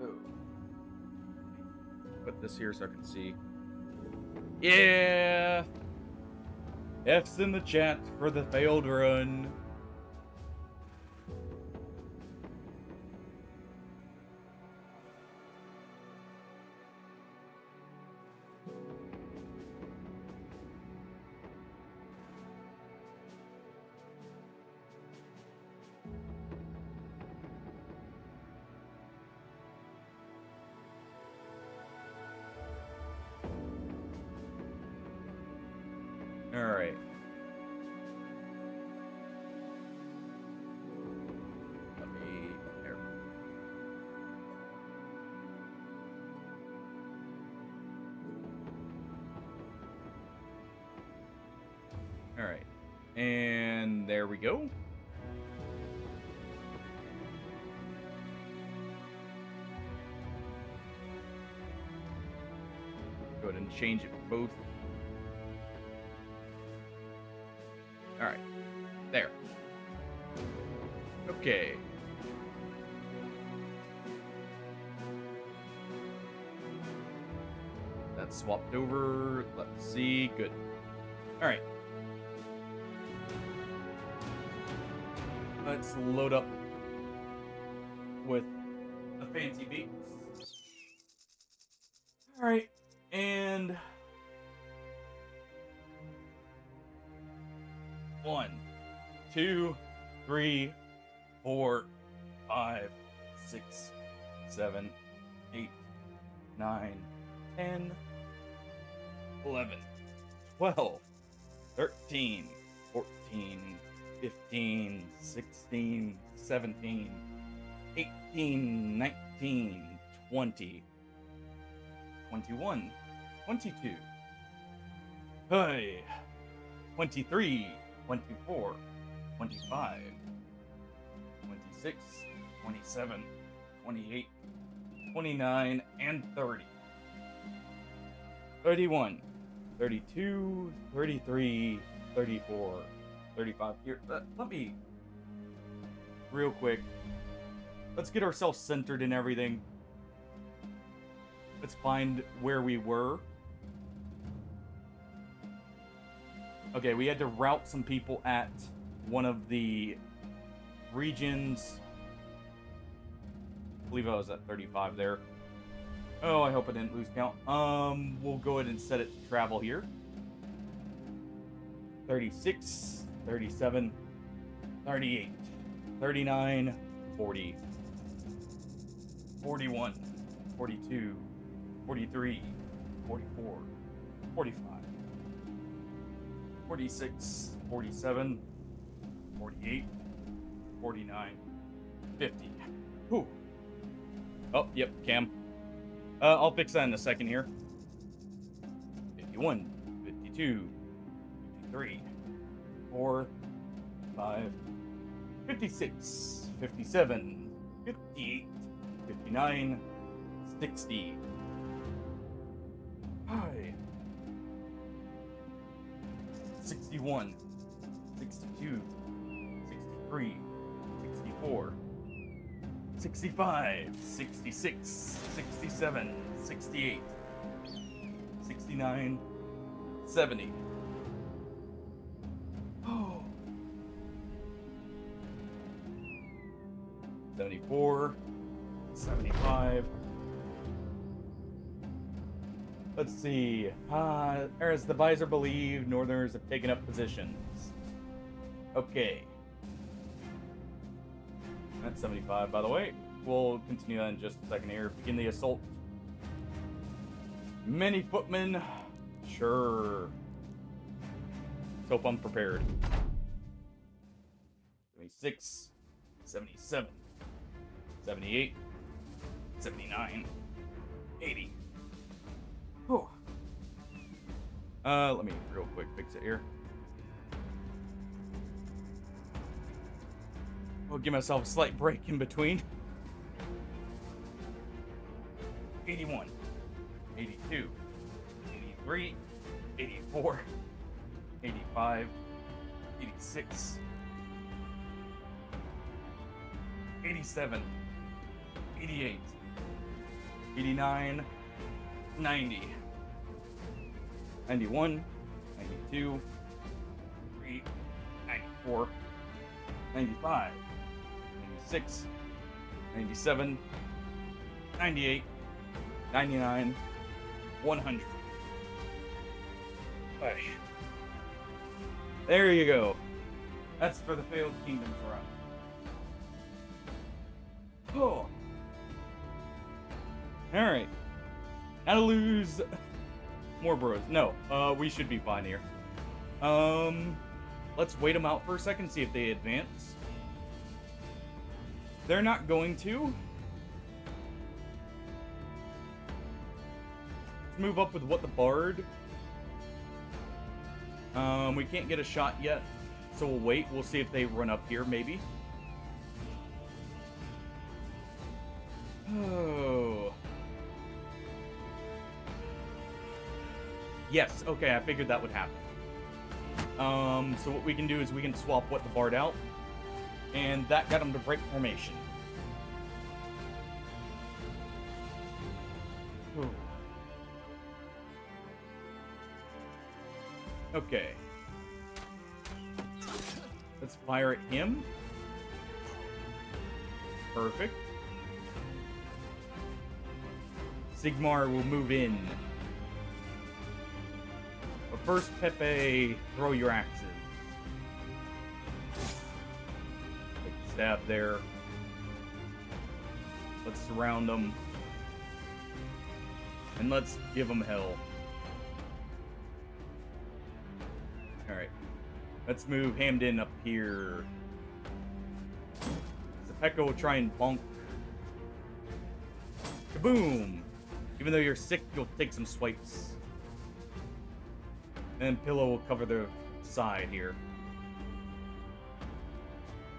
Oh, put this here so I can see. Yeah! F's in the chat for the failed run. Alright. Let me... There. Alright. And there we go. Go ahead and change it for both. Alright. There. Okay. That's swapped over. Let's see. Good. Alright. Let's load up with the fancy beats. Alright. And... 1, 2, 3, 4, 5, 6, 7, 8, 9, 10, 11, 12, 13, 14, 15, 16, 17, 18, 19, 20, 21, 22, hey, 23, 24, 25, 26, 27, 28, 29, and 30. 31, 32, 33, 34, 35. Here, let me, real quick, let's get ourselves centered in everything. Let's find where we were. Okay, we had to route some people at one of the regions. I believe I was at 35 there. Oh, I hope I didn't lose count. We'll go ahead and set it to travel here. 36, 37, 38, 39, 40, 41, 42, 43, 44, 45. 46, 47, 48, 49, 50. Whew. Oh, yep, Cam. I'll fix that in a second here. 51, 52, 53, 54, 55, 56, 57, 58, 59, 60. Hi. 61, 62, 63, 64, 65, 66, 67, 68, 69, 70. Oh. 74, 75. Let's see. As the visor believed, Northerners have taken up positions. Okay. That's 75, by the way. We'll continue that in just a second here. Begin the assault. Many footmen. Sure. Let's hope I'm prepared. 76, 77, 78, 79, 80. Whew. Let me real quick fix it here. I'll give myself a slight break in between. 81, 82, 83, 84, 85, 86, 87, 88, 89, 90, 91, 92, 93, 94, 95, 96, 97, 98, 99, 100. Right. There you go. That's for the Failed Kingdoms run. Oh. Alright. How to lose more bros. No, we should be fine here. Let's wait them out for a second, see if they advance. They're not going to. Let's move up with What the Bard. We can't get a shot yet, so we'll wait. We'll see if they run up here, maybe. Oh. Yes, okay, I figured that would happen. So what we can do is we can swap What the Bard out, and that got him to break formation. Ooh. Okay. Let's fire at him. Perfect. Sigmar will move in. But first, Pepe, throw your axes. Quick stab there. Let's surround them. And let's give them hell. Alright. Let's move Hamden up here. Zapeka will try and bonk. Kaboom! Even though you're sick, you'll take some swipes. And Pillow will cover the side here.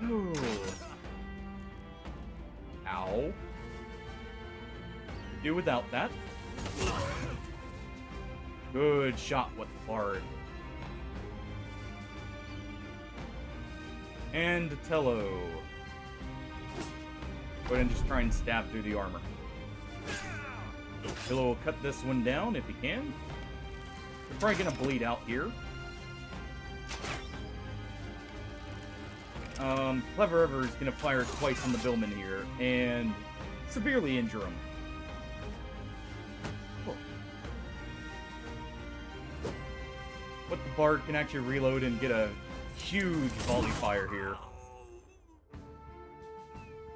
Ooh. Ow. Do without that. Good shot with the Bard. And Tello. Go ahead and just try and stab through the armor. Pillow will cut this one down if he can. We're probably gonna bleed out here. Clever Ever is gonna fire twice on the Billman here and severely injure him. Cool. But the Bard can actually reload and get a huge volley fire here,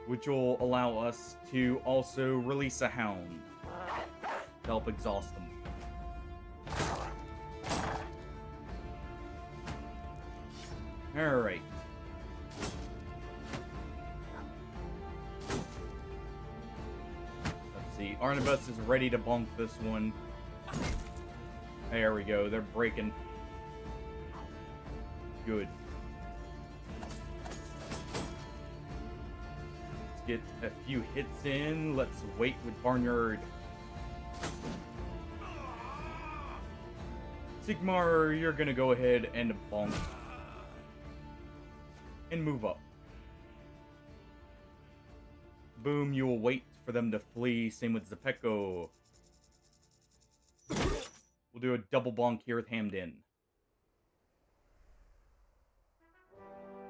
which will allow us to also release a Hound to help exhaust them. Alright. Let's see. Arnabus is ready to bonk this one. There we go. They're breaking. Good. Let's get a few hits in. Let's wait with Barnyard. Sigmar, you're gonna go ahead and bonk. And move up. Boom, you will wait for them to flee. Same with Zapeko. We'll do a double bonk here with Hamden.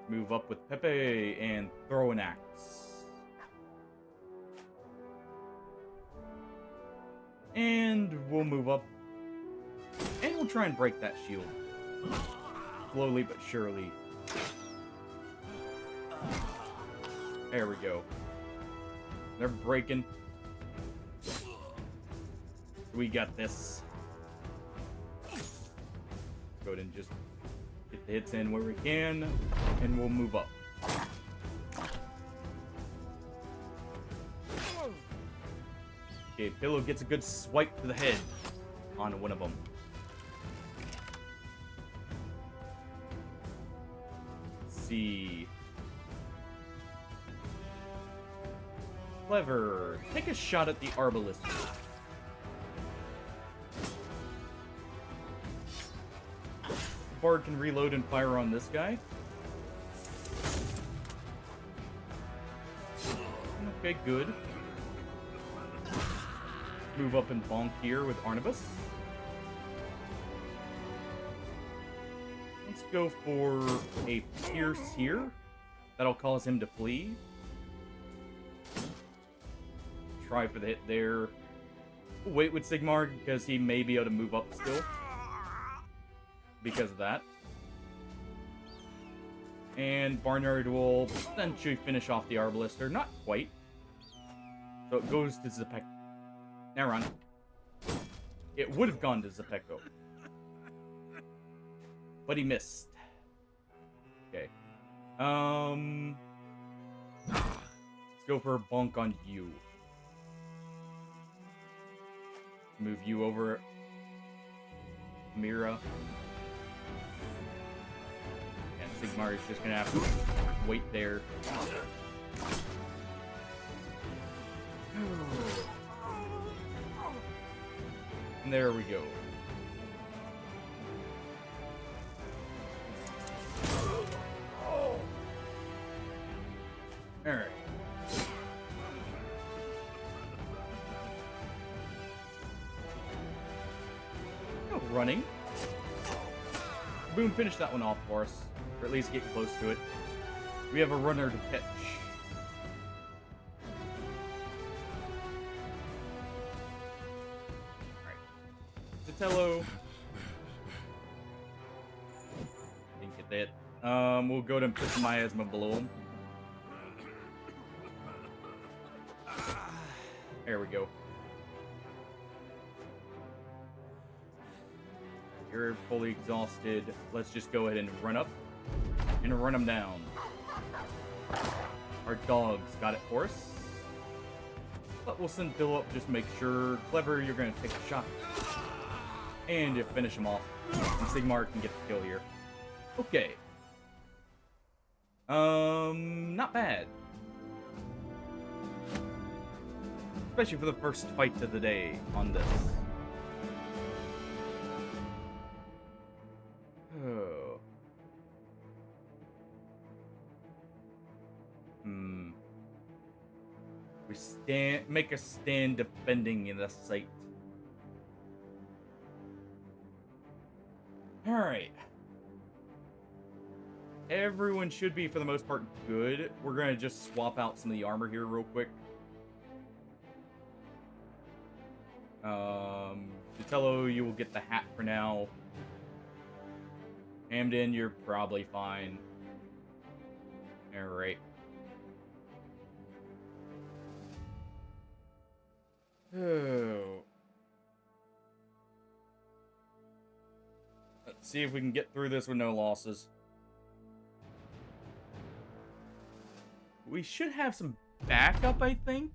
Move up with Pepe and throw an axe. And we'll move up. And we'll try and break that shield. Slowly but surely. There we go. They're breaking. We got this. Let's go ahead and just get the hits in where we can, and we'll move up. Okay, Pillow gets a good swipe to the head on one of them. Let's see. Clever. Take a shot at the Arbalist. The Bard can reload and fire on this guy. Okay, good. move up and bonk here with Arnabus. Let's go for a Pierce here. That'll cause him to flee. Try for the hit there. We'll wait with Sigmar because he may be able to move up still. Because of that. And Barnyard will essentially finish off the Arbalister. Not quite. So it goes to Zepek. Now run. It would have gone to Zepeko. But he missed. Okay. Let's go for a bonk on you. Move you over. Mira. And Sigmar is just gonna have to wait there. And there we go. Alright. Oh, running. Boom, finish that one off for us. Or at least get close to it. We have a runner to pitch. Hello. Didn't get that. We'll go to and put some miasma below him. There we go. You're fully exhausted. Let's just go ahead and run up and run him down. Our dogs got it for us. But we'll send Bill up, just make sure. Clever, you're gonna take a shot. And you finish him off. And Sigmar can get the kill here. Okay. Not bad. Especially for the first fight of the day on this. Oh. We make a stand defending in the site. Alright. Everyone should be, for the most part, good. We're going to just swap out some of the armor here real quick. Vitello, you will get the hat for now. Hamden, you're probably fine. Alright. Oh. Let's see if we can get through this with no losses. We should have some backup, I think.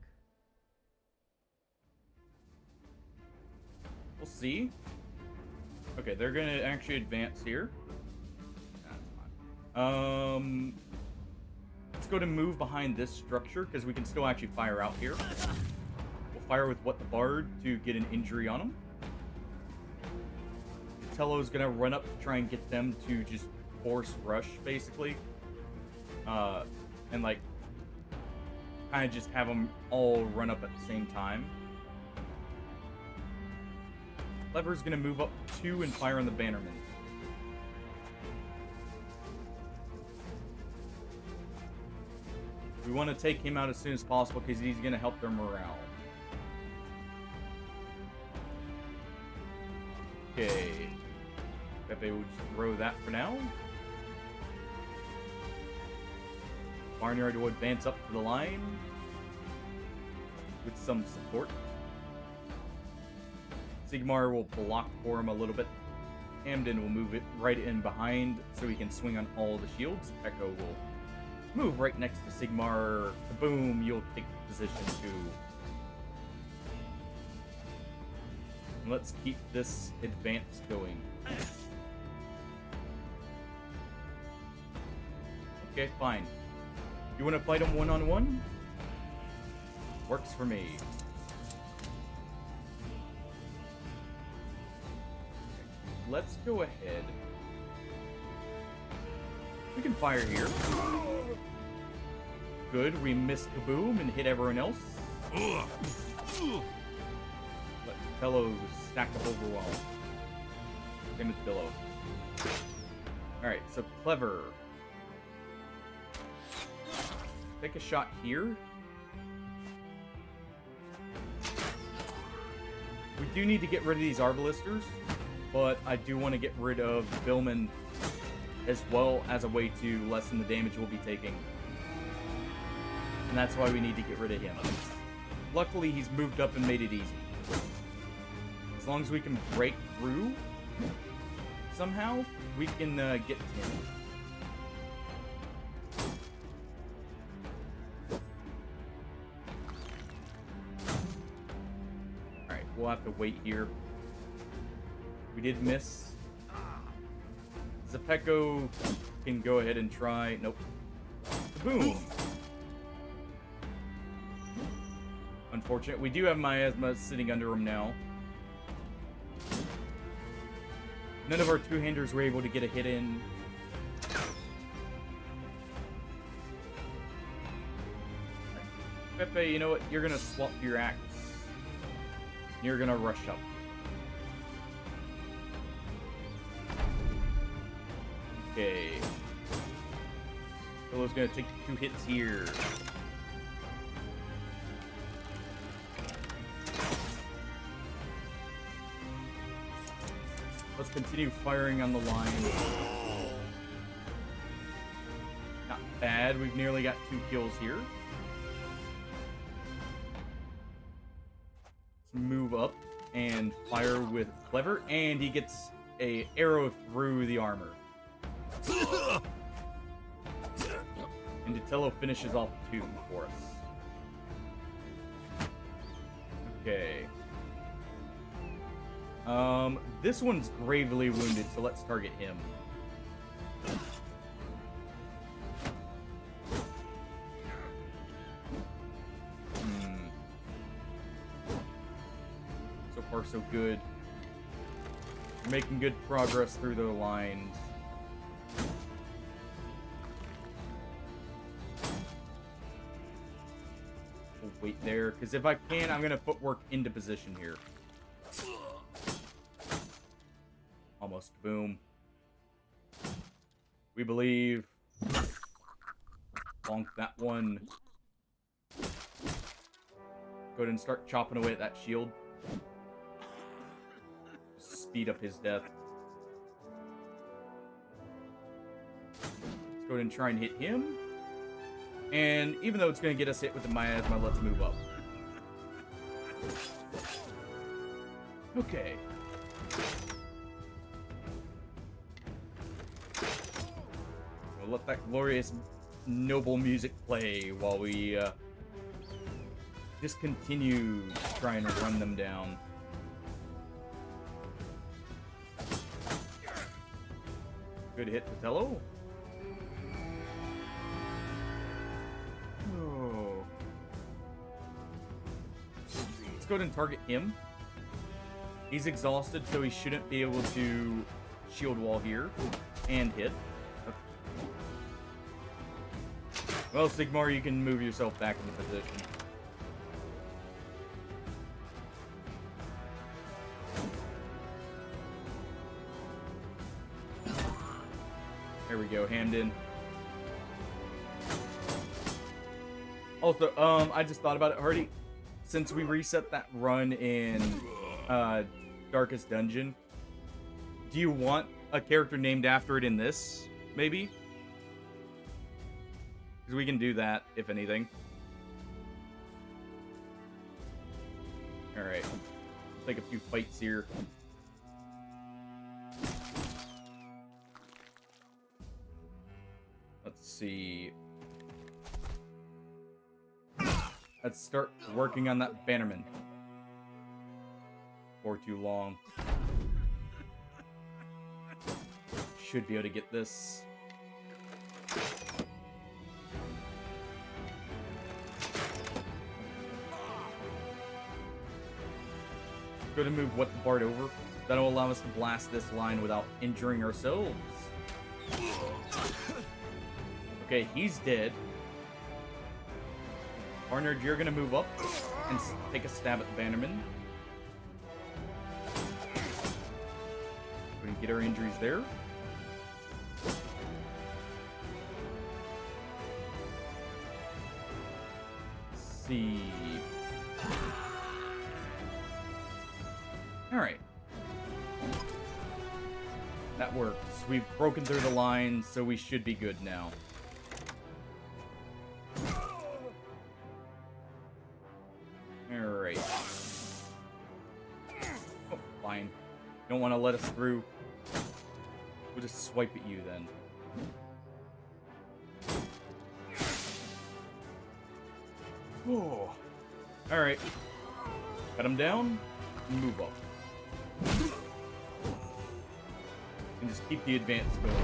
We'll see. Okay, they're gonna actually advance here. That's fine. Let's go to move behind this structure, because we can still actually fire out here. We'll fire with What the Bard to get an injury on him. Tello's gonna run up to try and get them to just force rush, basically. And like, kind of just have them all run up at the same time. Lever's gonna move up 2 and fire on the Bannerman. We want to take him out as soon as possible because he's gonna help their morale. Okay. Pepe will just throw that for now. Barnyard will advance up to the line with some support. Sigmar will block for him a little bit. Hamden will move it right in behind so he can swing on all the shields. Echo will move right next to Sigmar. Boom, you'll take position too. Let's keep this advance going. Okay, fine. You want to fight him one-on-one? Works for me. Let's go ahead. We can fire here. Good, we missed Kaboom and hit everyone else. Tello stacked up over well. Same with Billow. Alright, so Clever. Take a shot here. We do need to get rid of these Arbalisters, but I do want to get rid of Billman as well as a way to lessen the damage we'll be taking. And that's why we need to get rid of him. Luckily, he's moved up and made it easy. As long as we can break through somehow, we can get to him. Alright, we'll have to wait here. We did miss. Zepeco can go ahead and try. Nope. Boom! Unfortunate. We do have Miasma sitting under him now. None of our two-handers were able to get a hit in. Right. Pepe, you know what? You're gonna swap your axe. You're gonna rush up. Okay. Solo's gonna take 2 hits here. Let's continue firing on the line. Not bad. We've nearly got 2 kills here. Let's move up and fire with Clever, and he gets an arrow through the armor. And Ditello finishes off 2 for us. Okay. This one's gravely wounded, so let's target him. So far, so good. We're making good progress through the lines. We'll wait there, because if I can, I'm going to footwork into position here. Almost. Boom. We believe. Bonk that one. Go ahead and start chopping away at that shield. Speed up his death. Let's go ahead and try and hit him. And even though it's going to get us hit with the Miasma, let's move up. Okay. We'll let that glorious, noble music play while we just continue trying to run them down. Good hit, Patello. Oh. Let's go ahead and target him. He's exhausted, so he shouldn't be able to shield wall here and hit. Well, Sigmar, you can move yourself back into position. There we go, Hamden. Also, I just thought about it, Hardy. Since we reset that run in Darkest Dungeon, do you want a character named after it in this, maybe? Because we can do that, if anything. Alright. Take a few fights here. Let's see. Let's start working on that Bannerman. For too long. Should be able to get this. Go to move What the Bard over. That'll allow us to blast this line without injuring ourselves. Okay, he's dead. Barnard, you're gonna move up and take a stab at the Bannerman. We get our injuries there. Let's see. Alright. That works. We've broken through the line, so we should be good now. Alright. Oh, fine. Don't want to let us through. We'll just swipe at you then. Oh. Alright. Cut him down. Move up. And just keep the advance going.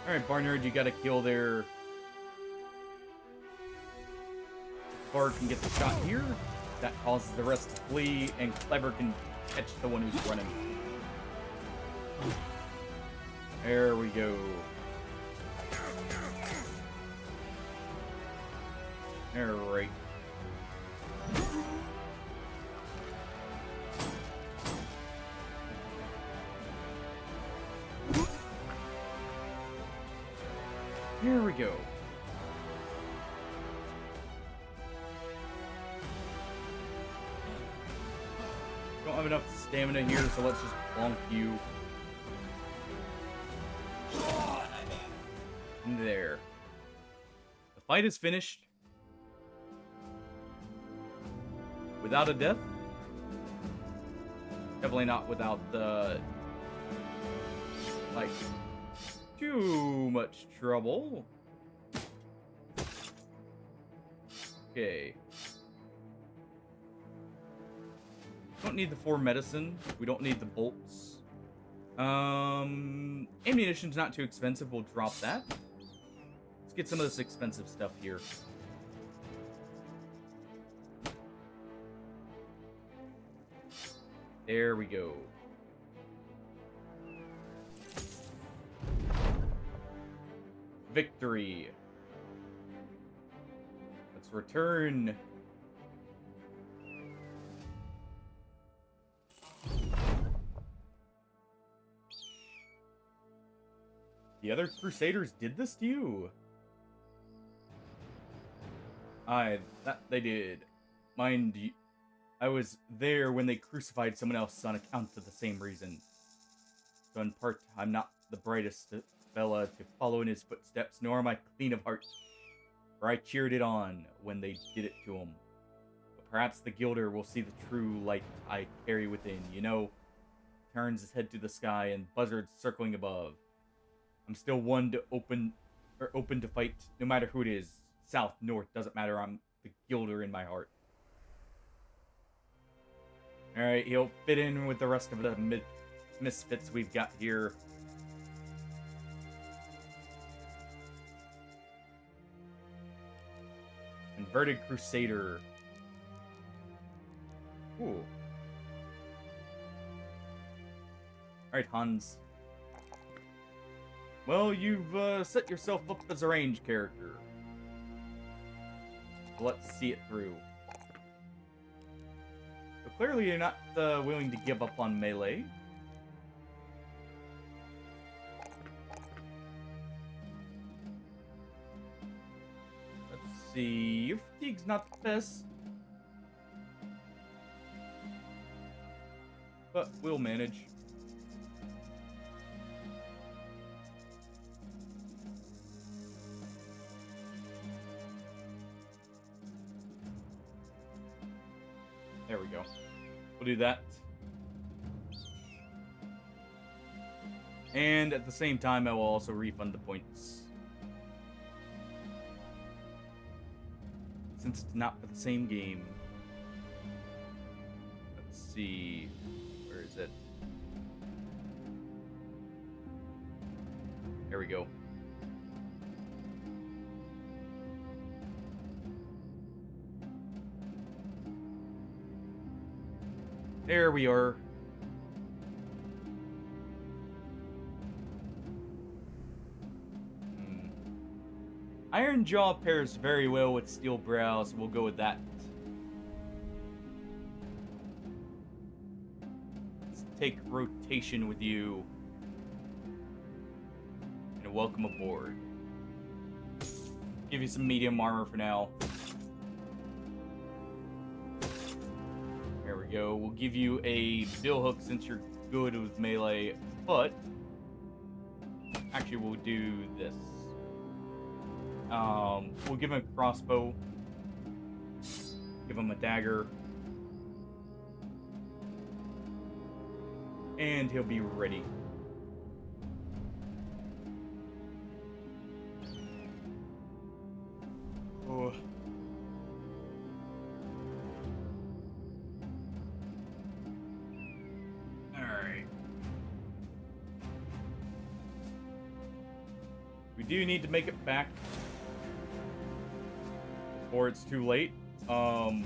Alright, Barnyard, you gotta kill their... Bard can get the shot here. That causes the rest to flee, and Clever can catch the one who's running. There we go. Alright. Here we go. Don't have enough stamina here, so let's just bonk you. There. The fight is finished. Without a death? Definitely not without the... like... too much trouble. Okay. Don't need the 4 medicine. We don't need the bolts. Ammunition's not too expensive. We'll drop that. Let's get some of this expensive stuff here. There we go. Victory. Let's return. The other Crusaders did this to you? That they did. Mind you, I was there when they crucified someone else on account of the same reason. So in part, I'm not the brightest fella to follow in his footsteps, nor am I clean of heart. For I cheered it on when they did it to him. But perhaps the Gilder will see the true light I carry within, you know? Turns his head to the sky and buzzards circling above. I'm still one to open to fight, no matter who it is. South, north, doesn't matter. I'm the Gilder in my heart. Alright, he'll fit in with the rest of the misfits we've got here. Converted Crusader. Ooh. Alright, Hans. Well, you've set yourself up as a range character. So let's see it through. But clearly you're not willing to give up on melee. Let's see. Your fatigue's not the best. But we'll manage. There we go. We'll do that. And at the same time, I will also refund the points. Since it's not for the same game. Let's see. Where is it? There we go. There we are. Iron Jaw pairs very well with Steel Brow, so we'll go with that. Let's take rotation with you. And welcome aboard. Give you some medium armor for now. There we go. We'll give you a bill hook since you're good with melee, but actually we'll do this. We'll give him a crossbow. Give him a dagger. And he'll be ready. Oh. Alright. We do need to make it back before it's too late. On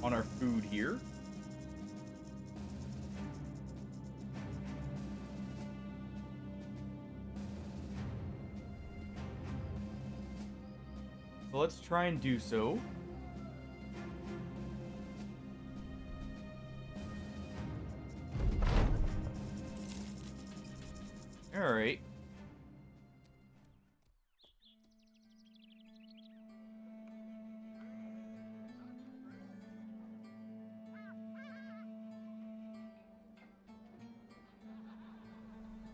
our food here. So let's try and do so. Alright.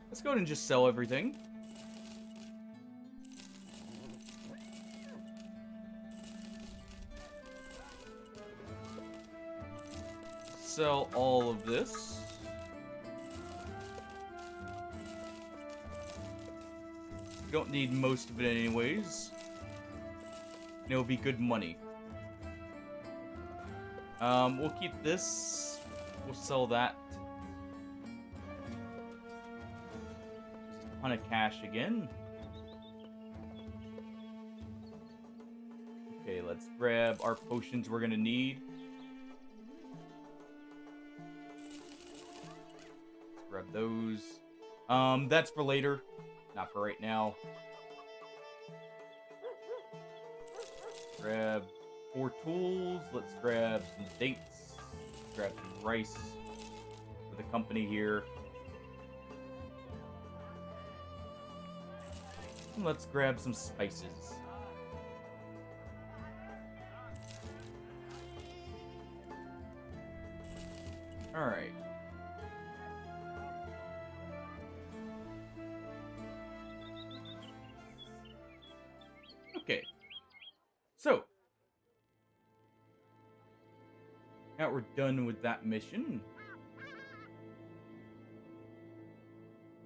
Let's go ahead and just sell everything. Sell all of this. We don't need most of it anyways. And it'll be good money. We'll keep this. We'll sell that. Ton of cash again. Okay, let's grab our potions we're gonna need. Let's grab those. That's for later, not for right now. Grab 4 tools. Let's grab some dates. Let's grab some rice for the company here. And let's grab some spices. Alright. Okay. So. Now we're done with that mission.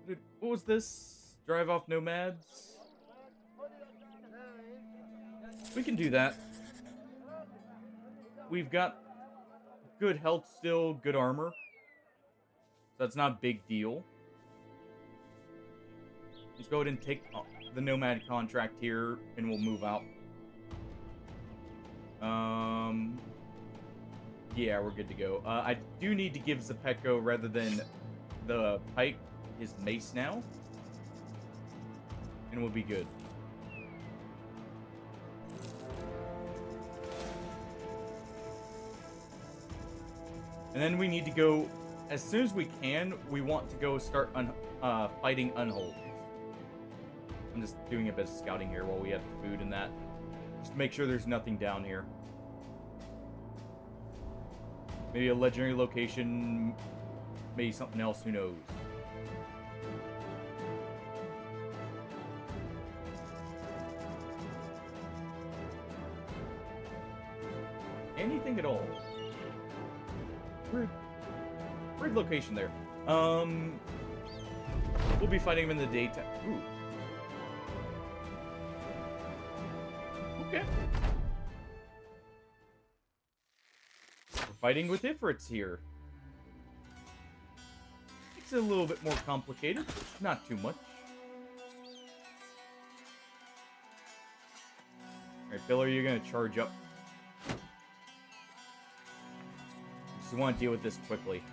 What was this? Drive off nomads? We can do that. We've got good health still, good armor. So that's not a big deal. Let's go ahead and take the nomad contract here, and we'll move out. Yeah, we're good to go. I do need to give Zepeco, rather than the pike, his mace now. And we'll be good. And then we need to go, as soon as we can, we want to go start fighting unholds. I'm just doing a bit of scouting here while we have the food and that. Just to make sure there's nothing down here. Maybe a legendary location, maybe something else, who knows. Anything at all. Weird location there. We'll be fighting him in the daytime. Ooh. Okay. We're fighting with Ifrits here. Makes it a little bit more complicated. Not too much. Alright, Bill, are you gonna charge up? Just want to deal with this quickly.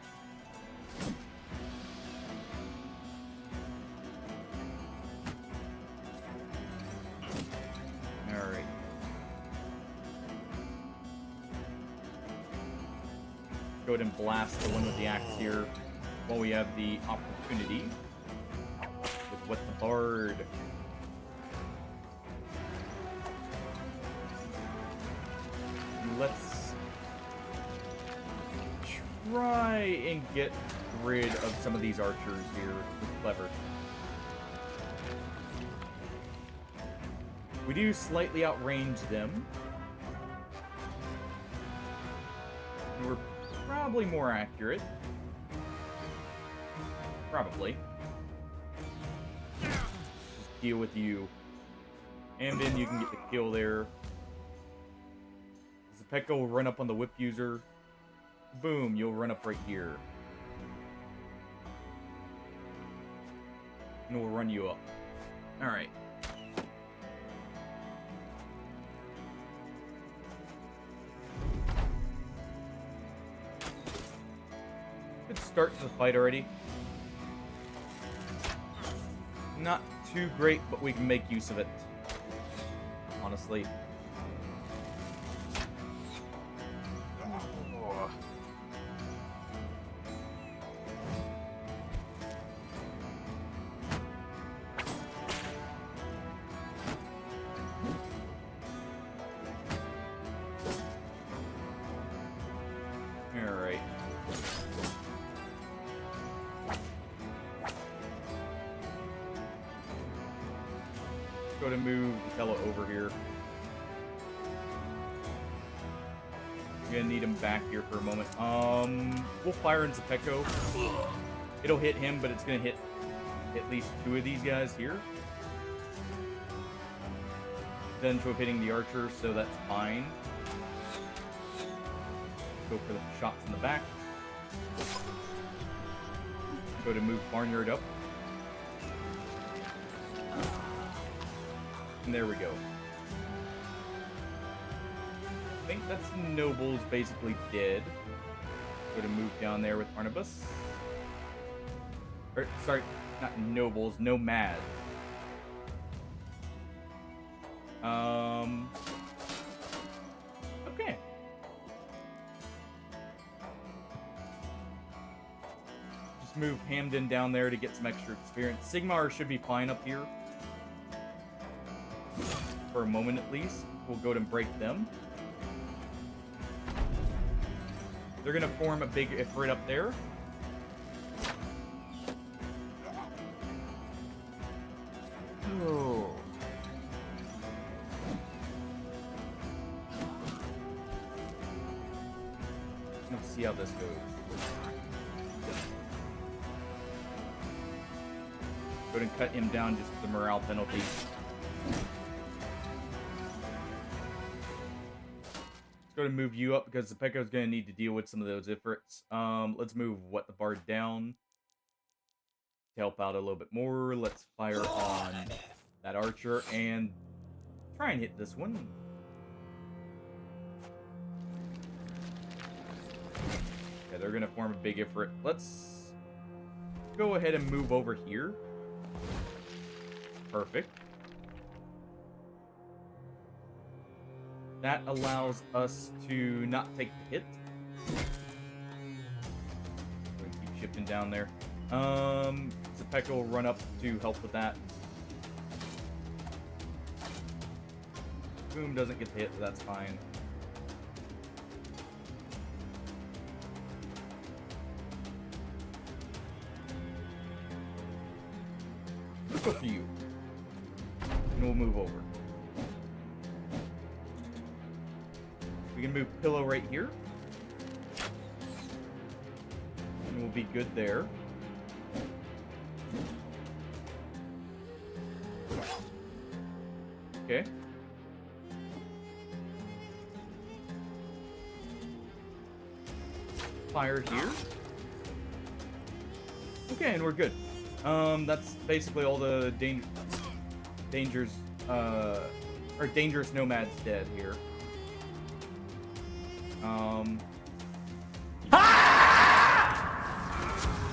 go ahead and blast the one with the axe here while we have the opportunity with What the Bard. Let's try and get rid of some of these archers here with Clever. We do slightly outrange them. And we're probably more accurate. Probably. Just deal with you. And then you can get the kill there. Pekka will run up on the whip user. Boom, you'll run up right here. And we'll run you up. Alright. Good start to the fight already. Not too great, but we can make use of it. Honestly. Go to move the fellow over here. I'm gonna need him back here for a moment. We'll fire in Zepeco. It'll hit him, but it's gonna hit at least 2 of these guys here. Then of hitting the archer, so that's fine. Go for the shots in the back. Go to move Barnyard up. And there we go. I think that's Nobles basically dead. Go to move down there with Arnabus. Or, sorry, not Nobles, Nomads. Okay. Just move Hamden down there to get some extra experience. Sigmar should be fine up here. For a moment at least. We'll go to break them. They're gonna form a big Ifrit up there. Oh. Let's see how this goes. Go ahead and cut him down just for the morale penalty. Go to move you up because the Pekko's going to need to deal with some of those Ifrits. Let's move What the Bard down to help out a little bit more. Let's fire on that archer and try and hit this one. Yeah, they're going to form a big Ifrit. Let's go ahead and move over here. Perfect. That allows us to not take the hit. We're gonna keep shifting down there. Zepeka will run up to help with that. Boom doesn't get the hit, but that's fine. Let's go for you. And we'll move over. We can move Pillow right here. And we'll be good there. Okay. Fire here. Okay, and we're good. That's basically all the dangerous nomads dead here.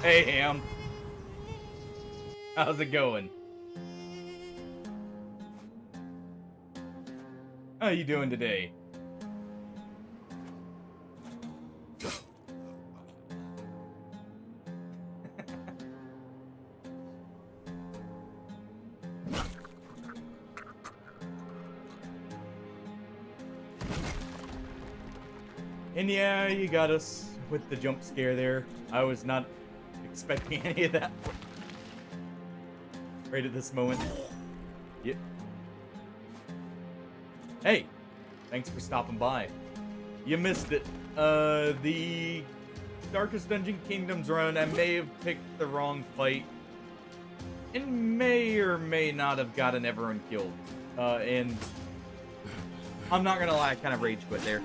Hey, Ham. How's it going? How you doing today? And yeah, you got us with the jump scare there. I was not expecting any of that right at this moment. Yeah. Hey, thanks for stopping by. You missed it. The Darkest Dungeon Kingdoms run, I may have picked the wrong fight. And may or may not have gotten everyone killed. And I'm not gonna lie, I kind of rage quit there.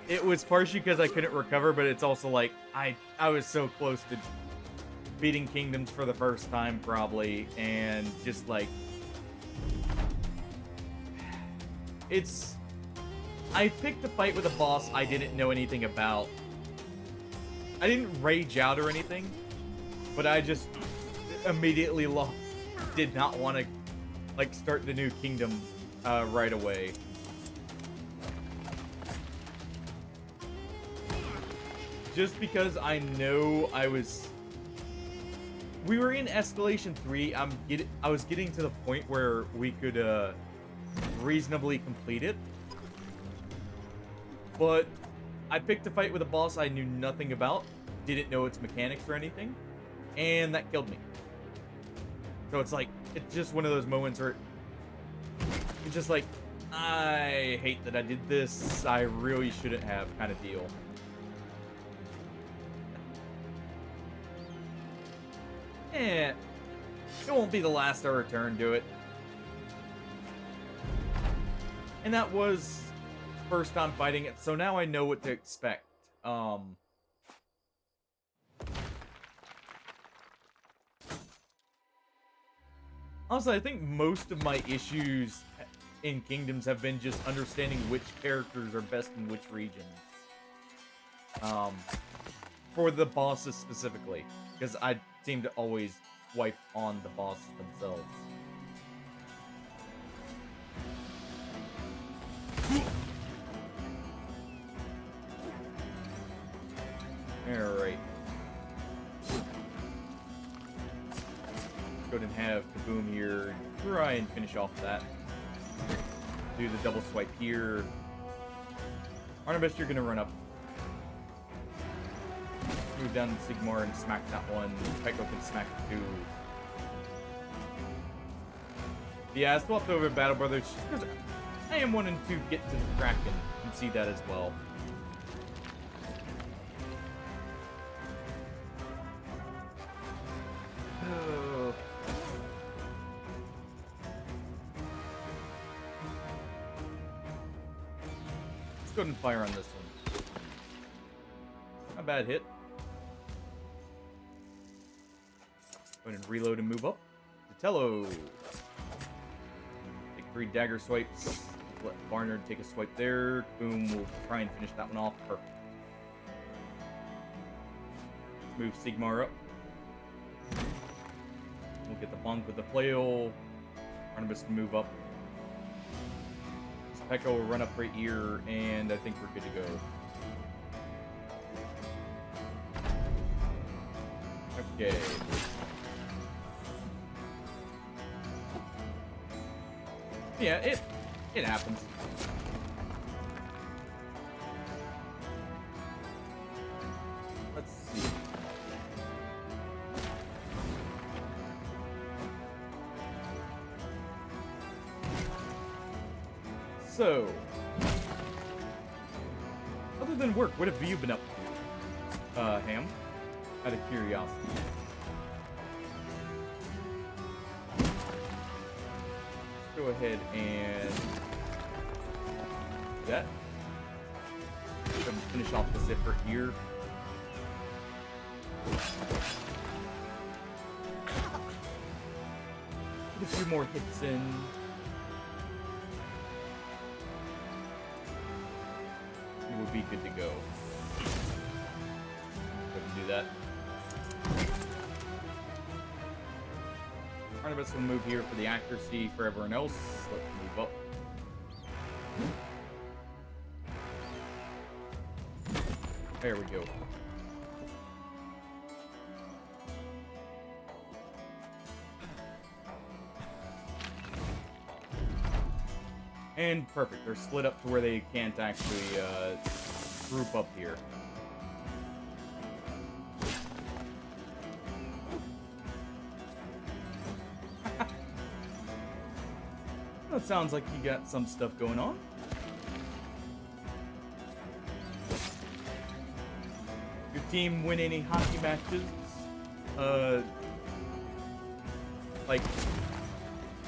It was partially because I couldn't recover, but it's also like, I was so close to beating Kingdoms for the first time, probably, and just like... I picked a fight with a boss I didn't know anything about. I didn't rage out or anything, but I just immediately did not want to, like, start the new kingdom right away. Just because I know we were in Escalation 3. I was getting to the point where we could reasonably complete it. But I picked a fight with a boss I knew nothing about, didn't know its mechanics or anything, and that killed me. So it's like, it's just one of those moments where it's just like, I hate that I did this, I really shouldn't have, kind of deal. It won't be the last I return to it. And that was first time fighting it, so now I know what to expect. Honestly, I think most of my issues in Kingdoms have been just understanding which characters are best in which regions. For the bosses specifically, because I seem to always wipe on the bosses themselves. Alright. Go ahead and have Kaboom here. Try and finish off that. Do the double swipe here. Anatomist, you're gonna run up. Move down to Sigmar and smack that one. Peko can smack two. Yeah, I swapped over Battle Brothers just because I am wanting to get to the Kraken and see that as well. Let's go ahead and fire on this one. Not a bad hit. Go ahead and reload and move up. Titello. Take 3 dagger swipes. Let Barnard take a swipe there. Boom. We'll try and finish that one off. Perfect. Let's move Sigmar up. We'll get the bonk with the flail. Barnabas can move up. Peko will run up right here, and I think we're good to go. Okay. Yeah, it happens. Let's see. So, other than work, what have you been up to, Ham? Out of curiosity. Let's go ahead and do that. Finish off the zipper here. Get a few more hits in. We'll be good to go. Go ahead and do that. Barnabas will move here for the accuracy for everyone else. Let's move up. There we go. And perfect. They're split up to where they can't actually group up here. That sounds like you got some stuff going on. Your team win any hockey matches? Like,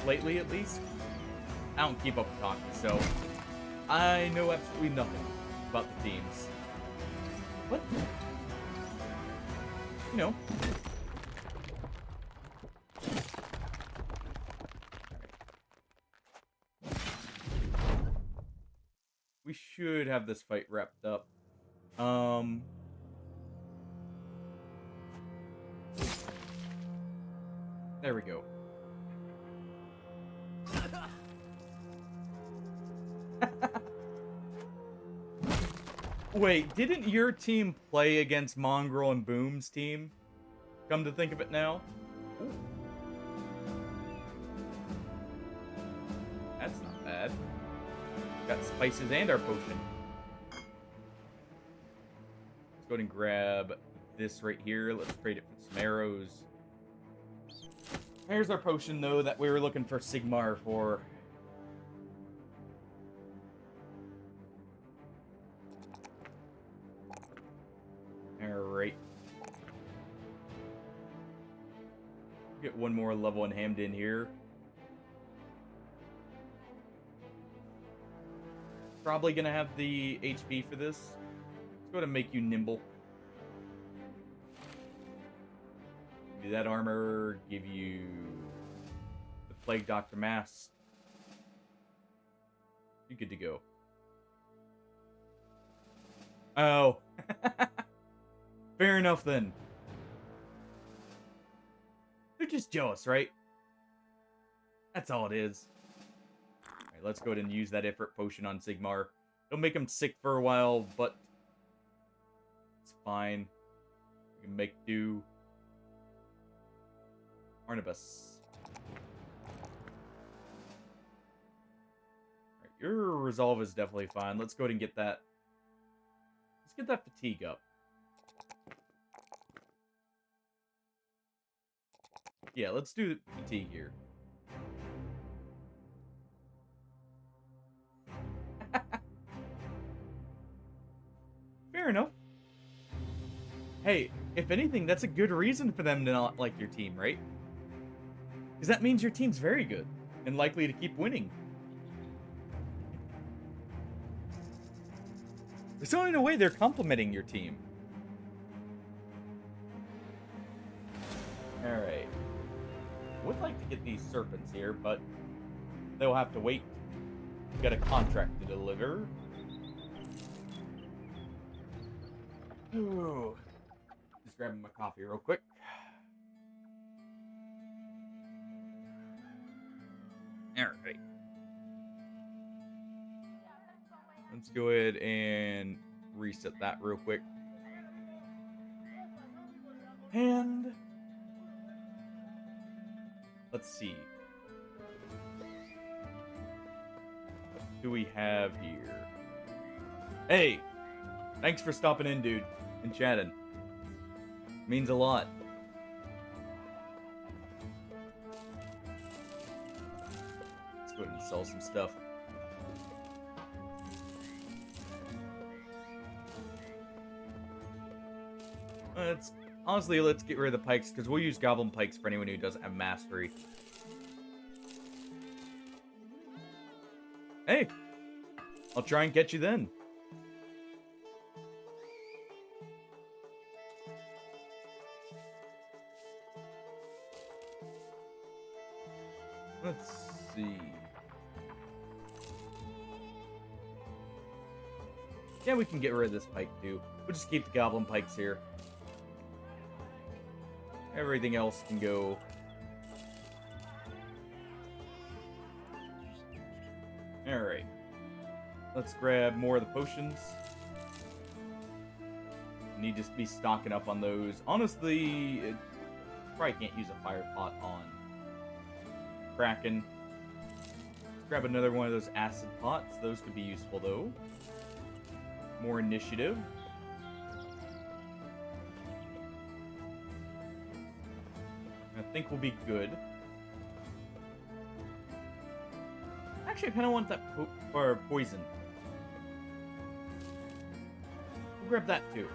lately at least? I don't keep up with hockey, so I know absolutely nothing about the teams. What? You know. We should have this fight wrapped up. There we go. Wait, didn't your team play against Mongrel and Boom's team? Come to think of it now? Ooh. That's not bad. Got spices and our potion. Let's go ahead and grab this right here. Let's trade it for some arrows. Here's our potion, though, that we were looking for Sigmar for. Alright. Get one more level in Hamden here. Probably gonna have the HP for this. Let's go ahead and make you nimble. Give you that armor. Give you the Plague Doctor mask. You're good to go. Oh. Fair enough then. They're just jealous, right? That's all it is. Alright, let's go ahead and use that effort potion on Sigmar. It'll make him sick for a while, but it's fine. We can make do. Arnabus. Alright, your resolve is definitely fine. Let's go ahead and get that. Let's get that fatigue up. Yeah, let's do fatigue here. Fair enough. Hey, if anything, that's a good reason for them to not like your team, right? Because that means your team's very good and likely to keep winning. So in a way, they're complimenting your team. Alright. Would like to get these serpents here, but they'll have to wait. We've got a contract to deliver. Ooh. Just grabbing my coffee real quick. Alright. Let's go ahead and reset that real quick. And let's see. What do we have here? Hey! Thanks for stopping in, dude, and chatting. Means a lot. Let's go ahead and sell some stuff. Let's get rid of the pikes, because we'll use goblin pikes for anyone who doesn't have mastery. Hey! I'll try and get you then. Let's see. Yeah, we can get rid of this pike too. We'll just keep the goblin pikes here. Everything else can go. Alright. Let's grab more of the potions. Need to be stocking up on those. Honestly, probably can't use a fire pot on Kraken. Let's grab another one of those acid pots. Those could be useful, though. More initiative. I think we'll be good. Actually, I kind of want that poison. We'll grab that, too.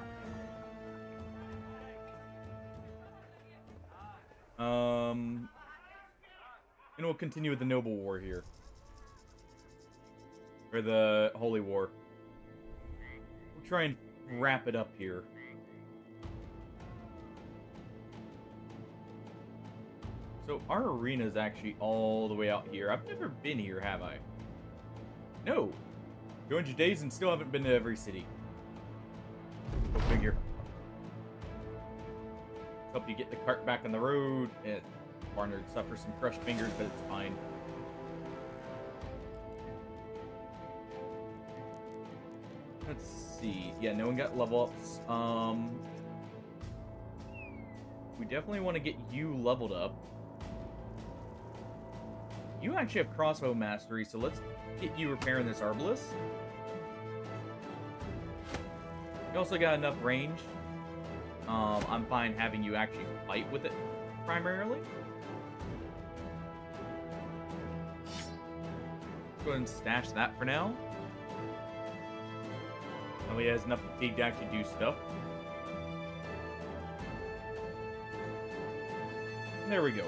And we'll continue with the Noble War here. Or the Holy War. We'll try and wrap it up here. So our arena is actually all the way out here. I've never been here, have I? No. 200 days and still haven't been to every city. Go figure. Let's help you get the cart back on the road. Barnard suffers some crushed fingers, but it's fine. Let's see. Yeah, no one got level ups. We definitely want to get you leveled up. You actually have crossbow mastery, so let's get you repairing this arbalest. You also got enough range. I'm fine having you actually fight with it primarily. Go ahead and stash that for now. He has enough fatigue to actually do stuff. And there we go.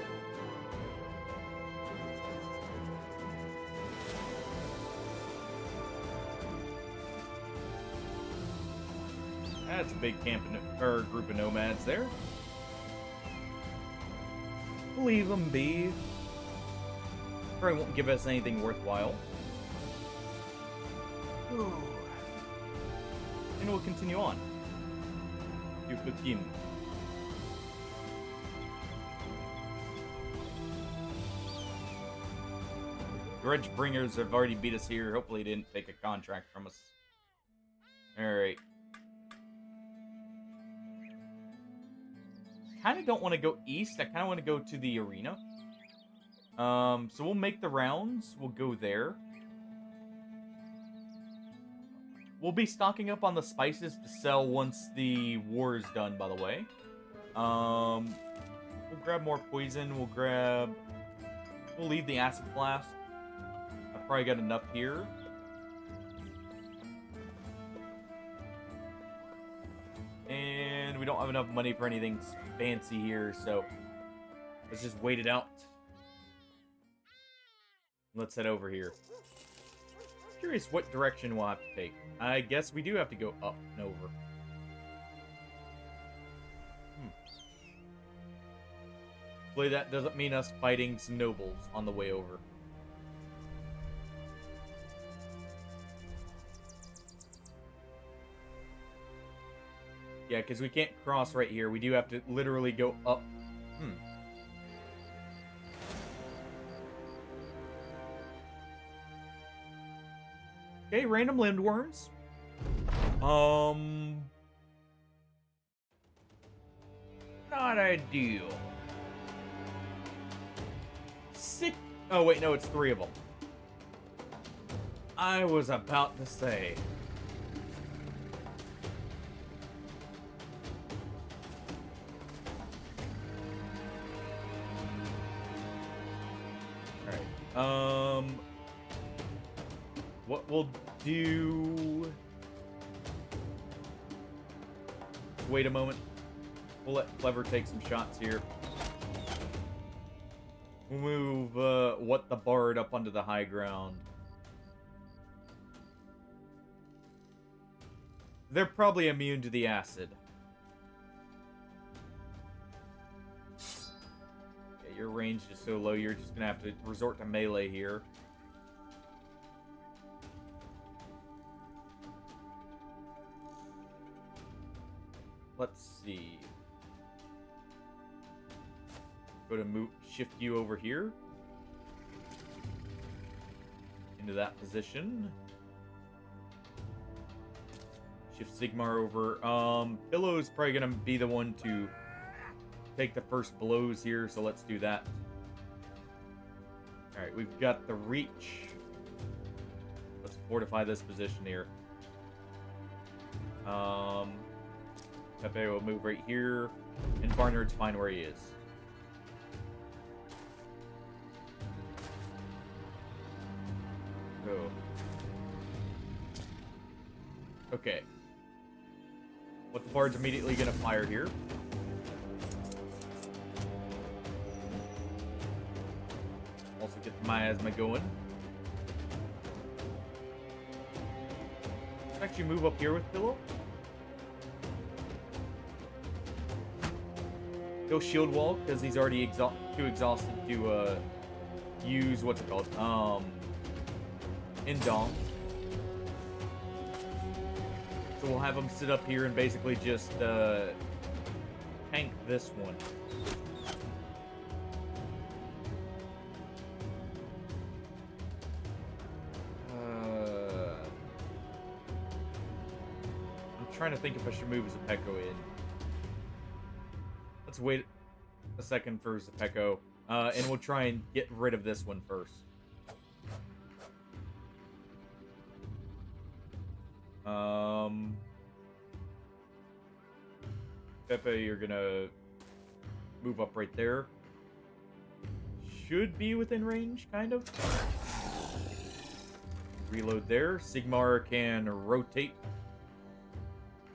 That's a big camp or group of nomads there. Leave them be. Probably won't give us anything worthwhile. Ooh. And we'll continue on. Yukukim. Grudge Bringers have already beat us here. Hopefully they didn't take a contract from us. Alright. Kind of don't want to go east. I kind of want to go to the arena. So we'll make the rounds. We'll go there. We'll be stocking up on the spices to sell once the war is done, by the way. We'll grab more poison. We'll leave the acid flask. I've probably got enough here. And we don't have enough money for anything fancy here, so let's just wait it out. Let's head over here. Curious what direction we'll have to take. I guess we do have to go up and over. Hopefully that doesn't mean us fighting some nobles on the way over. Yeah, because we can't cross right here. We do have to literally go up. Okay, random lindworms. Not ideal. Oh, wait, no, it's 3 of them. I was about to say. Alright. What we'll do... Wait a moment. We'll let Clever take some shots here. We'll move, What the Bard up onto the high ground. They're probably immune to the acid. Yeah, your range is so low, you're just gonna have to resort to melee here. Let's see. Go to shift you over here. Into that position. Shift Sigmar over. Pillow's probably gonna be the one to take the first blows here, so let's do that. Alright, we've got the reach fortify this position here. Pepe will move right here, and Barnard's fine where he is. Oh. Okay. What the Bard's immediately gonna fire here. Also get the miasma going. Let's actually move up here with Pillow. Go shield wall because he's already too exhausted to use what's it called? Indom. So we'll have him sit up here and basically just tank this one. I'm trying to think if I should move Zepeco in. Let's wait a second for Zepeco, and we'll try and get rid of this one first. Pepe, you're gonna move up right there. Should be within range, kind of. Reload there. Sigmar can rotate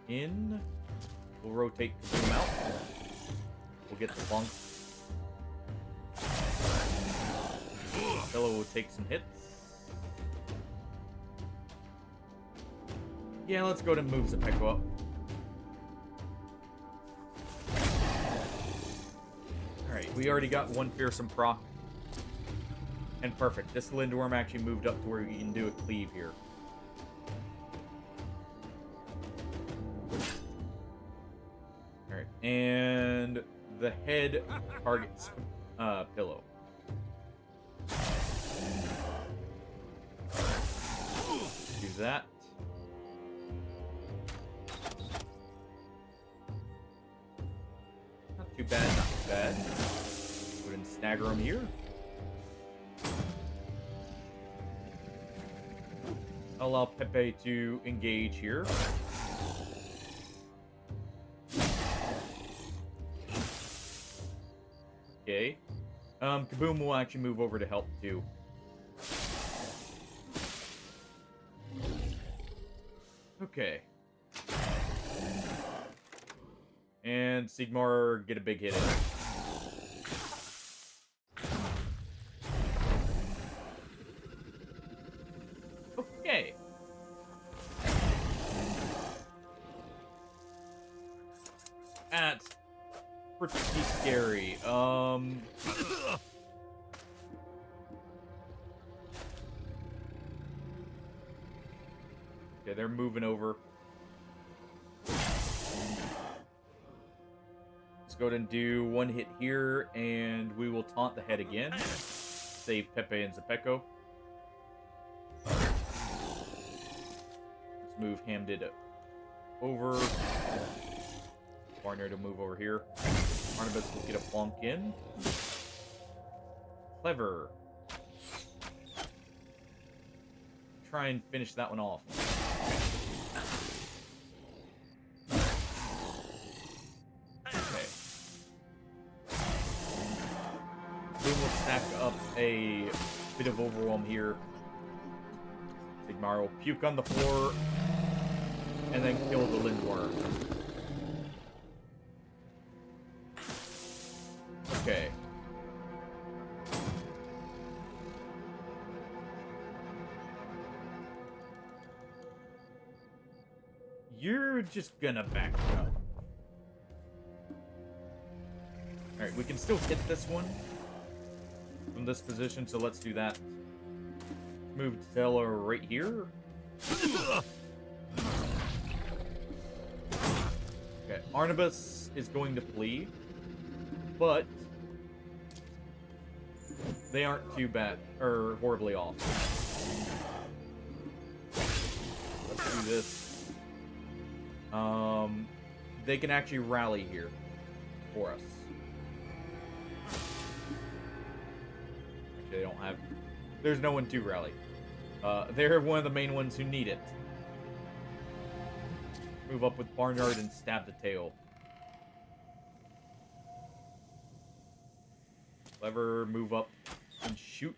in. We'll rotate Kaboom out. We'll get the plunk. Fellow will take some hits. Yeah, let's go to move Zepeco up. Alright, we already got one fearsome proc. And perfect. This Lindworm actually moved up to where we can do a cleave here. Alright, and the head targets Pillow. Do that. Not too bad, not too bad. Go ahead and stagger him here. Allow Pepe to engage here. Okay. Kaboom will actually move over to help too. Okay. And Sigmar get a big hit in. Okay. That's pretty scary. Okay, they're moving over. Let's go ahead and do one hit here, and we will taunt the head again. Save Pepe and Zepeco. Let's move Hamdid over. Barnard to move over here. Barnabas will get a plonk in. Clever. Try and finish that one off. Okay. Boom will stack up a bit of overwhelm here. Sigmar will puke on the floor and then kill the Lindworm. Okay. You're just gonna back up. Alright, we can still hit this one from this position, so let's do that. Move Stella right here. Okay, Arnabas is going to flee, but they aren't too bad, or horribly off. Let's do this. They can actually rally here for us. Actually, they don't have... There's no one to rally. They're one of the main ones who need it. Move up with Barnyard and stab the tail. Clever, move up and shoot.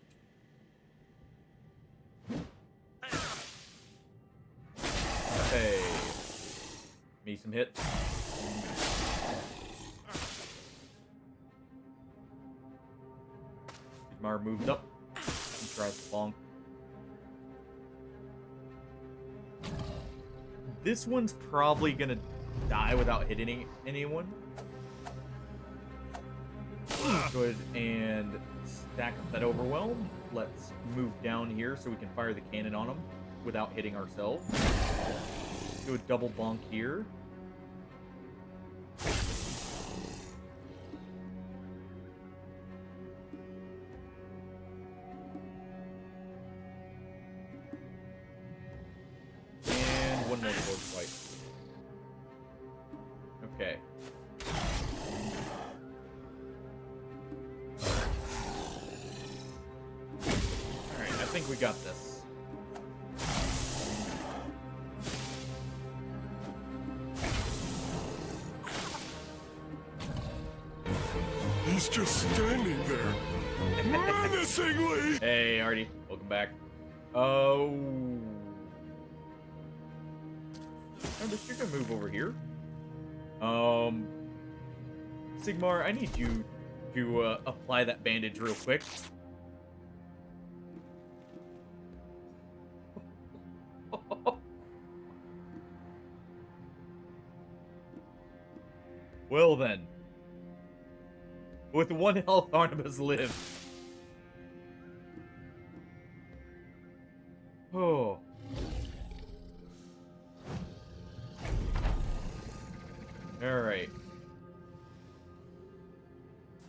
Hey. Me some hits. Sigmar moved up. He tries to bonk. This one's probably gonna die without hitting anyone. Go ahead and stack up that overwhelm. Let's move down here so we can fire the cannon on them without hitting ourselves. Do a double bonk here. And one more sword fight. Okay. Alright, I think we got this. He's just standing there, menacingly. Hey, Artie, welcome back. Oh, this you're gonna move over here. Sigmar, I need you to apply that bandage real quick. Well then. With one health, Artemis lives. Oh. Alright.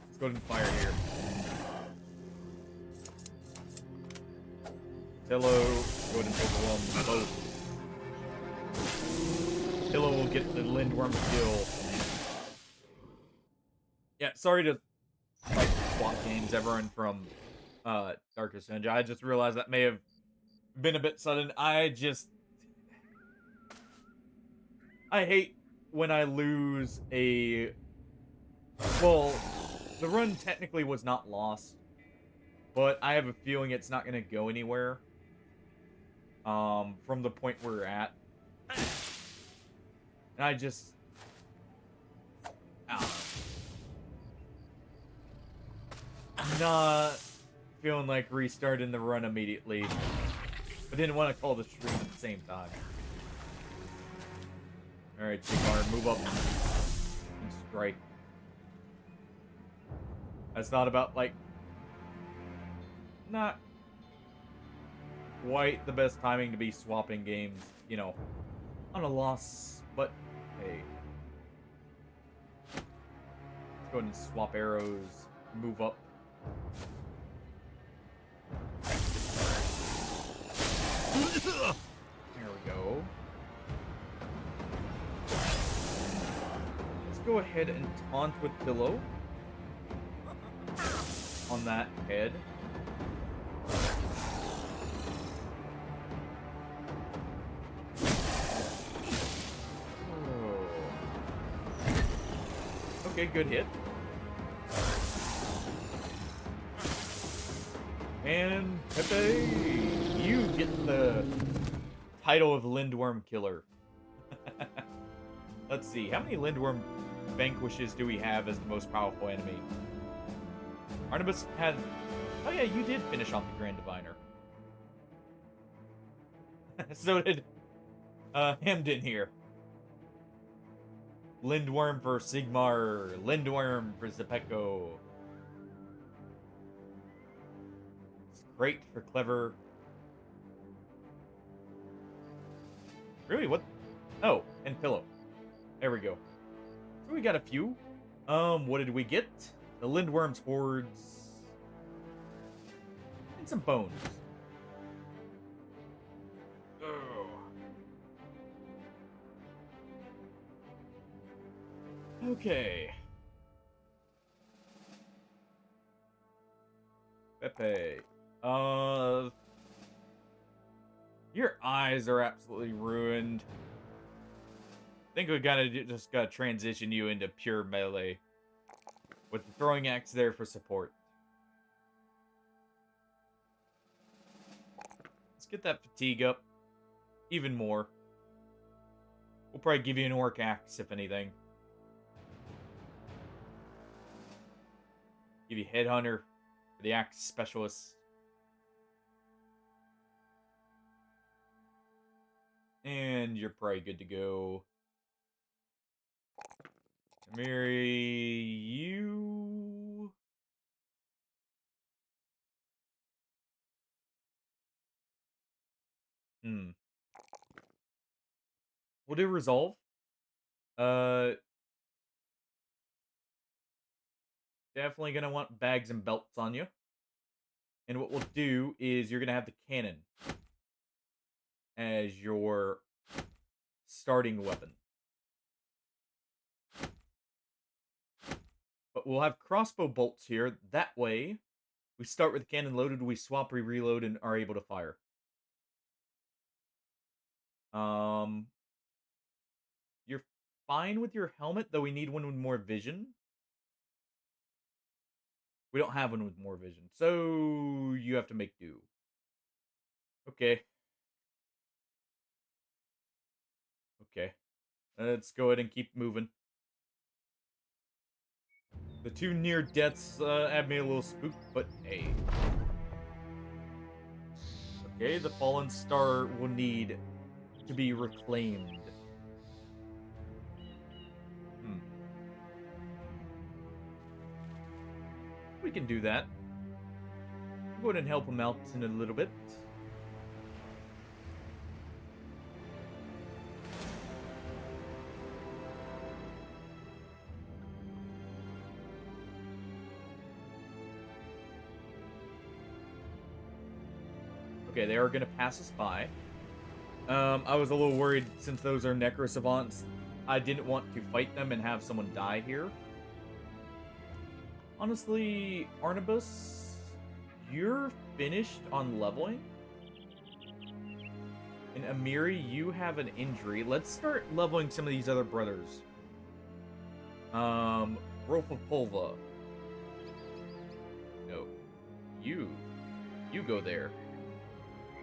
Let's go ahead and fire here. Tillo, go ahead and overwhelm them both. Tillo will get the Lindworm kill. Yeah, sorry to like swap games, everyone from Darkest Ninja. I just realized that may have been a bit sudden. I hate when I lose a... Well, the run technically was not lost, but I have a feeling it's not going to go anywhere from the point we're at. And I just... I'm not feeling like restarting the run immediately. I didn't want to call the stream at the same time. Alright, Sigmar, move up and strike. That's not about, like, not quite the best timing to be swapping games, you know, on a loss, but hey. Let's go ahead and swap arrows, move up. There we go. Let's go ahead and taunt with Pillow on that head. Oh. Okay, good hit. And Pepe, you get the title of Lindworm Killer. Let's see, how many Lindworm vanquishes do we have as the most powerful enemy? Artemis had... Oh yeah, you did finish off the Grand Diviner. So did Hamden here. Lindworm for Sigmar. Lindworm for Zepeco. Great for Clever. Really? What? Oh, and Pillow. There we go. So we got a few. What did we get? The Lindworm's hordes. And some bones. Oh. Okay. Pepe. eyes are absolutely ruined. I think we just gotta transition you into pure melee. With the throwing axe there for support. Let's get that fatigue up. Even more. We'll probably give you an orc axe, if anything. Give you headhunter for the axe specialist. And you're probably good to go. Marry you. We'll do resolve. Definitely gonna want bags and belts on you. And what we'll do is you're gonna have the cannon as your starting weapon. But we'll have crossbow bolts here. That way, we start with the cannon loaded, we swap, we reload, and are able to fire. You're fine with your helmet, though we need one with more vision. We don't have one with more vision, so you have to make do. Okay. Okay. Let's go ahead and keep moving. The two near deaths had me a little spooked, but hey. Okay, the fallen star will need to be reclaimed. We can do that. Go ahead and help him out in a little bit. Okay, they are going to pass us by. I was a little worried since those are Necro Savants. I didn't want to fight them and have someone die here. Honestly, Arnabus, you're finished on leveling. And Amiri, you have an injury. Let's start leveling some of these other brothers. Rolf of Pulva. No. You go there.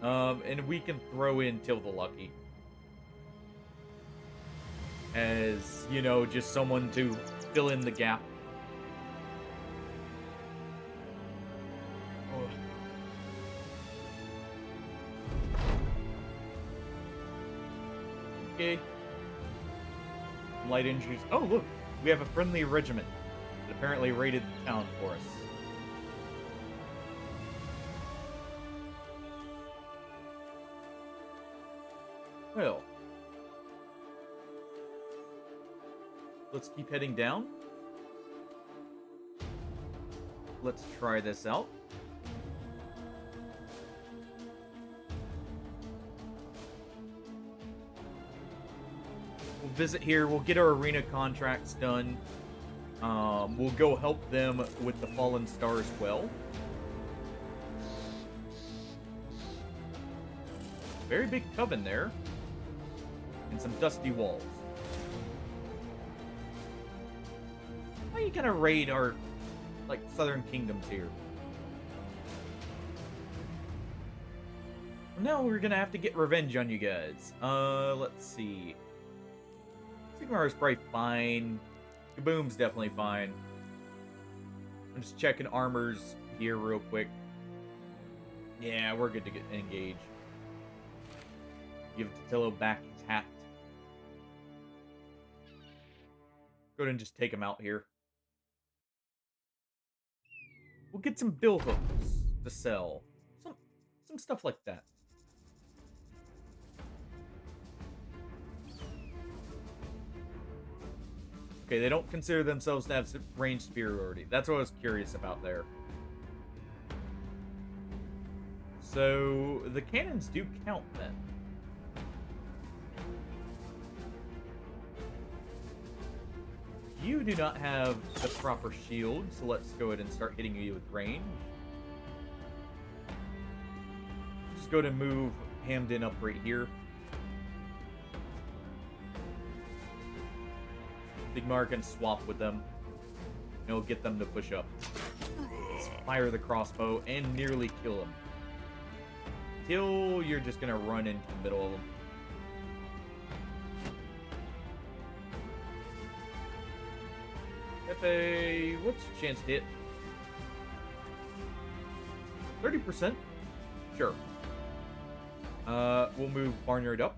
And we can throw in Till the Lucky. As, you know, just someone to fill in the gap. Oh. Okay. Light injuries. Oh, look! We have a friendly regiment that apparently raided the town for us. Well, let's keep heading down. Let's try this out. We'll visit here. We'll get our arena contracts done. We'll go help them with the Fallen Star as well. Very big coven there. And some dusty walls. How are you gonna raid our, like, southern kingdoms here? Now we're gonna have to get revenge on you guys. Let's see. Sigmar's probably fine. Kaboom's definitely fine. I'm just checking armors here real quick. Yeah, we're good to get engaged. Give Totillo back his hat. Go ahead and just take him out here. We'll get some bill hooks to sell. Some stuff like that. Okay, they don't consider themselves to have range superiority. That's what I was curious about there. So, the cannons do count then. You do not have the proper shield, so let's go ahead and start hitting you with range. Just go to move Hamden up right here. Sigmar can swap with them. It'll get them to push up. Let's fire the crossbow and nearly kill him. Till you're just gonna run into the middle of them. Pepe, what's your chance to hit? 30%? Sure. We'll move Barnyard up.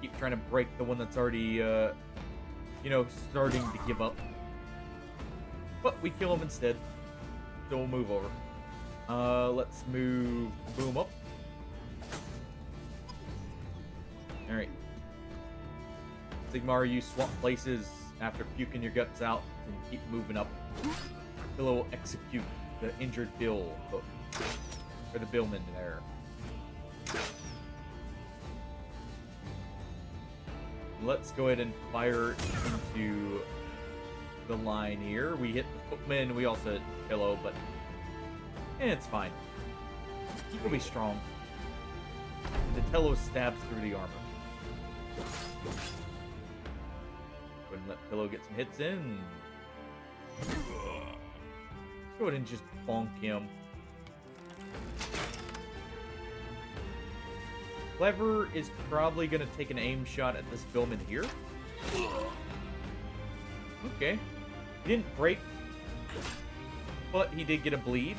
Keep trying to break the one that's already, you know, starting to give up. But we kill him instead. So we'll move over. Let's move Boom up. Alright. Sigmar, you swap places after puking your guts out and keep moving up. Pillow will execute the injured Bill hook. Or the Billman there. Let's go ahead and fire into the line here. We hit the footman, we also hit the pillow, but it's fine. He'll be strong. The Tello stabs through the armor. Go ahead and let Pillow get some hits in. Go ahead and just bonk him. Clever is probably going to take an aim shot at this Billman here. Okay. He didn't break, but he did get a bleed.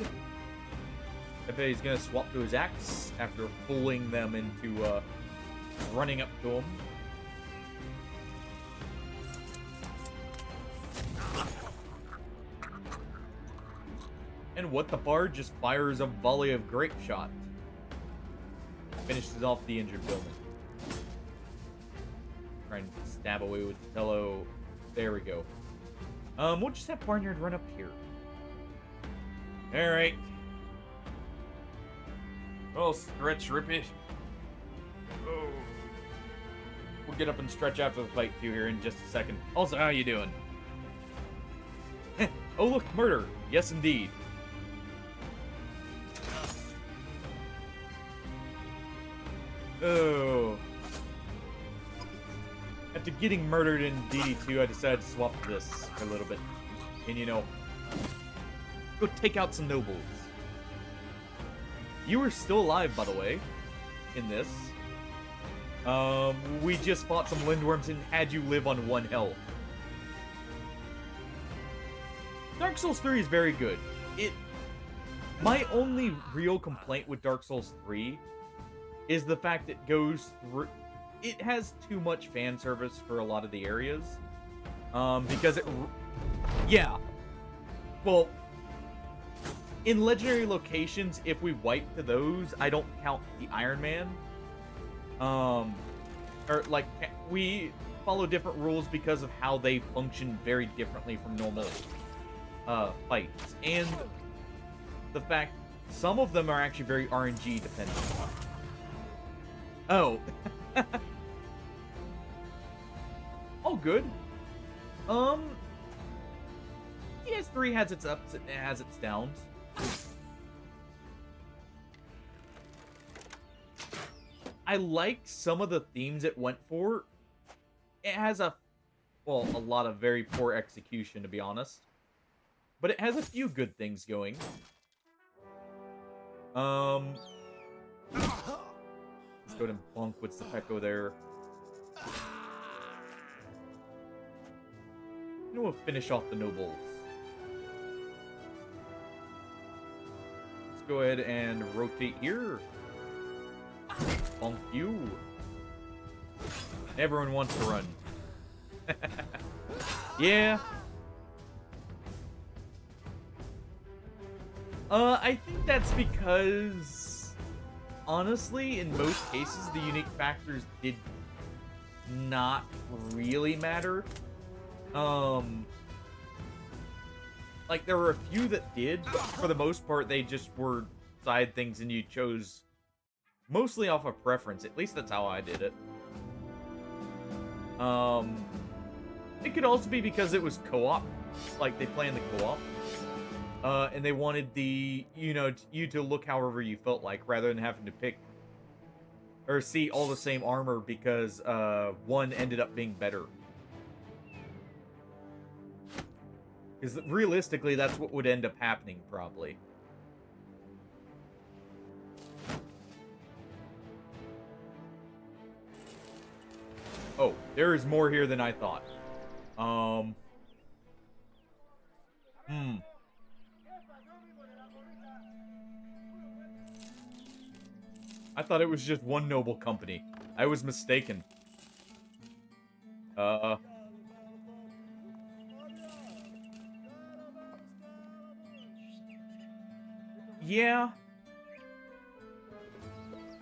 I bet he's going to swap to his axe after fooling them into running up to him. And what the bard just fires a volley of grape shot. Finishes off the injured Billman. Try and stab away with the Tello. There we go. We'll just have Barnyard run up here. Alright. Oh, stretch, Rippy. Oh. We'll get up and stretch after the fight, too, here in just a second. Also, how you doing? Oh, look, murder. Yes, indeed. Oh. After getting murdered in DD2, I decided to swap to this for a little bit. And, you know, go take out some nobles. You were still alive, by the way, in this. We just fought some Lindworms and had you live on 1 health. Dark Souls 3 is very good. My only real complaint with Dark Souls 3 is the fact it goes through... It has too much fan service for a lot of the areas. Because it... Yeah. Well, in legendary locations, if we wipe to those, I don't count the Iron Man. Or, like, we follow different rules because of how they function very differently from normal fights. And the fact some of them are actually very RNG dependent. Oh. All good. PS3 has its ups and it has its downs. I like some of the themes it went for. It has a lot of very poor execution, to be honest. But it has a few good things going. Let's go ahead and bonk with Sepeko there. And we'll finish off the nobles. Let's go ahead and rotate here. Bonk you. Everyone wants to run. Yeah. I think that's because, honestly, in most cases, the unique factors did not really matter. Like, there were a few that did, but for the most part, they just were side things and you chose mostly off of preference. At least that's how I did it. It could also be because it was co-op. Like, they play in the co-op. And they wanted the, you to look however you felt like, rather than having to pick or see all the same armor because one ended up being better. Because realistically, that's what would end up happening, probably. Oh, there is more here than I thought. I thought it was just one noble company. I was mistaken. Yeah.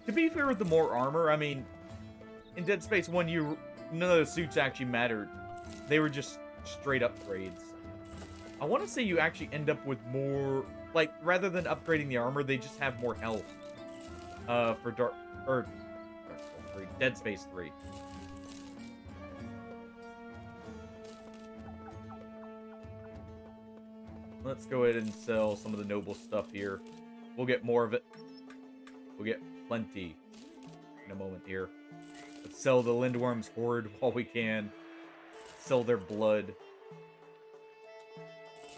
To be fair with the more armor, I mean, in Dead Space 1, none of the suits actually mattered. They were just straight upgrades. I want to say you actually end up with more, like, rather than upgrading the armor, they just have more health. For Dead Space 3. Let's go ahead and sell some of the noble stuff here. We'll get more of it. We'll get plenty in a moment here. Let's sell the Lindworm's Horde while we can. Sell their blood.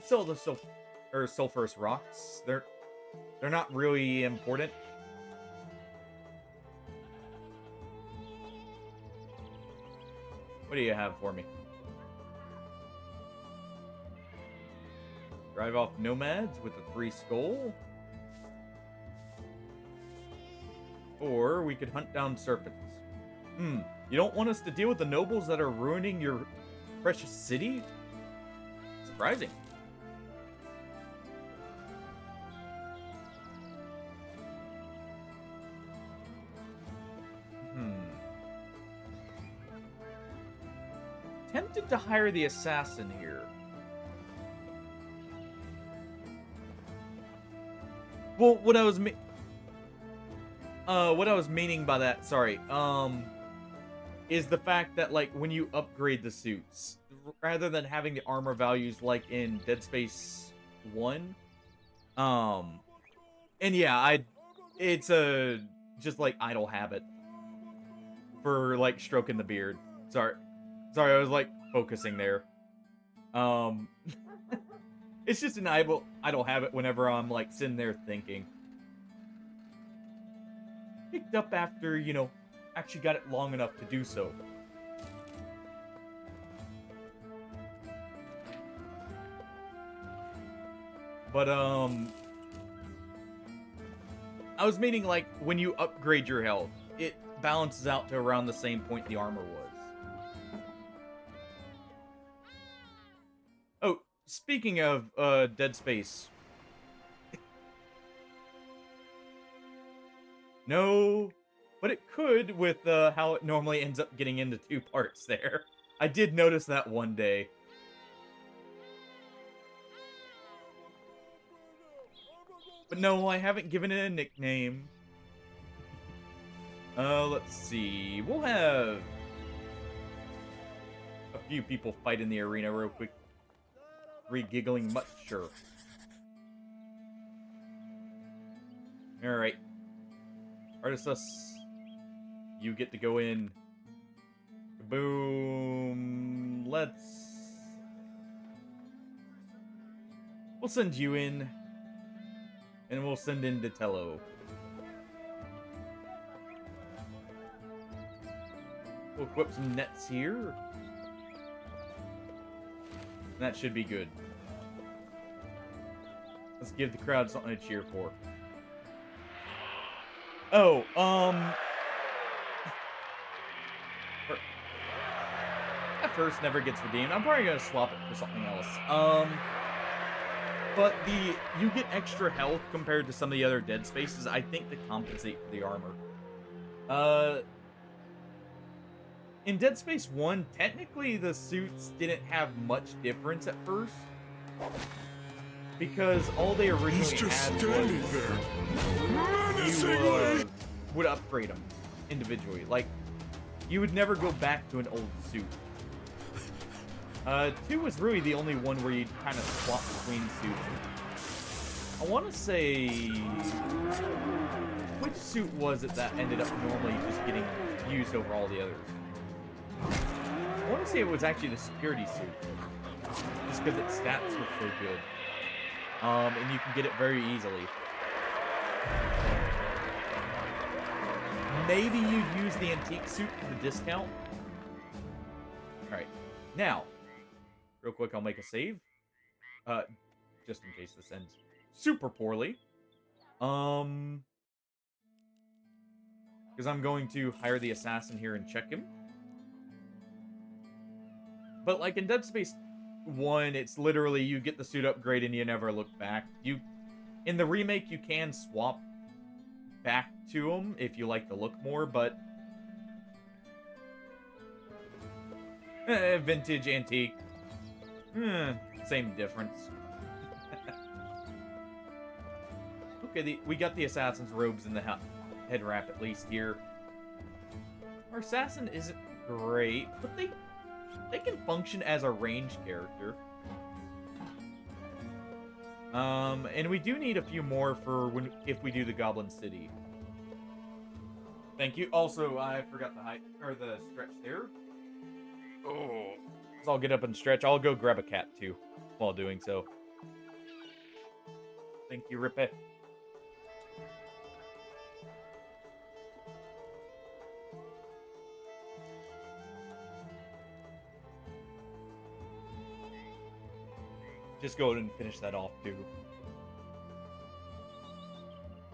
Sell the sulfurous rocks. They're not really important. What do you have for me? Drive off nomads with a 3 skull? Or we could hunt down serpents. You don't want us to deal with the nobles that are ruining your precious city? Surprising. Tempted to hire the assassin here. Well, what I was meaning by that, sorry, is the fact that, like, when you upgrade the suits, rather than having the armor values like in Dead Space 1, and yeah, it's a just like idle habit for like stroking the beard. Sorry, I was like focusing there. It's just an idle habit whenever I'm like sitting there thinking. Picked up after, actually got it long enough to do so. But, I was meaning, like, when you upgrade your health, it balances out to around the same point the armor was. Oh, speaking of, Dead Space. No, but it could with how it normally ends up getting into 2 parts there. I did notice that one day. But no, I haven't given it a nickname. Let's see. We'll have a few people fight in the arena real quick. Re-giggling much, sure. Alright. Artisus, you get to go in. Boom. We'll send you in. And we'll send in Datello. We'll equip some nets here. That should be good. Let's give the crowd something to cheer for. Oh, that first never gets redeemed. I'm probably gonna swap it for something else. But you get extra health compared to some of the other Dead Spaces, I think, to compensate for the armor. In Dead Space 1, technically the suits didn't have much difference at first. Because all they originally had was you would upgrade them individually. Like, you would never go back to an old suit. 2 was really the only one where you kind of swap between suits. I want to say... Which suit was it that ended up normally just getting used over all the others? I want to say it was actually the security suit. Just because its stats were so good. And you can get it very easily. Maybe you'd use the antique suit for the discount. Alright. Now, real quick, I'll make a save. Just in case this ends super poorly. Because I'm going to hire the assassin here and check him. But like in Dead Space 1, it's literally you get the suit upgrade and you never look back. In the remake, you can swap back to him if you like the look more, but vintage, antique, same difference. Okay, we got the assassin's robes and the head wrap at least here. Our assassin isn't great, but they can function as a ranged character. And we do need a few more for if we do the Goblin City. Thank you. Also, I forgot the stretch there. Oh, so I'll get up and stretch. I'll go grab a cat too while doing so. Thank you, Rippe. Just go ahead and finish that off, too.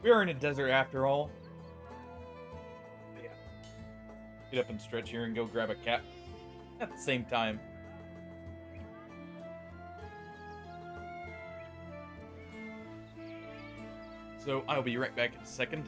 We are in a desert after all. Yeah. Get up and stretch here and go grab a cat at the same time. So, I'll be right back in a second.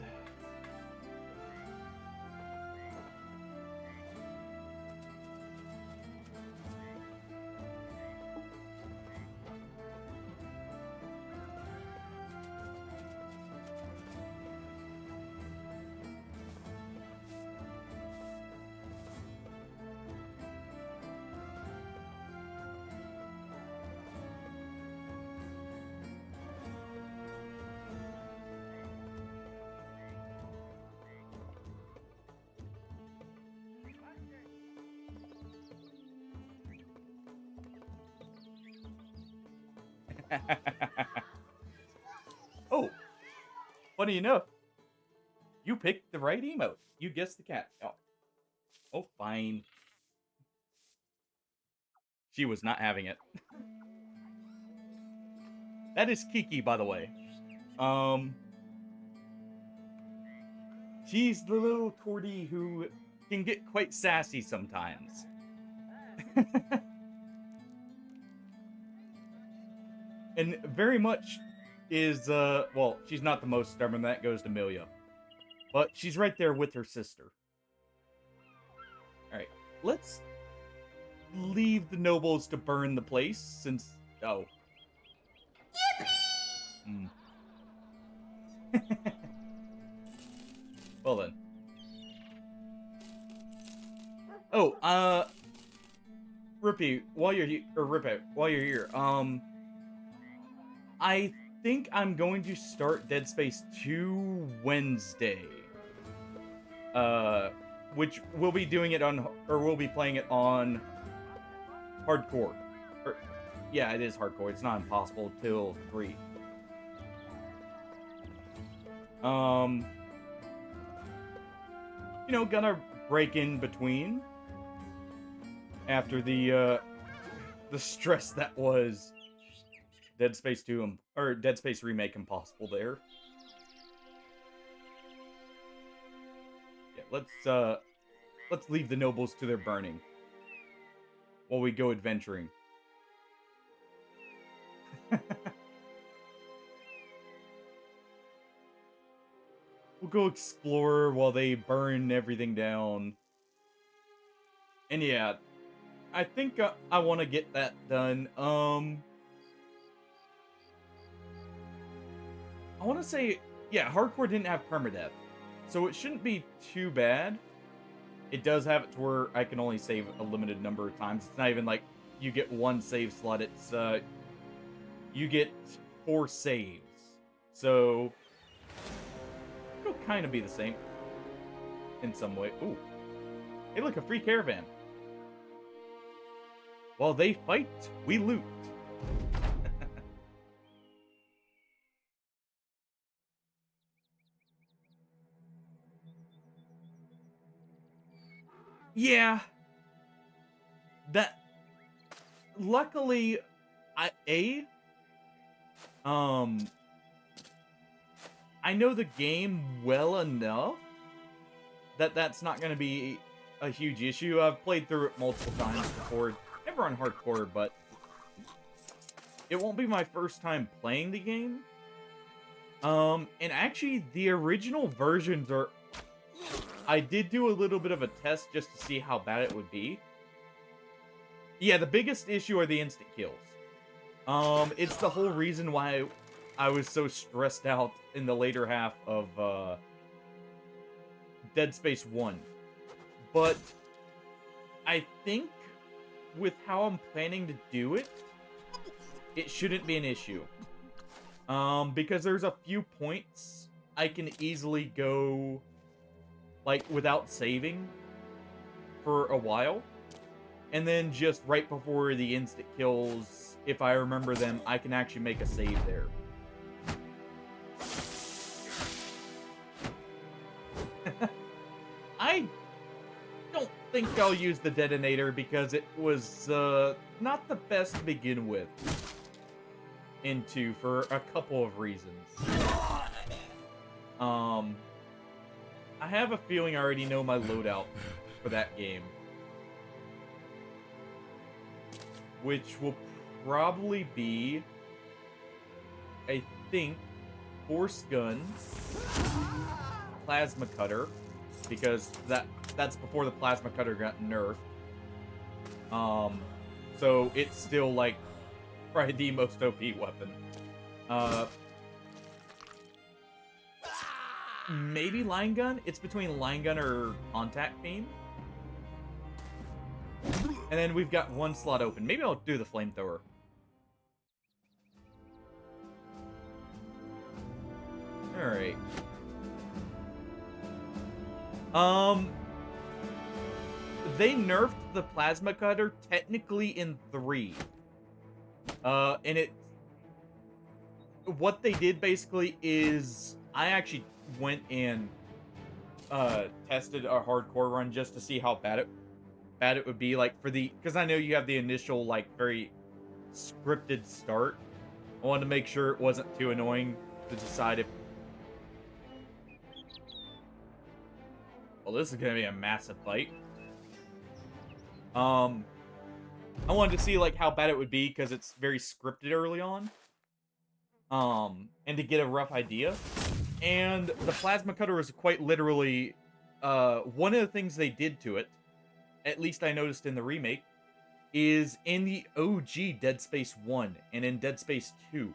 Oh, funny enough, you picked the right emote. You guessed the cat. Oh, fine. She was not having it. That is Kiki, by the way. She's the little tortie who can get quite sassy sometimes. And very much is, well, she's not the most stubborn. That goes to Milia. But she's right there with her sister. Alright, let's leave the nobles to burn the place, since... Oh. Yippee! Well then. Oh, Rippy, while you're here, I think I'm going to start Dead Space 2 Wednesday. Which we'll be doing it on, or we'll be playing it on hardcore. Yeah, it is hardcore. It's not impossible till 3. You know, gonna break in between after the stress that was Dead Space 2 or Dead Space Remake Impossible there. Yeah, let's leave the nobles to their burning while we go adventuring. We'll go explore while they burn everything down. And yeah, I think I want to get that done. I want to say, yeah, hardcore didn't have permadeath, so it shouldn't be too bad. It does have it to where I can only save a limited number of times. It's not even like you get one save slot. It's you get 4 saves So it'll kind of be the same in some way. Ooh, hey, look, a free caravan. While they fight, we loot. Yeah, that luckily, um, I know the game well enough that that's not going to be a huge issue. I've played through it multiple times before, never on hardcore, but it won't be my first time playing the game. And actually, the original versions are. I did do a little bit of a test just to see how bad it would be. Yeah, the biggest issue are the instant kills. It's the whole reason why I was so stressed out in the later half of Dead Space 1. But I think with how I'm planning to do it, it shouldn't be an issue. Because there's a few points I can easily go, like, without saving for a while. And then just right before the instant kills, if I remember them, I can actually make a save there. I don't think I'll use the detonator because it was not the best to begin with. Into for a couple of reasons. I have a feeling I already know my loadout for that game. Which will probably be, I think, force gun, plasma cutter, because that's before the plasma cutter got nerfed. So it's still like probably the most OP weapon. Maybe line gun. It's between line gun or contact beam. And then we've got one slot open. Maybe I'll do the flamethrower. Alright. They nerfed the plasma cutter technically in 3. And what they did basically is I actually went and tested a hardcore run just to see how bad it would be, like, for the, because I know you have the initial, like, very scripted start. I wanted to make sure it wasn't too annoying to decide if, well, this is gonna be a massive fight. I wanted to see, like, how bad it would be because it's very scripted early on. And to get a rough idea. And the plasma cutter was quite literally one of the things they did to it, at least I noticed in the remake, is in the OG Dead Space 1 and in Dead Space 2,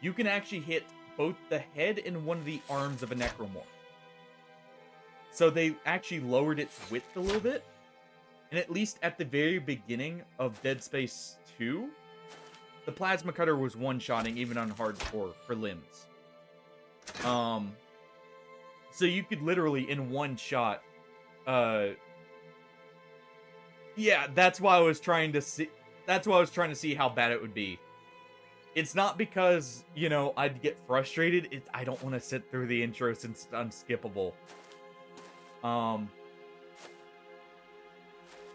you can actually hit both the head and one of the arms of a necromorph. So they actually lowered its width a little bit, and at least at the very beginning of Dead Space 2, the plasma cutter was one-shotting even on hardcore for limbs. So you could literally in one shot, yeah, that's why I was trying to see. That's why I was trying to see how bad it would be. It's not because, you know, I'd get frustrated. I don't want to sit through the intro since it's unskippable. And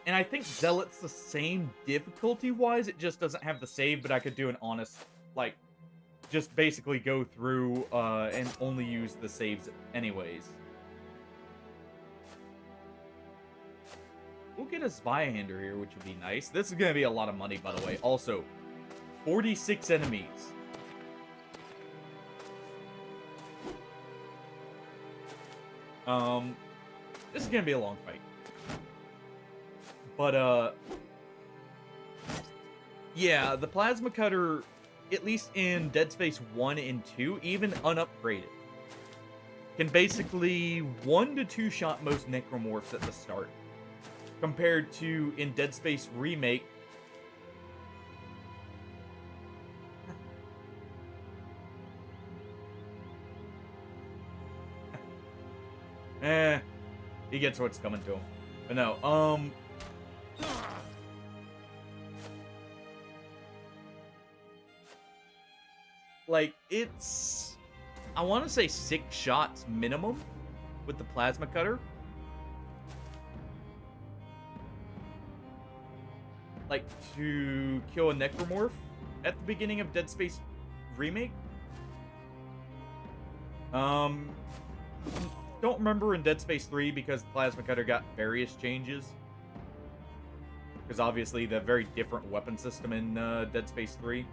I think Zealot's the same difficulty-wise. It just doesn't have the save, but I could do an honest, like, just basically go through and only use the saves anyways. We'll get a Zweihander here, which would be nice. This is going to be a lot of money, by the way. Also, 46 enemies. This is going to be a long fight. But, yeah, the plasma cutter, at least in Dead Space 1 and 2, even unupgraded, can basically 1 to 2 shot most necromorphs at the start. Compared to in Dead Space Remake, He gets what's coming to him. But no, like, it's... I want to say 6 shots minimum with the plasma cutter. Like, to kill a necromorph at the beginning of Dead Space Remake. Don't remember in Dead Space 3 because the plasma cutter got various changes. Because obviously the very different weapon system in Dead Space 3.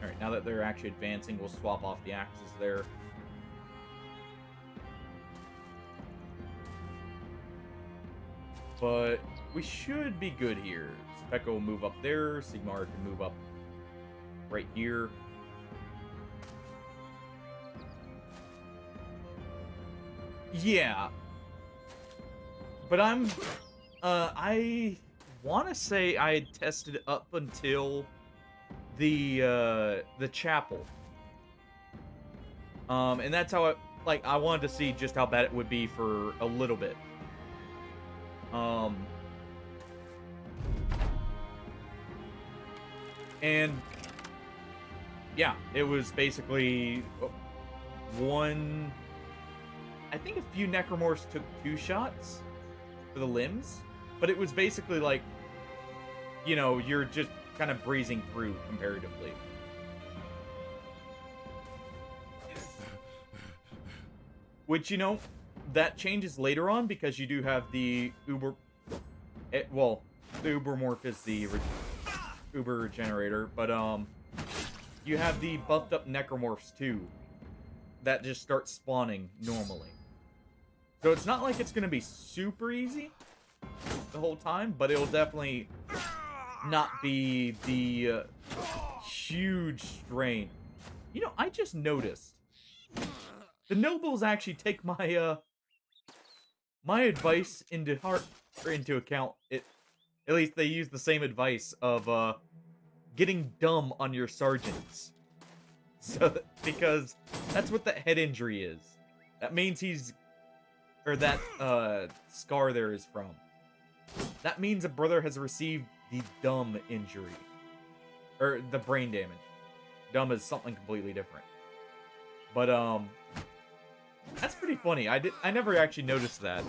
Alright, now that they're actually advancing, we'll swap off the axes there. But we should be good here. Pekka will move up there. Sigmar can move up right here. Yeah. But I want to say I had tested it up until the chapel. And that's how I wanted to see just how bad it would be for a little bit. And yeah, it was basically one. I think a few necromorphs took 2 shots for the limbs, but it was basically like, you know, you're just kind of breezing through comparatively. Which, you know, that changes later on because you do have the Uber... well, the Ubermorph is the Uber generator, but you have the buffed up necromorphs too that just start spawning normally. So it's not like it's going to be super easy the whole time, but it'll definitely not be the huge strain. You know, I just noticed the nobles actually take my my advice into account. At least they use the same advice of getting dumb on your sergeants. So because that's what that head injury is. That means that scar there is from. That means a brother has received the dumb injury. Or the brain damage. Dumb is something completely different. But that's pretty funny. I never actually noticed that.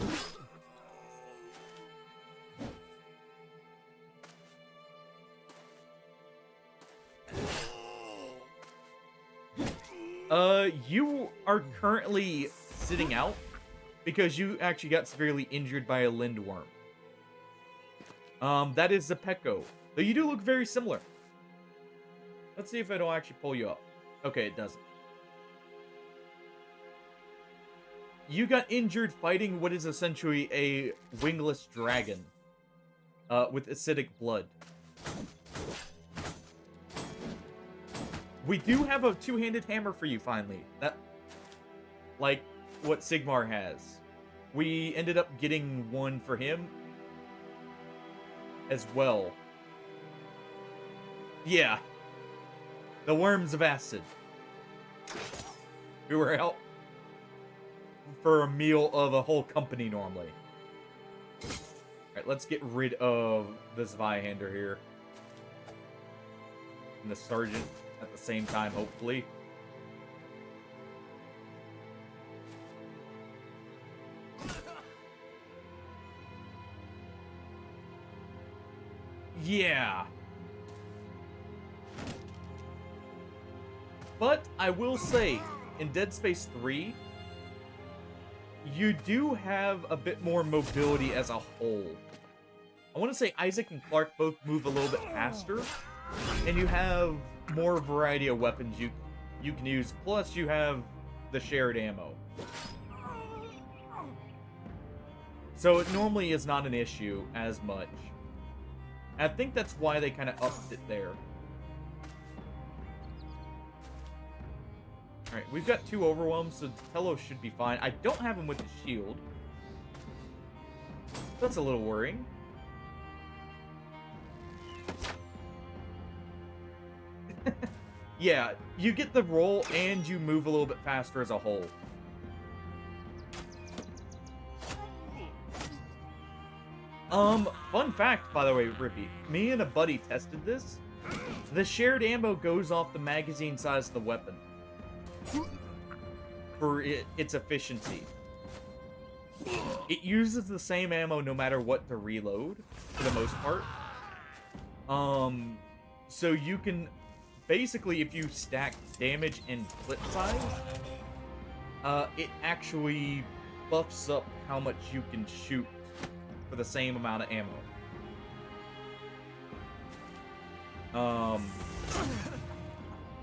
You are currently sitting out because you actually got severely injured by a lindworm. That is Zepeco. Though you do look very similar. Let's see if it'll actually pull you up. Okay, it doesn't. You got injured fighting what is essentially a wingless dragon. With acidic blood. We do have a 2-handed hammer for you, finally. That, like what Sigmar has. We ended up getting one for him as well. Yeah. The Worms of Acid. We were out for a meal of a whole company normally. Alright, let's get rid of this Zweihander here. And the Sergeant at the same time, hopefully. Yeah. But I will say, in Dead Space 3, you do have a bit more mobility as a whole. I want to say Isaac and Clark both move a little bit faster, and you have more variety of weapons you can use, plus you have the shared ammo. So it normally is not an issue as much. And I think that's why they kind of upped it there. Alright, we've got 2 overwhelms, so Tello should be fine. I don't have him with the shield. That's a little worrying. Yeah, you get the roll and you move a little bit faster as a whole. Fun fact, by the way, Rippy. Me and a buddy tested this. The shared ammo goes off the magazine size of the weapon. For its efficiency. It uses the same ammo no matter what to reload, for the most part. So you can... Basically, if you stack damage and clip size, it actually buffs up how much you can shoot for the same amount of ammo.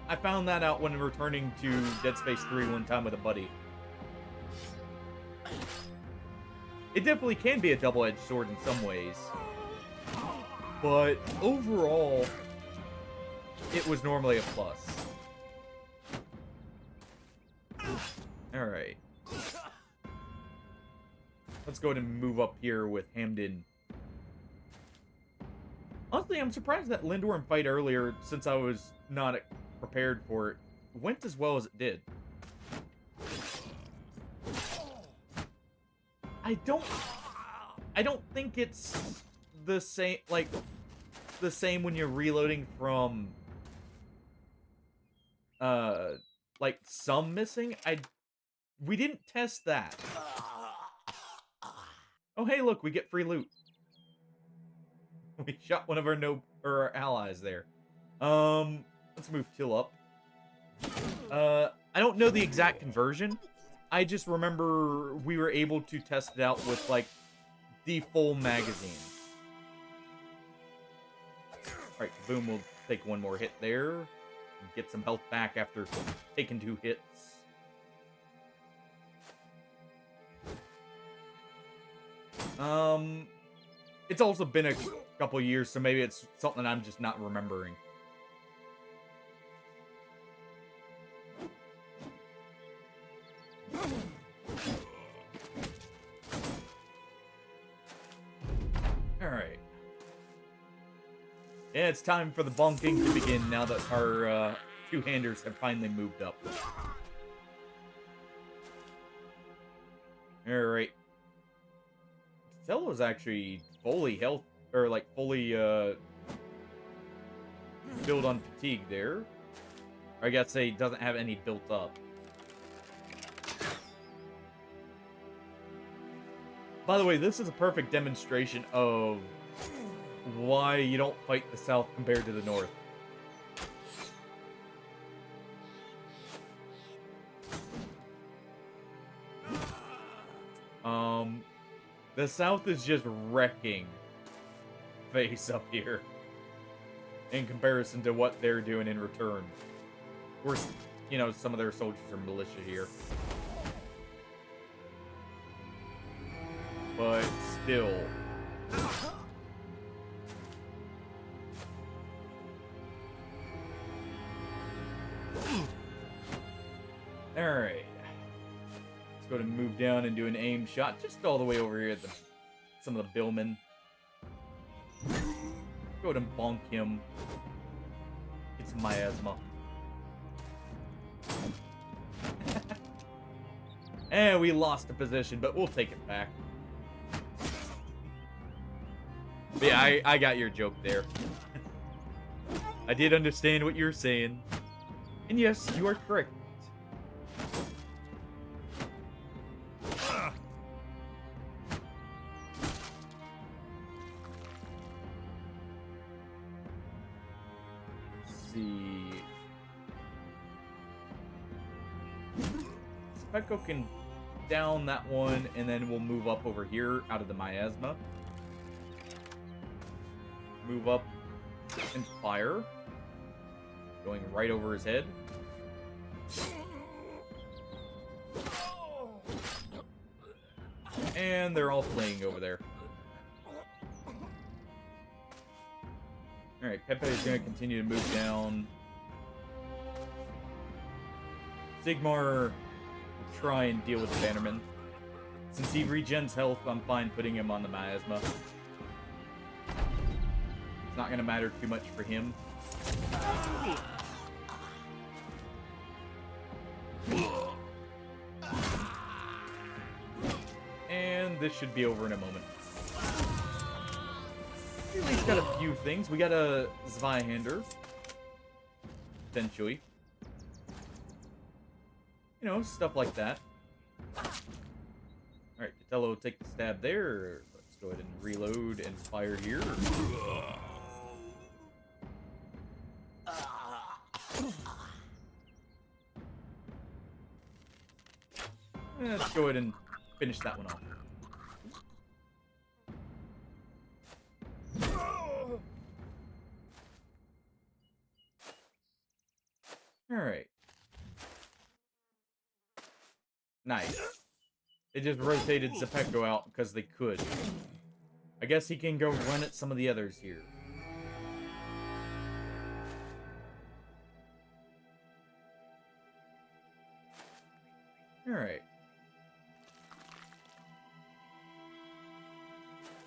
I found that out when returning to Dead Space 3 one time with a buddy. It definitely can be a double-edged sword in some ways. But overall, it was normally a plus. Alright. Let's go ahead and move up here with Hamden. Honestly, I'm surprised that Lindorm fight earlier, since I was not prepared for it, went as well as it did. I don't think it's the same, like, the same when you're reloading from, like, some missing. We didn't test that. Oh, hey, look, we get free loot. We shot one of our allies there. Let's move Till up. I don't know the exact conversion. I just remember we were able to test it out with, like, the full magazine. Alright, boom, we'll take one more hit there. Get some health back after taking 2 hits. It's also been a couple years, so maybe it's something I'm just not remembering. Alright. Yeah, it's time for the bonking to begin now that our two-handers have finally moved up. Alright. Cello's actually fully health, or like fully build on fatigue there. Or I gotta say, doesn't have any built up. By the way, this is a perfect demonstration of why you don't fight the South compared to the North. The South is just wrecking face up here in comparison to what they're doing in return. Of course, you know, some of their soldiers are militia here. But still. Alright. Let's go to move down and do an aim shot just all the way over here at some of the billmen. Go ahead and bonk him. It's miasma. And we lost a position, but we'll take it back. But yeah, I got your joke there. I did understand what you're saying. And yes, you are correct. Let's see. Specko can down that one, and then we'll move up over here out of the miasma. Move up and fire. Going right over his head. And they're all fleeing over there. Alright, Pepe is going to continue to move down. Sigmar will try and deal with the Bannerman. Since he regens health, I'm fine putting him on the miasma. It's not going to matter too much for him. And this should be over in a moment. We at least got a few things. We got a Zweihander. Potentially. You know, stuff like that. Alright, Catello, take the stab there. Let's go ahead and reload and fire here. Let's go ahead and finish that one off. Alright. Nice. They just rotated Zepeco out because they could. I guess he can go run at some of the others here. Alright.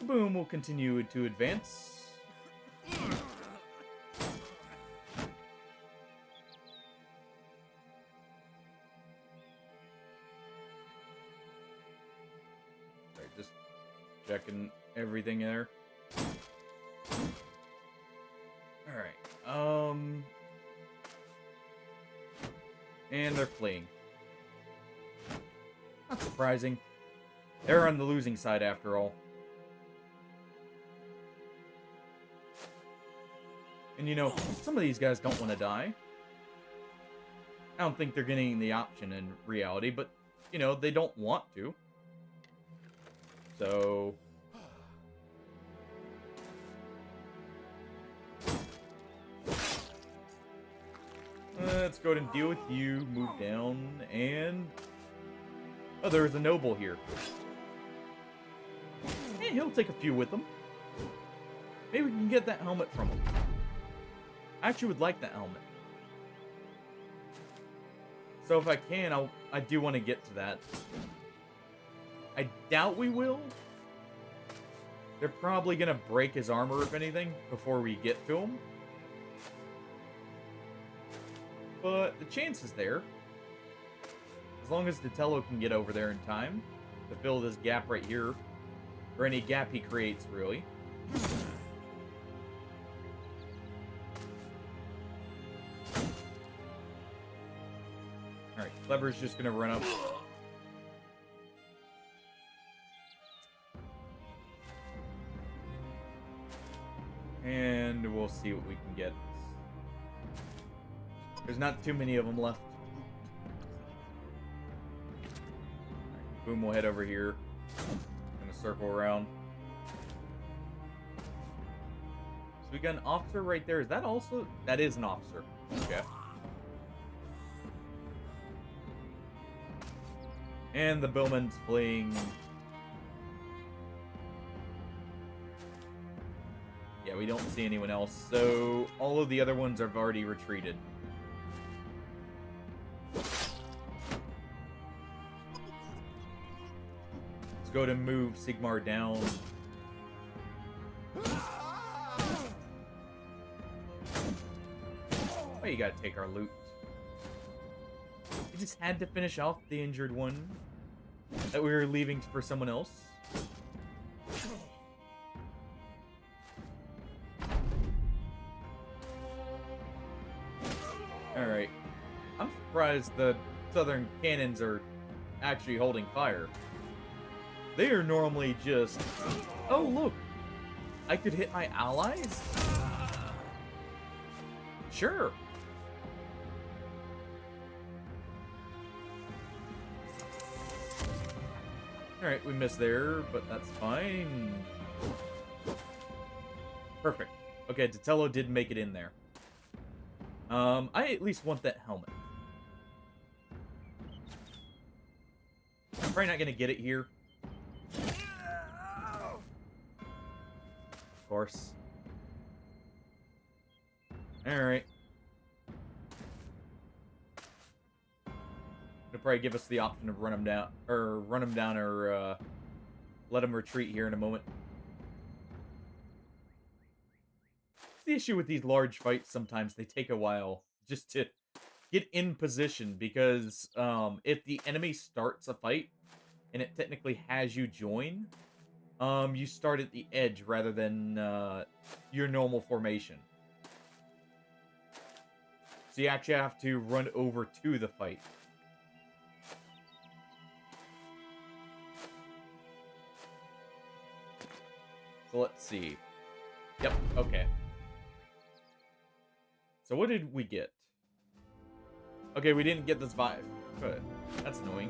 Boom will continue to advance. Alright, just checking everything there. Alright, and they're fleeing. Not surprising. They're on the losing side after all. And you know, some of these guys don't want to die. I don't think they're getting the option in reality, but, you know, they don't want to. So... let's go ahead and deal with you, move down, and... oh, there's a noble here. Yeah, he'll take a few with him. Maybe we can get that helmet from him. I actually would like that helmet. So if I can, I do want to get to that. I doubt we will. They're probably going to break his armor, if anything, before we get to him. But the chance is there. As long as Catello can get over there in time to fill this gap right here. Or any gap he creates, really. Alright, Clever's just going to run up. And we'll see what we can get. There's not too many of them left. Right, boom, we'll head over here. Gonna circle around. So we got an officer right there. Is that also... that is an officer. Okay. And the bowman's fleeing. Yeah, we don't see anyone else. So all of the other ones have already retreated. Go to move Sigmar down. Oh, you gotta take our loot. We just had to finish off the injured one that we were leaving for someone else. Alright. I'm surprised the southern cannons are actually holding fire. They are normally just... oh, look! I could hit my allies? Sure. Alright, we missed there, but that's fine. Perfect. Okay, Catello did make it in there. I at least want that helmet. I'm probably not gonna get it here. Of course. Alright. It'll probably give us the option to run him down, or let him retreat here in a moment. The issue with these large fights, sometimes they take a while just to get in position, because if the enemy starts a fight and it technically has you join, you start at the edge rather than your normal formation. So you actually have to run over to the fight. So let's see. Yep, okay. So what did we get? Okay, we didn't get this vibe. Good. That's annoying.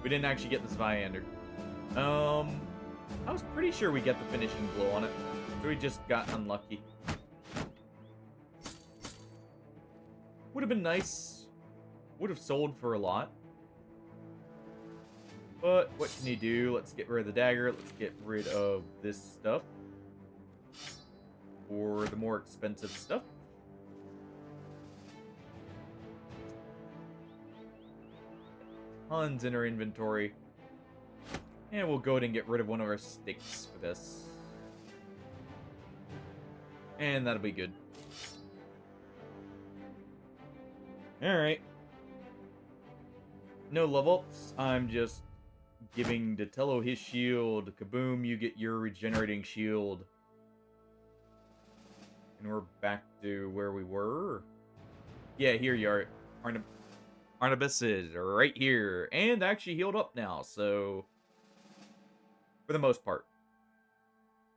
We didn't actually get this Viander. I was pretty sure we get the finishing blow on it. So we just got unlucky. Would have been nice. Would have sold for a lot. But what can you do? Let's get rid of the dagger. Let's get rid of this stuff. Or the more expensive stuff. Tons in our inventory. And we'll go ahead and get rid of one of our sticks for this. And that'll be good. Alright. No level ups. I'm just giving Datello his shield. Kaboom, you get your regenerating shield. And we're back to where we were. Yeah, here you are. Arnabis is right here. And actually healed up now, so... For the most part.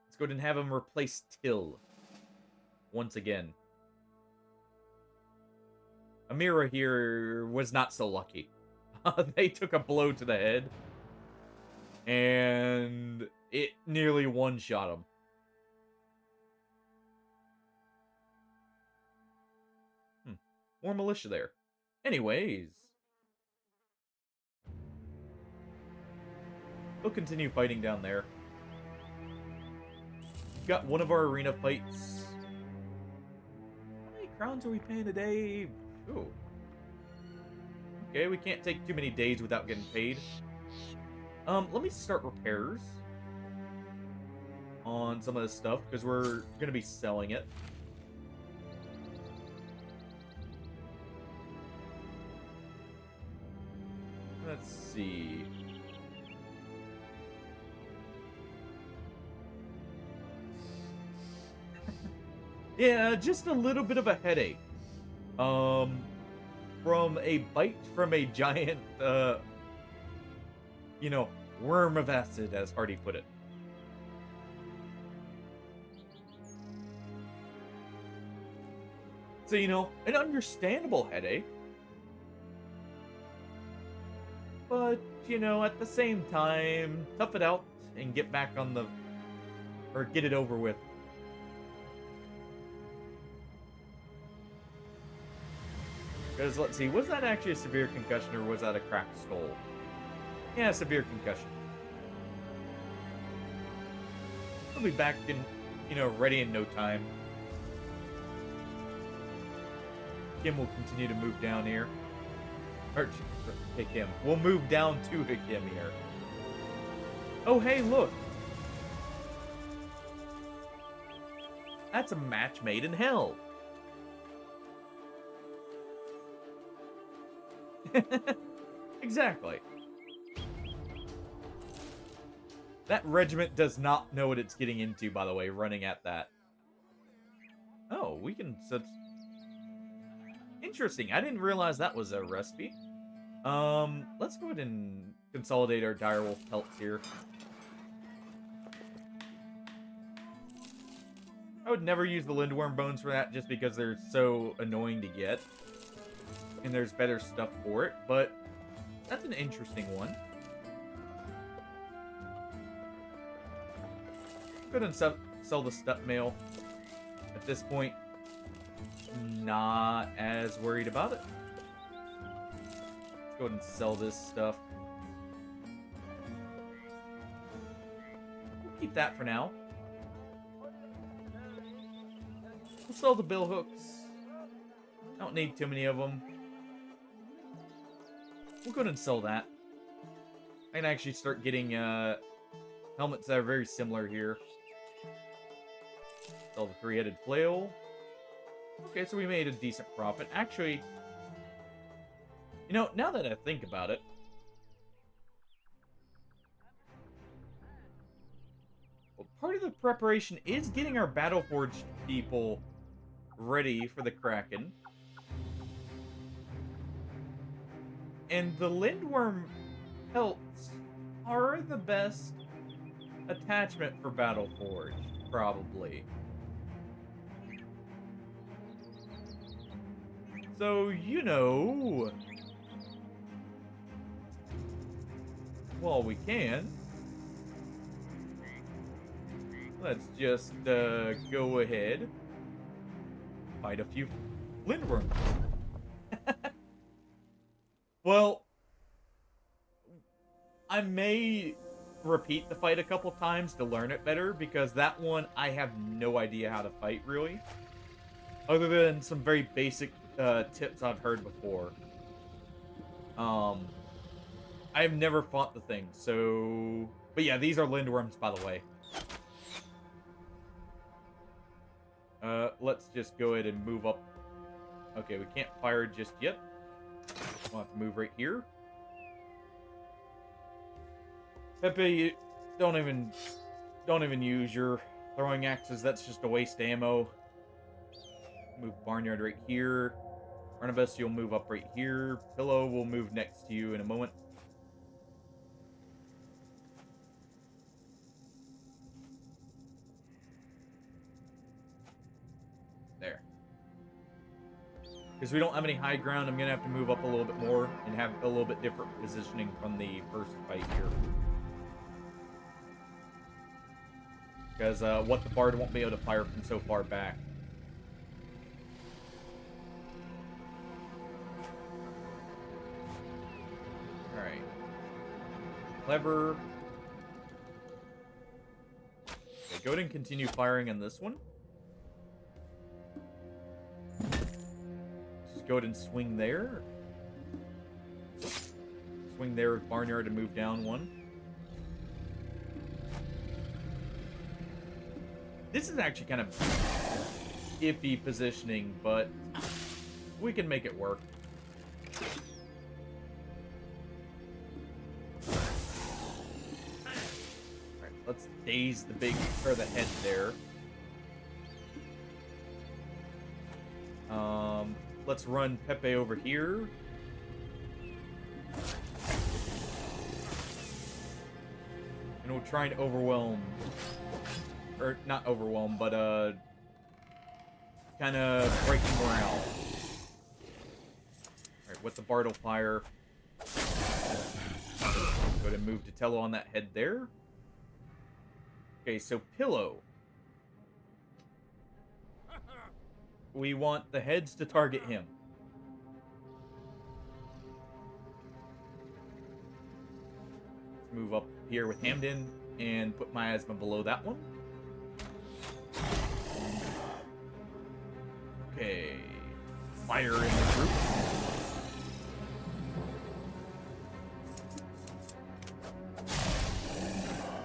Let's go ahead and have him replace Till. Once again. Amira here was not so lucky. They took a blow to the head. And it nearly one-shot him. More militia there. Anyways. We'll continue fighting down there. We've got one of our arena fights. How many crowns are we paying a day? Ooh. Okay, we can't take too many days without getting paid. Let me start repairs on some of this stuff, because we're going to be selling it. Let's see. Yeah, just a little bit of a headache. From a bite from a giant, worm of acid, as Hardy put it. So, an understandable headache. But, at the same time, tough it out and get back on the... Or get it over with. Because, let's see, was that actually a severe concussion or was that a cracked skull? Yeah, severe concussion. We'll be back in, ready in no time. Kim will continue to move down here. Or, pick him. We'll move down to pick him here. Oh, hey, look. That's a match made in hell. Exactly. That regiment does not know what it's getting into, by the way, running at that. Oh, we can... Interesting. I didn't realize that was a recipe. Let's go ahead and consolidate our direwolf pelts here. I would never use the lindworm bones for that just because they're so annoying to get. And there's better stuff for it, but that's an interesting one. Go ahead and sell the step mail. At this point, not as worried about it. Let's go ahead and sell this stuff. We'll keep that for now. We'll sell the bill hooks. Don't need too many of them. We'll go ahead and sell that. I can actually start getting helmets that are very similar here. Sell the three-headed flail. Okay, so we made a decent profit. Actually, now that I think about it, part of the preparation is getting our Battleforged people ready for the Kraken. And the Lindworm pelts are the best attachment for Battleforged, probably. So, you know, while we can, let's just go ahead, fight a few Lindworms. Well, I may repeat the fight a couple times to learn it better, because that one I have no idea how to fight, really. Other than some very basic tips I've heard before. I've never fought the thing, so... But yeah, these are Lindworms, by the way. Let's just go ahead and move up. Okay, we can't fire just yet. We'll have to move right here. Pepe, don't even use your throwing axes. That's just a waste ammo. Move Barnyard right here. Barnabas, you'll move up right here. Pillow will move next to you in a moment. There. Because we don't have any high ground, I'm going to have to move up a little bit more and have a little bit different positioning from the first fight here. Because what the Bard won't be able to fire from so far back. Alright. Clever. Okay, go ahead and continue firing on this one. Just go ahead and swing there. Swing there with Barnyard to move down one. This is actually kind of iffy positioning, but we can make it work. Alright, let's daze the the head there. Let's run Pepe over here. And we'll try and overwhelm. Or, not overwhelm, but, kind of break the morale. Alright, with the Bartle fire. Go ahead and move Tatello on that head there. Okay, so Pillow. We want the heads to target him. Let's move up here with Hamden and put Miasma below that one. Okay. Fire in the group.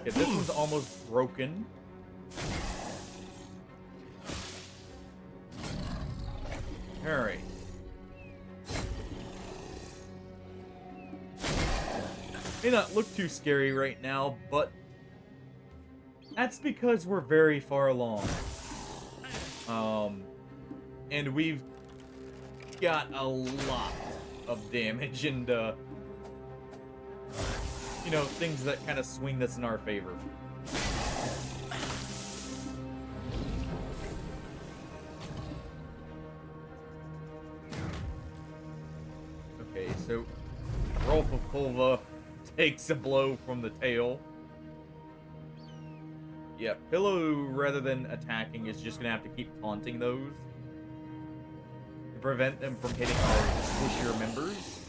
Okay, this one's almost broken. Alright. May not look too scary right now, but that's because we're very far along. And we've got a lot of damage and, you know, things that kind of swing this in our favor. Okay, so Rolf of Pulva takes a blow from the tail. Yeah, Pillow, rather than attacking, is just going to have to keep taunting those to prevent them from hitting our squishier members.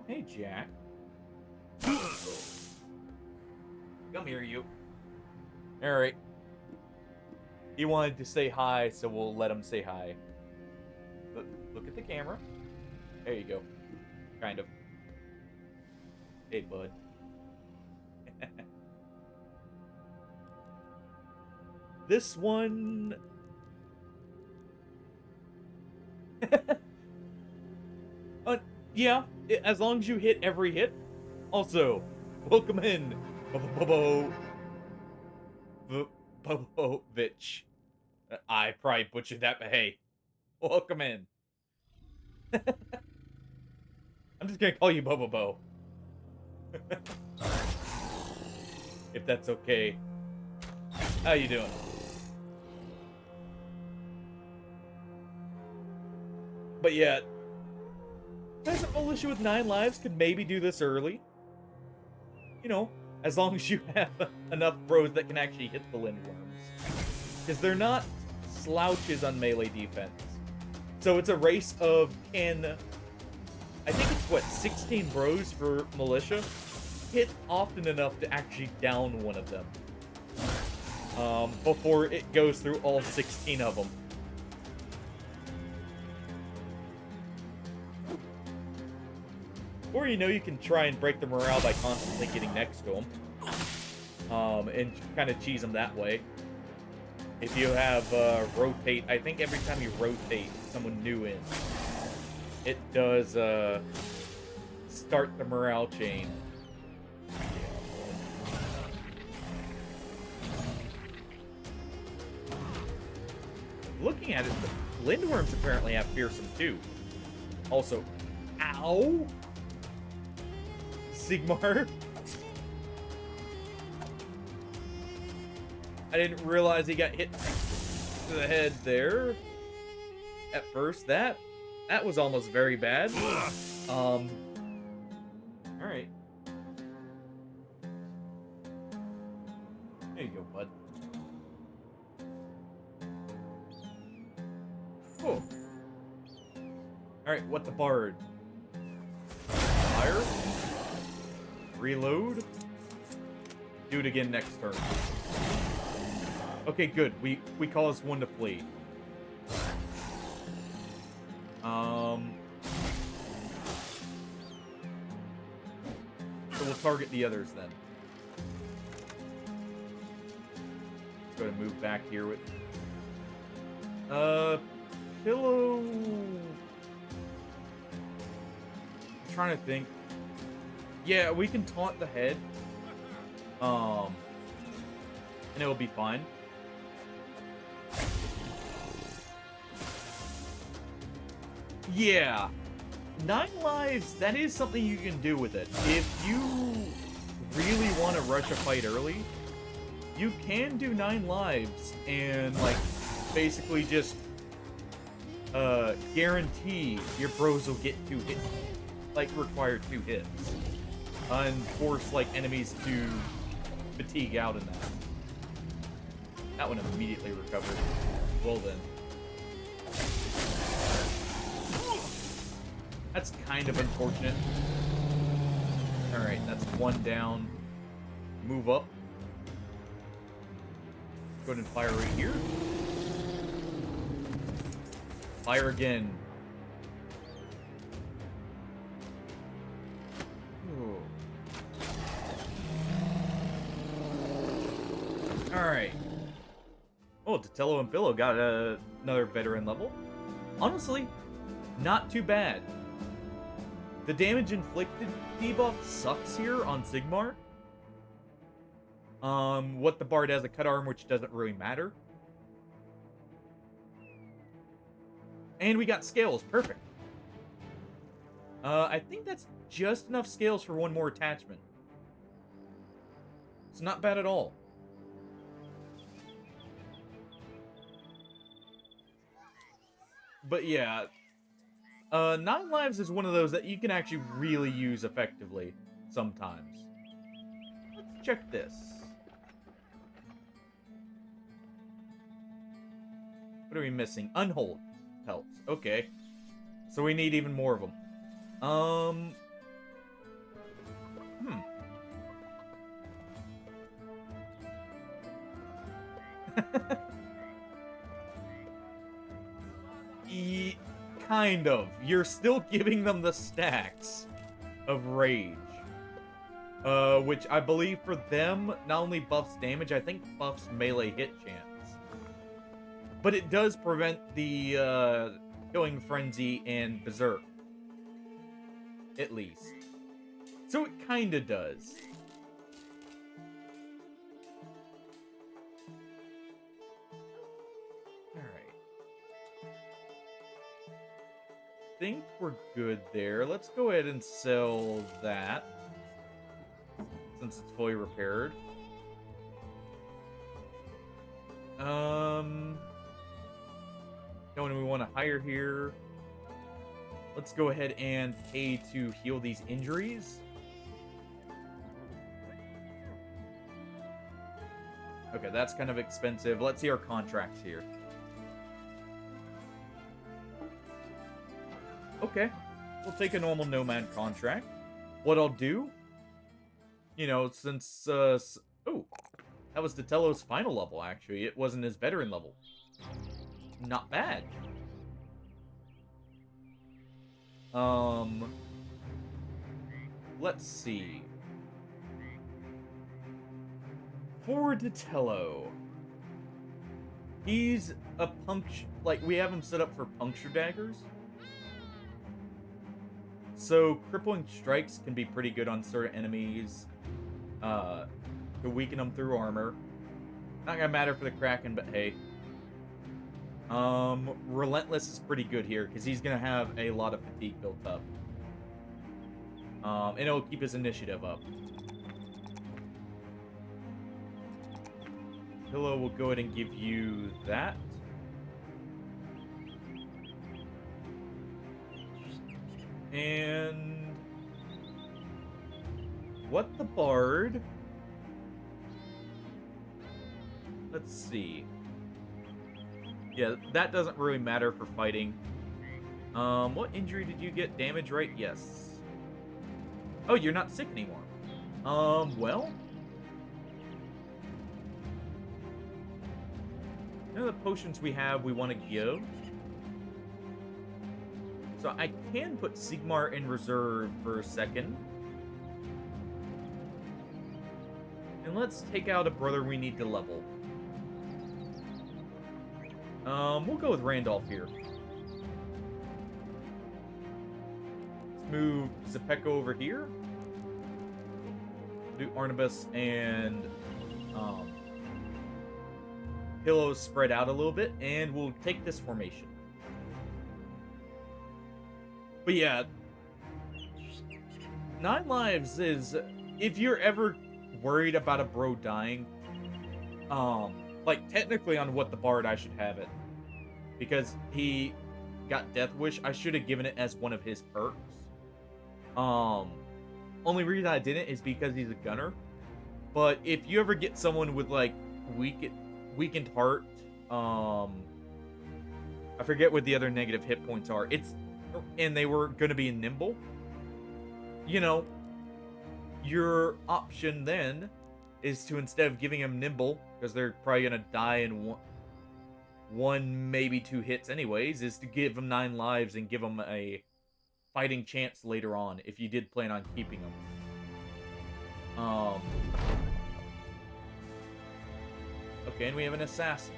Hey, Jack. Come here, you. Alright. He wanted to say hi, so we'll let him say hi. Look at the camera. There you go. Kind of. Hey, bud. This one... yeah, as long as you hit every hit. Also, welcome in. Bobovich. I probably butchered that, but hey, welcome in. I'm just gonna call you Bobobo. If that's okay. How you doing? But yeah, Peasant Militia with 9 lives could maybe do this early. You know, as long as you have enough bros that can actually hit the Lindworms. Because they're not slouches on melee defense. So it's a race of I think it's what, 16 bros for Militia? Hit often enough to actually down one of them. Before it goes through all 16 of them. Or, you can try and break the morale by constantly getting next to them. And kind of cheese them that way. If you have rotate, I think every time you rotate someone new in, it does start the morale chain. Looking at it, the Lindworms apparently have fearsome too. Also, ow! Sigmar. I didn't realize he got hit to the head there. At first, that was almost very bad. All right. There you go, bud. Oh. All right, what the bard? Fire. Reload. Do it again next turn. Okay, good. We caused one to flee. So we'll target the others then. Let's go to move back here with pillow. I'm trying to think. Yeah, we can taunt the head. And it'll be fine. Yeah. 9 lives, that is something you can do with it. If you really want to rush a fight early, you can do 9 lives and, like, basically just guarantee your bros will get 2 hits. Like, require 2 hits. And force, like, enemies to fatigue out in that. That one immediately recovered. Well then. That's kind of unfortunate. Alright, that's 1 down. Move up. Go ahead and fire right here. Fire again. Ooh. Alright. Oh, Tatello and Pillow got another veteran level. Honestly, not too bad. The damage inflicted debuff sucks here on Sigmar. What the bard has a cut arm, which doesn't really matter. And we got scales, perfect. I think that's just enough scales for 1 more attachment. It's not bad at all. But yeah, 9 lives is one of those that you can actually really use effectively sometimes. Let's check this. What are we missing? Unhold pelts. Okay. So we need even more of them. Kind of. You're still giving them the stacks of rage. Which I believe for them, not only buffs damage, I think buffs melee hit chance. But it does prevent the Killing Frenzy and Berserk. At least. So it kinda does. think we're good there. Let's go ahead and sell that, since it's fully repaired. No one we want to hire here. Let's go ahead and pay to heal these injuries. Okay, that's kind of expensive. Let's see our contracts here. Okay, we'll take a normal nomad contract. What I'll do, you know, since, oh, that was Detello's final level, actually. It wasn't his veteran level. Not bad. Let's see. For Detello, he's a puncture, like, we have him set up for puncture daggers. So, crippling strikes can be pretty good on certain enemies, to weaken them through armor. Not gonna matter for the Kraken, but hey. Relentless is pretty good here, because he's gonna have a lot of fatigue built up. And it'll keep his initiative up. Pillow will go ahead and give you that. And what the Bard? Let's see. Yeah, that doesn't really matter for fighting. What injury did you get? Damage, right? Yes. Oh, you're not sick anymore. Well. None of the potions we have we want to give. So I can put Sigmar in reserve for a second. And let's take out a brother we need to level. We'll go with Randolph here. Let's move Zepeco over here. Do Arnabus and Pillows spread out a little bit, and we'll take this formation. But yeah, 9 lives is, if you're ever worried about a bro dying, like, technically on What the Bard, I should have it. Because he got Death Wish, I should have given it as one of his perks. Only reason I didn't is because he's a gunner. But if you ever get someone with, like, weakened heart, I forget what the other negative hit points are. And they were going to be nimble. You know, your option then is to, instead of giving them nimble, because they're probably going to die in one, maybe 2 hits anyways, is to give them 9 lives and give them a fighting chance later on, if you did plan on keeping them. Okay, and we have an assassin.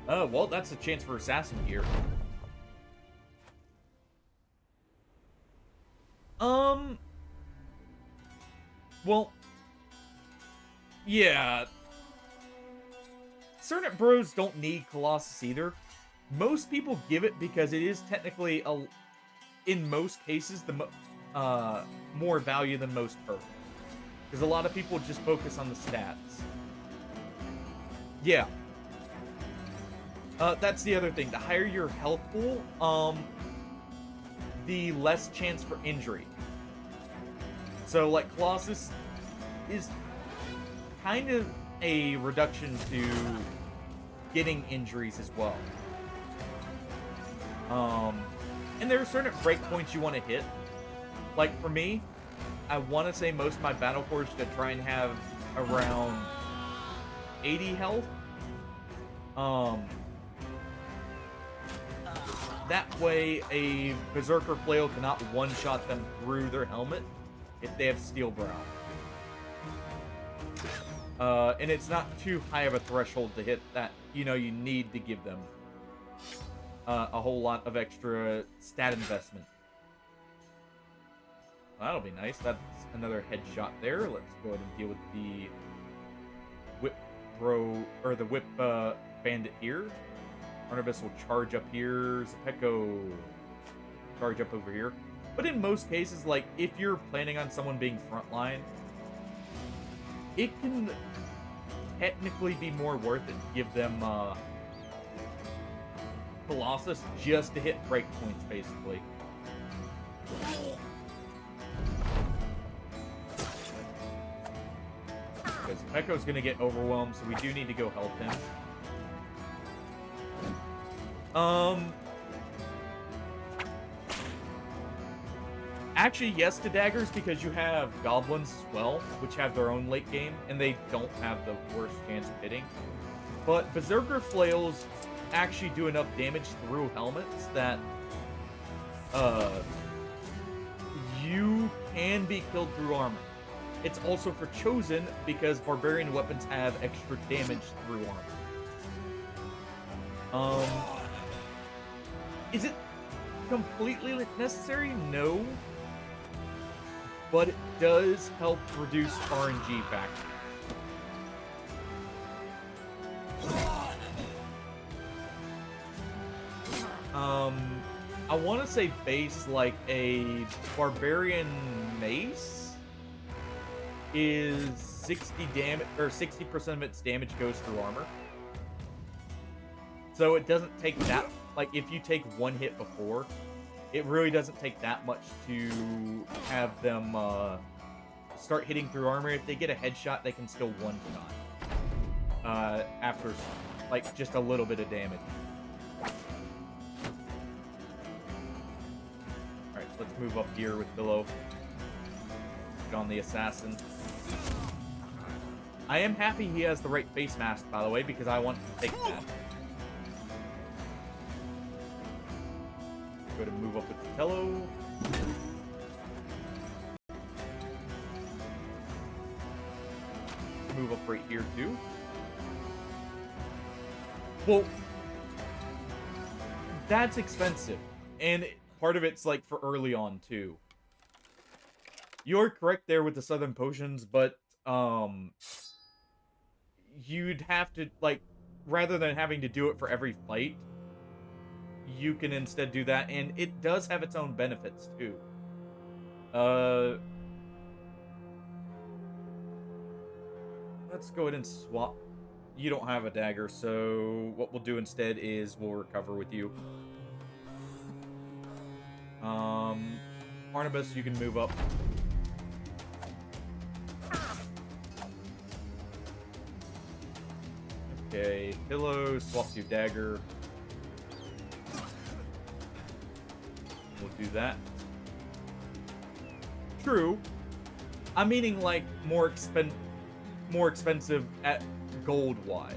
Oh, well, that's a chance for assassin gear. Well, yeah. Certain bros don't need Colossus either. Most people give it because it is technically, in most cases, the more value than most perks. Because a lot of people just focus on the stats. Yeah. That's the other thing. The higher your health pool, the less chance for injury. So, like, Colossus is kind of a reduction to getting injuries as well. And there are certain breakpoints you want to hit. Like, for me, I want to say most of my battle cores to try and have around 80 health. That way, a Berserker Flail cannot one-shot them through their helmet if they have Steel Brow. And it's not too high of a threshold to hit that, you know, you need to give them a whole lot of extra stat investment. Well, that'll be nice. That's another headshot there. Let's go ahead and deal with the Whip Bro, or the Whip Bandit here. Arnabus will charge up here. Zepeco. charge up over here. But in most cases, like, if you're planning on someone being frontline, it can technically be more worth it to give them Colossus just to hit break points, basically. Because Pekko's going to get overwhelmed, so we do need to go help him. Actually, yes to daggers, because you have goblins as well, which have their own late game, and they don't have the worst chance of hitting. But Berserker Flails actually do enough damage through helmets that you can be killed through armor. It's also for Chosen, because Barbarian weapons have extra damage through armor. Is it completely necessary? No. But it does help reduce RNG factor. I want to say base, like a Barbarian Mace is 60 damage, or 60% of its damage goes through armor. So it doesn't take that, like if you take one hit before, it really doesn't take that much to have them start hitting through armor. If they get a headshot, they can still one-shot after like just a little bit of damage. Alright, let's move up here with Billow. Get on the assassin. I am happy he has the right face mask, by the way, because I want to take that. Go to move up with Tello. Move up right here, too. Well, that's expensive. And part of it's, like, for early on, too. You're correct there with the Southern Potions, but, you'd have to, like, rather than having to do it for every fight, you can instead do that, and it does have its own benefits, too. Let's go ahead and swap. You don't have a dagger, so what we'll do instead is we'll recover with you. Barnabas, you can move up. Okay, Pillow, swap to dagger. We'll do that. True. I'm meaning like more expensive at gold-wise.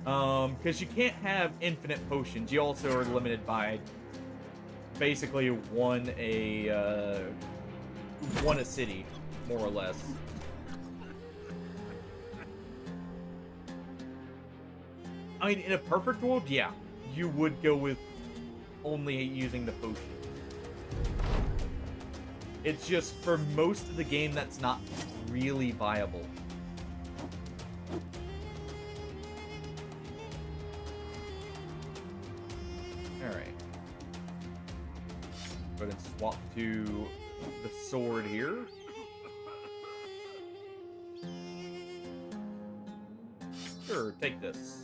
Because you can't have infinite potions. You also are limited by basically one a city, more or less. I mean, in a perfect world, yeah, you would go with only using the potion. It's just for most of the game that's not really viable. Alright. Go ahead and swap to the sword here. Sure, take this.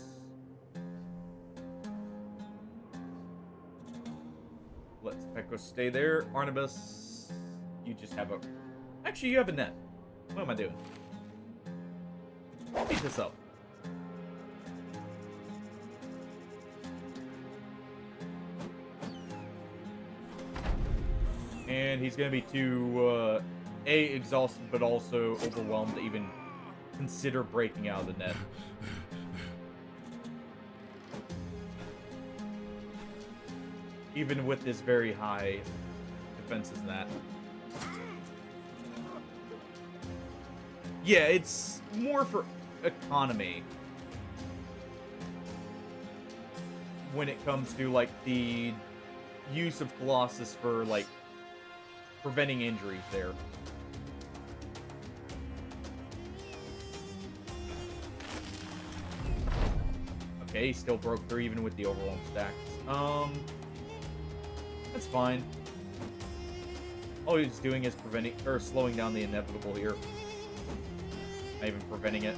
Let's Pekko stay there. Barnabas, you just have a... Actually, you have a net. What am I doing? Beat this up. And he's going to be too, A, exhausted, but also overwhelmed to even consider breaking out of the net. Even with this very high defenses and that. Yeah, it's more for economy when it comes to, like, the use of Colossus for, like, preventing injuries there. Okay, he still broke through even with the overwhelm stacks. That's fine. All he's doing is preventing or slowing down the inevitable here. Not even preventing it.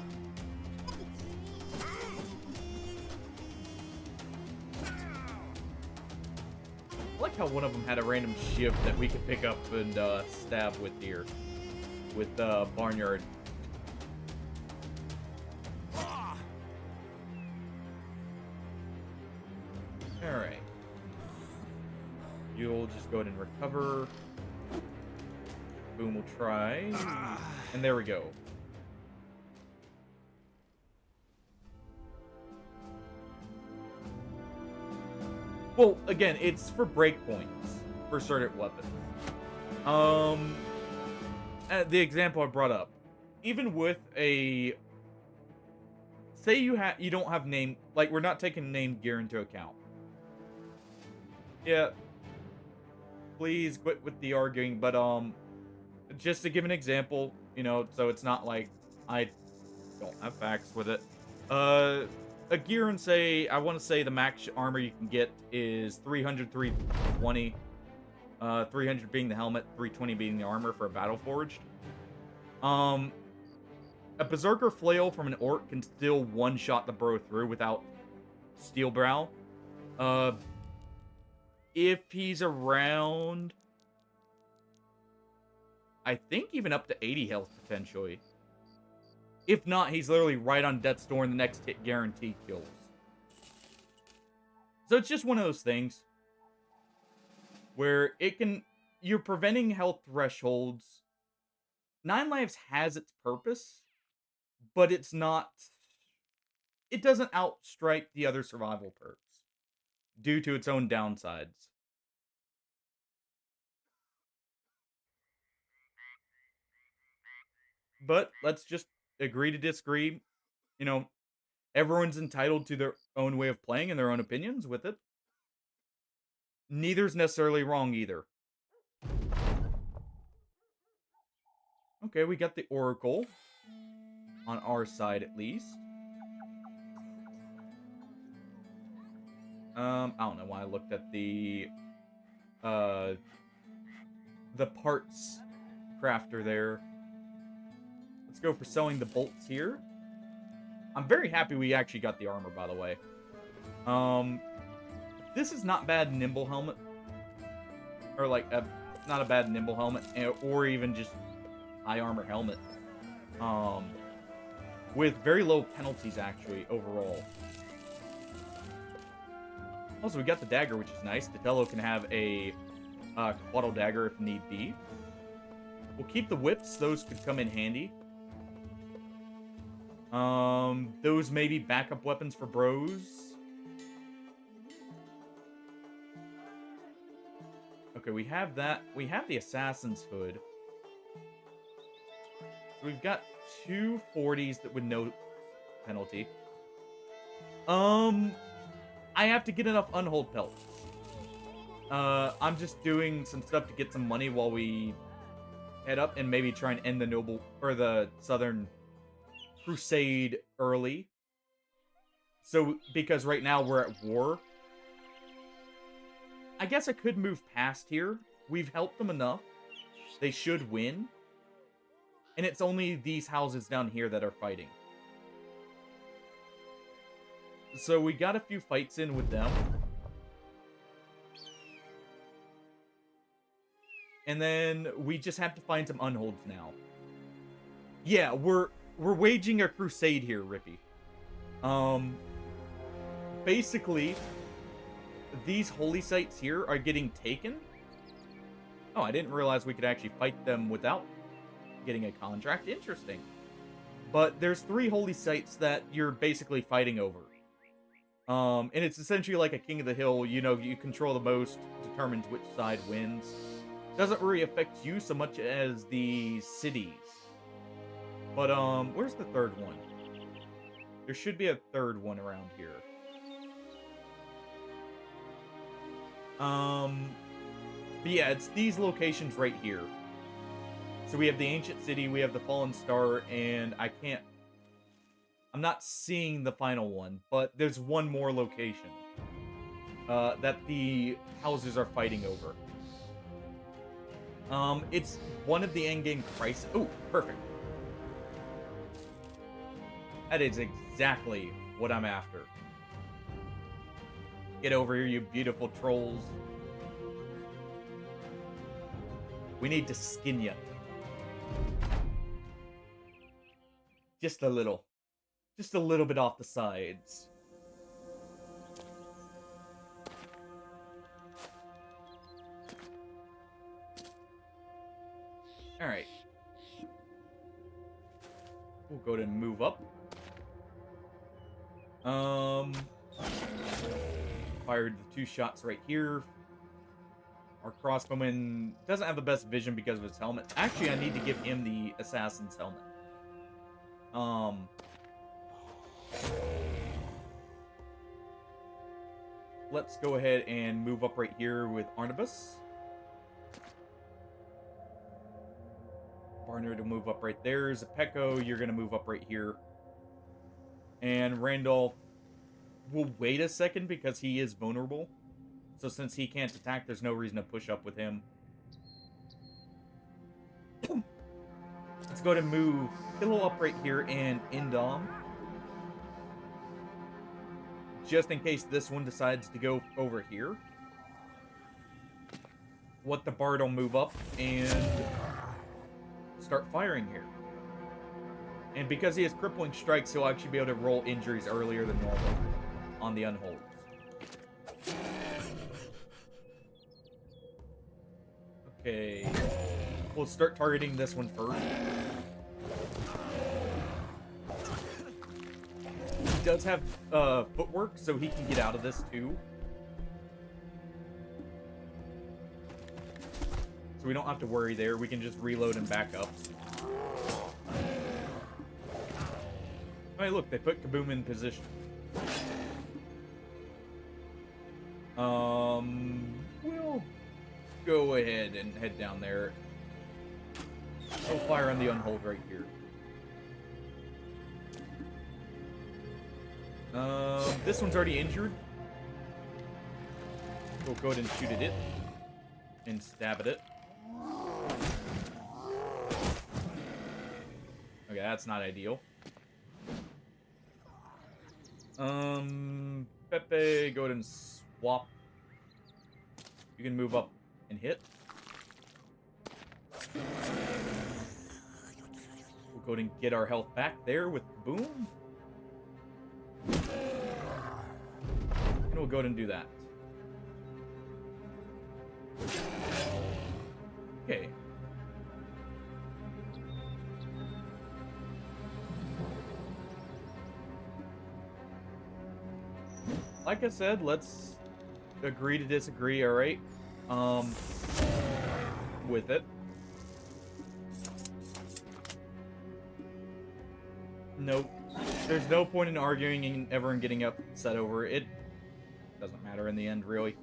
I like how one of them had a random shiv that we could pick up and stab with here. With Barnyard. Alright. You'll just go ahead and recover. Boom, we'll try. And there we go. Well, again, it's for breakpoints for certain weapons. The example I brought up, even with a, say you don't have name, like we're not taking name gear into account. Yeah, please quit with the arguing, but just to give an example, you know, so it's not like I don't have facts with it. A gear and say, I want to say the max armor you can get is 300, 320. 300 being the helmet, 320 being the armor for a battle forged. A berserker flail from an orc can still one-shot the bro through without steel brow. If he's around, I think even up to 80 health potentially. If not, he's literally right on death's door and the next hit guaranteed kills. So it's just one of those things where you're preventing health thresholds. 9 lives has its purpose, but it doesn't outstrike the other survival perks due to its own downsides. But let's just agree to disagree. You know, everyone's entitled to their own way of playing and their own opinions with it. Neither's necessarily wrong either. Okay, we got the Oracle. On our side, at least. I don't know why I looked at the parts crafter there. Let's go for selling the bolts here. I'm very happy we actually got the armor, by the way. This is not bad nimble helmet. Or like, not a bad nimble helmet, or even just high armor helmet. With very low penalties, actually, overall. Also, we got the dagger, which is nice. Detello can have a Quaddle dagger if need be. We'll keep the whips. Those could come in handy. Those may be backup weapons for bros. Okay, we have that. We have the Assassin's Hood. So we've got 2 40s that with no penalty. I have to get enough unhold pelts. I'm just doing some stuff to get some money while we head up and maybe try and end the Noble or the Southern Crusade early. So, because right now we're at war. I guess I could move past here. We've helped them enough. They should win. And it's only these houses down here that are fighting. So we got a few fights in with them. And then we just have to find some unholds now. Yeah, we're waging a crusade here, Rippy. Basically, these holy sites here are getting taken. Oh, I didn't realize we could actually fight them without getting a contract. Interesting. But there's 3 holy sites that you're basically fighting over. And it's essentially like a King of the Hill. You know, you control the most, determines which side wins. Doesn't really affect you so much as the cities. But, where's the 3rd one? There should be a 3rd one around here. But yeah, it's these locations right here. So we have the Ancient City, we have the Fallen Star, and I'm not seeing the final one, but there's one more location. that the houses are fighting over. It's one of the endgame crises. Oh, perfect. That is exactly what I'm after. Get over here, you beautiful trolls. We need to skin you. Just a little. Just a little bit off the sides. Alright. We'll go ahead and move up. Fired the 2 shots right here. Our crossbowman doesn't have the best vision because of his helmet. Actually, I need to give him the assassin's helmet. Let's go ahead and move up right here with Arnabus. Barnard will move up right there. Zapeko, you're going to move up right here. And Randolph will wait a second because he is vulnerable. So since he can't attack, there's no reason to push up with him. Let's go ahead and move Pillow up right here and Indom. Just in case this one decides to go over here. What the Bard will move up and start firing here. And because he has crippling strikes, he'll actually be able to roll injuries earlier than normal on the unholds. Okay. We'll start targeting this one first. He does have footwork, so he can get out of this too. So we don't have to worry there. We can just reload and back up. Hey, look, they put Kaboom in position. We'll go ahead and head down there. Go fire on the unhold right here. This one's already injured. We'll go ahead and shoot at it. And stab at it. Okay, that's not ideal. Pepe, go ahead and swap. You can move up and hit. We'll go ahead and get our health back there with Kaboom. And we'll go ahead and do that. Okay. Like I said, let's agree to disagree, alright? With it. Nope. There's no point in arguing and ever getting upset over it. It doesn't matter in the end, really.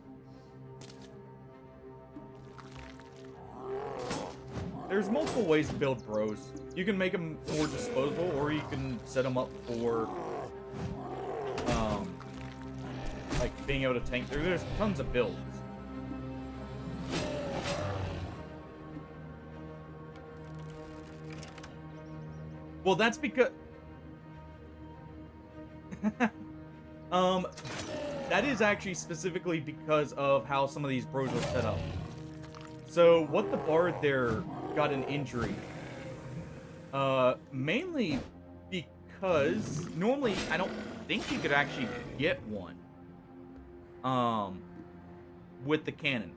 There's multiple ways to build bros. You can make them more disposable, or you can set them up for, like, being able to tank. There's tons of builds. Well, that's because... that is actually specifically because of how some of these bros are set up. So, what the Bard there got an injury. Mainly because normally I don't think you could actually get one. With the cannon.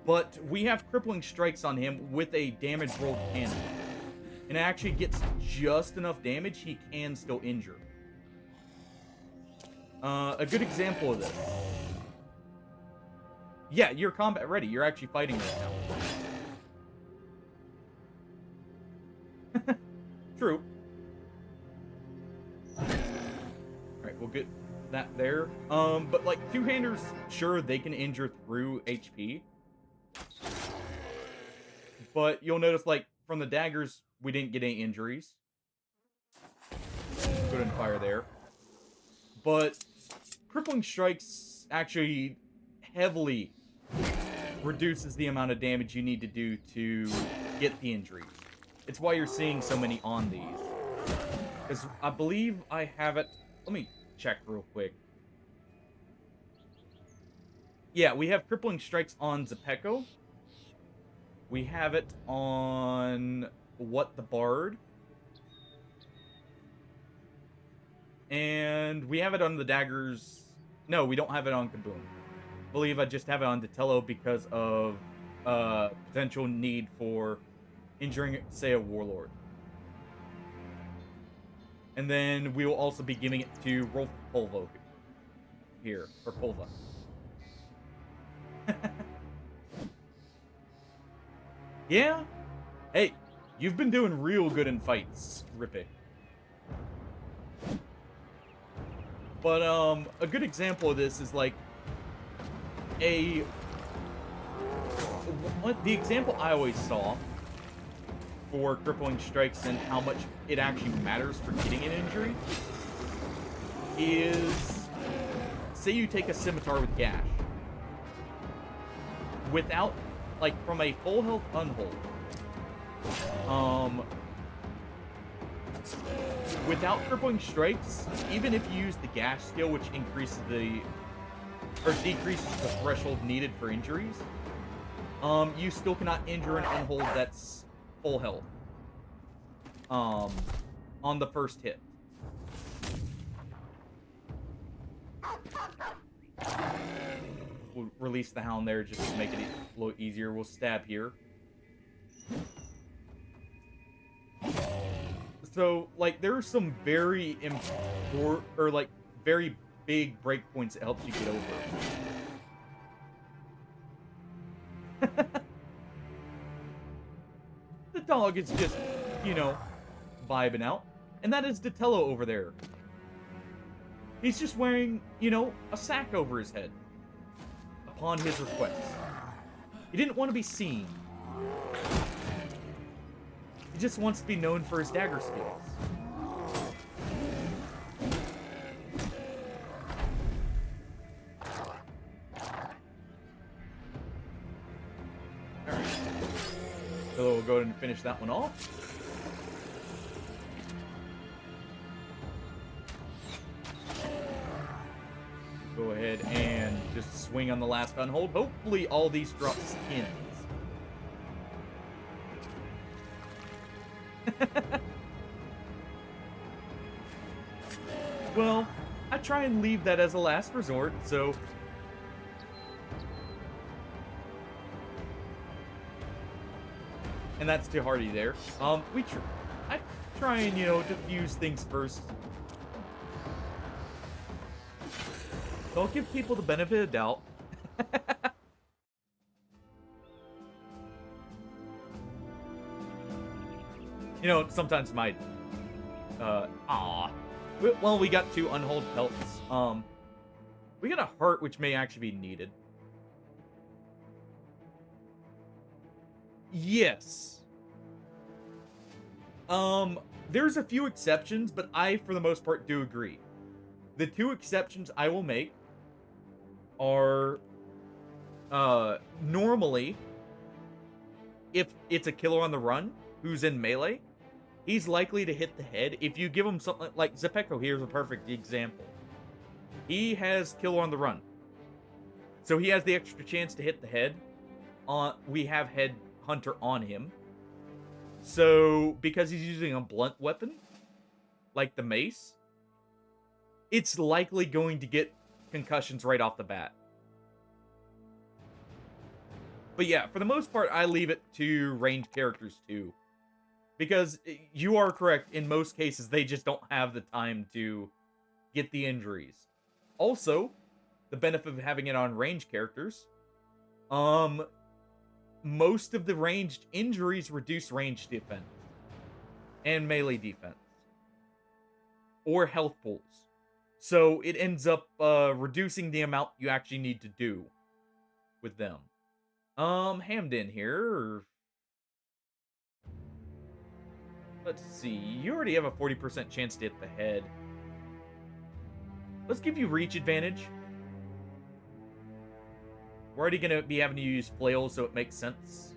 But we have crippling strikes on him with a damage rolled cannon. And it actually gets just enough damage, he can still injure. A good example of this. Yeah, you're combat ready. You're actually fighting right now. True. Alright, we'll get that there. But like two-handers, sure, they can injure through HP. But you'll notice, like, from the daggers, we didn't get any injuries. Go ahead and fire there. But crippling strikes actually heavily reduces the amount of damage you need to do to get the injuries. It's why you're seeing so many on these. Because I believe I have it... Let me check real quick. Yeah, we have Crippling Strikes on Zepeco. We have it on What the Bard. And we have it on the daggers... No, we don't have it on Kaboom. I believe I just have it on Detello because of potential need for injuring, say, a warlord. And then we will also be giving it to Rolf Polvo here, or Polva. Yeah? Hey, you've been doing real good in fights, Rippy. But, a good example of this is, like, the example I always saw for Crippling Strikes and how much it actually matters for getting an injury is, say you take a scimitar with gash. Without, like, from a full health unhold, without Crippling Strikes, even if you use the gash skill, which increases or decreases the threshold needed for injuries, you still cannot injure an unhold that's full health on the first hit. We'll release the hound there just to make it a little easier. We'll stab here. So, like, there are some very important, or like very big breakpoints that helps you get over. The dog is just, you know, vibing out. And that is Detello over there. He's just wearing, you know, a sack over his head. Upon his request. He didn't want to be seen. He just wants to be known for his dagger skills. Alright. So we'll go ahead and finish that one off. Go ahead and just swing on the last unhold. Hopefully all these drop skins. Well, I try and leave that as a last resort, so... And that's too hardy there. I try and, you know, diffuse things first. Don't give people the benefit of doubt. You know, sometimes my... Well, we got 2 unhold pelts. We got a heart, which may actually be needed. Yes. There's a few exceptions, but I, for the most part, do agree. The 2 exceptions I will make are, normally, if it's a killer on the run who's in melee, he's likely to hit the head. If you give him something like Zepeco here is a perfect example. He has killer on the run, so he has the extra chance to hit the head. We have head hunter on him, so because he's using a blunt weapon like the mace, it's likely going to get concussions right off the bat. But yeah, for the most part, I leave it to ranged characters too. Because you are correct, in most cases, they just don't have the time to get the injuries. Also, the benefit of having it on ranged characters, most of the ranged injuries reduce ranged defense. And melee defense. Or health pools. So it ends up reducing the amount you actually need to do with them. Hamden here. Let's see. You already have a 40% chance to hit the head. Let's give you reach advantage. We're already going to be having to use flails, so it makes sense.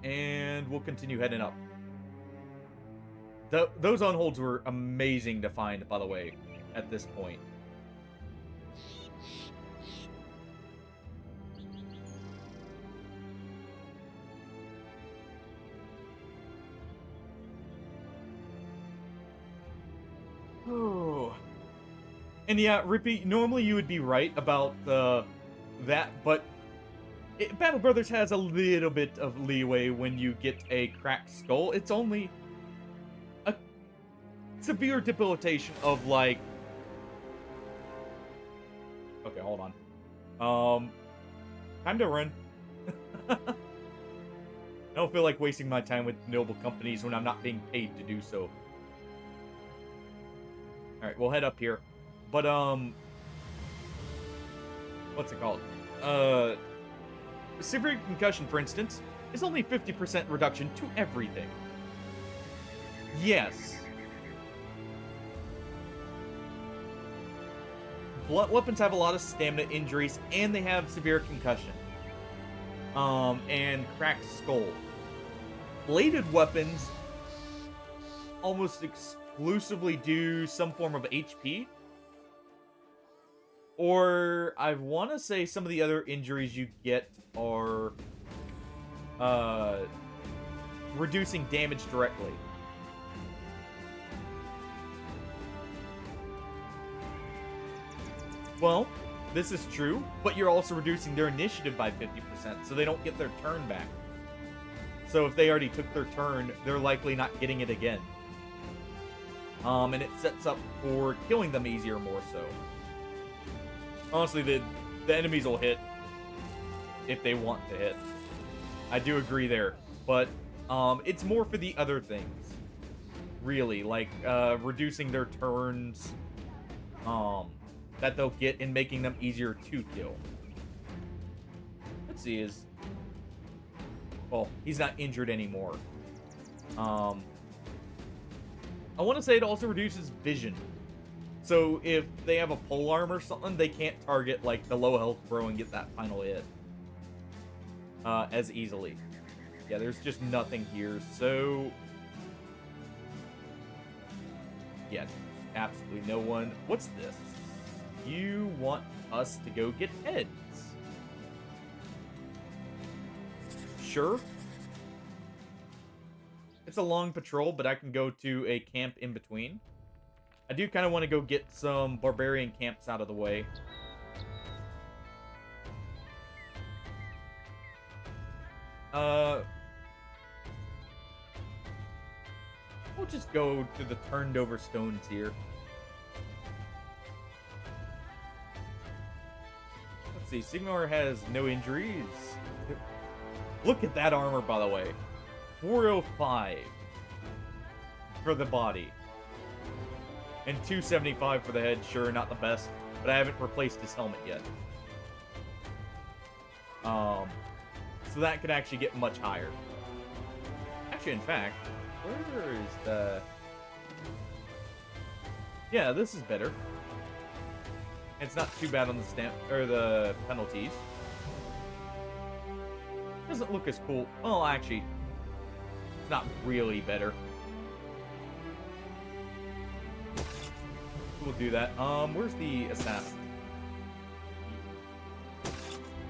And we'll continue heading up. Those on-holds were amazing to find, by the way, at this point. Oh. And yeah, Rippy, normally you would be right about that, but Battle Brothers has a little bit of leeway when you get a cracked skull. It's only a severe debilitation of, like... Okay, hold on. Time to run. I don't feel like wasting my time with noble companies when I'm not being paid to do so. Alright, we'll head up here. But, what's it called? Severe concussion, for instance, is only 50% reduction to everything. Yes. Blunt weapons have a lot of stamina injuries, and they have severe concussion. And cracked skull. Bladed weapons almost exclusively do some form of HP. Or, I want to say some of the other injuries you get are reducing damage directly. Well, this is true, but you're also reducing their initiative by 50%, so they don't get their turn back. So if they already took their turn, they're likely not getting it again. And it sets up for killing them easier more so. Honestly, the enemies will hit if they want to hit. I do agree there. But it's more for the other things. Really, like reducing their turns that they'll get and making them easier to kill. Let's see, well, he's not injured anymore. I want to say it also reduces vision. So if they have a pole arm or something, they can't target like the low health bro and get that final hit as easily. Yeah, there's just nothing here. So yeah, absolutely no one. What's this? You want us to go get heads? Sure. It's a long patrol, but I can go to a camp in between. I do kind of want to go get some barbarian camps out of the way. We'll just go to the turned over stones here. Let's see, Sigmar has no injuries. Look at that armor, by the way. 405 for the body. And 275 for the head. Sure, not the best, but I haven't replaced his helmet yet. So that could actually get much higher. Actually, in fact, where is the... Yeah, this is better. It's not too bad on the stamp or the penalties. Doesn't look as cool. Well, actually, it's not really better. We'll do that. Where's the assassin?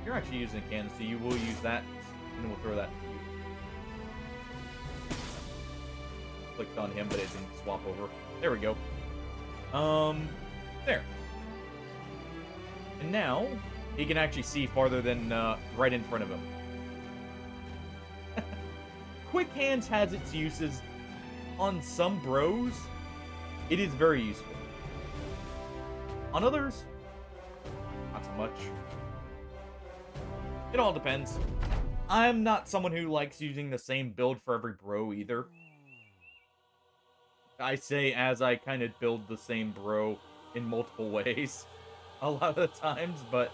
You're actually using a cannon, so you will use that, and we'll throw that to you. Clicked on him, but it didn't swap over. There we go. There. And now, he can actually see farther than right in front of him. Quick Hands has its uses. On some bros, it is very useful. On others, not so much. It all depends. I'm not someone who likes using the same build for every bro either. I say as I kind of build the same bro in multiple ways a lot of the times, but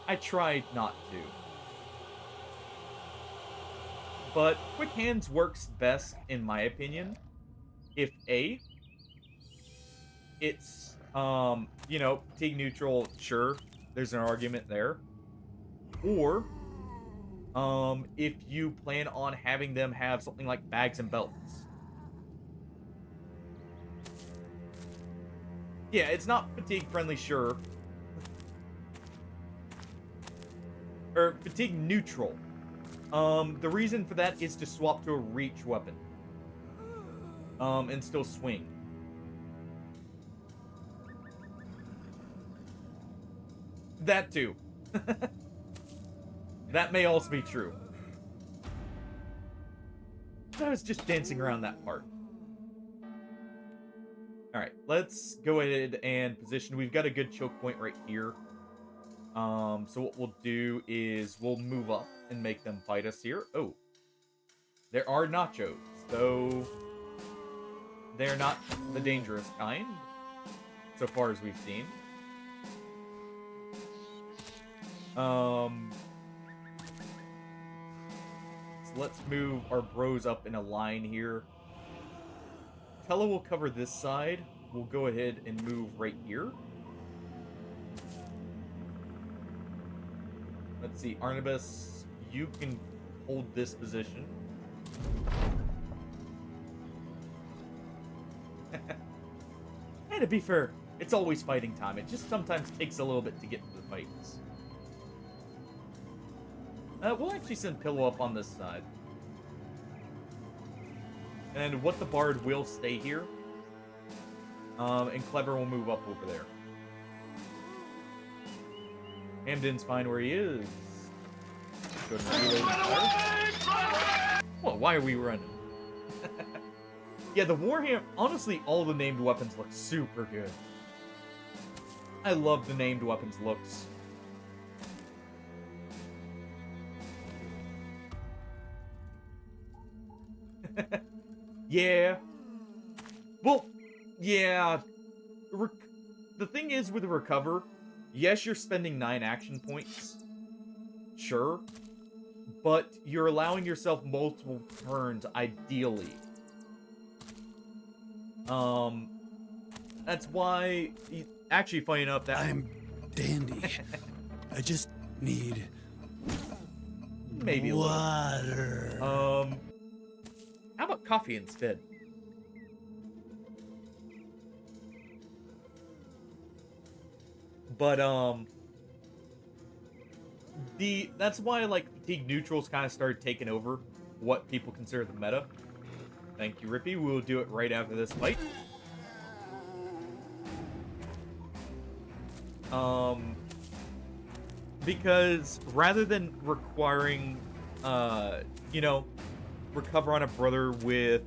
I try not to. But Quick Hands works best, in my opinion, if A, it's You know, fatigue neutral, sure, there's an argument there. Or, if you plan on having them have something like bags and belts. Yeah, it's not fatigue friendly, sure. Or fatigue neutral. The reason for that is to swap to a reach weapon. And still swing. That too. That may also be true. I was just dancing around that part. Alright, let's go ahead and position. We've got a good choke point right here. So what we'll do is we'll move up and make them fight us here. Oh. There are nachos, though they're not the dangerous kind, so far as we've seen. So let's move our bros up in a line here. Tella will cover this side. We'll go ahead and move right here. Let's see, Arnabas, you can hold this position. And to be fair, it's always fighting time. It just sometimes takes a little bit to get to the fights. We'll actually send Pillow up on this side. And What the Bard will stay here. And Clever will move up over there. Hamden's fine where he is. Go to well, why are we running? Yeah, the Warhammer... Honestly, all the named weapons look super good. I love the named weapons looks. Yeah. Well, yeah. The thing is with Recover, yes, you're spending 9 action points. Sure. But you're allowing yourself multiple turns, ideally. That's why... Actually, funny enough, that... I'm dandy. I just need... maybe a little. water. How about coffee instead? But, that's why, like, fatigue neutrals kind of started taking over what people consider the meta. Thank you, Rippy. We'll do it right after this fight. Because rather than requiring, you know, Recover on a brother with...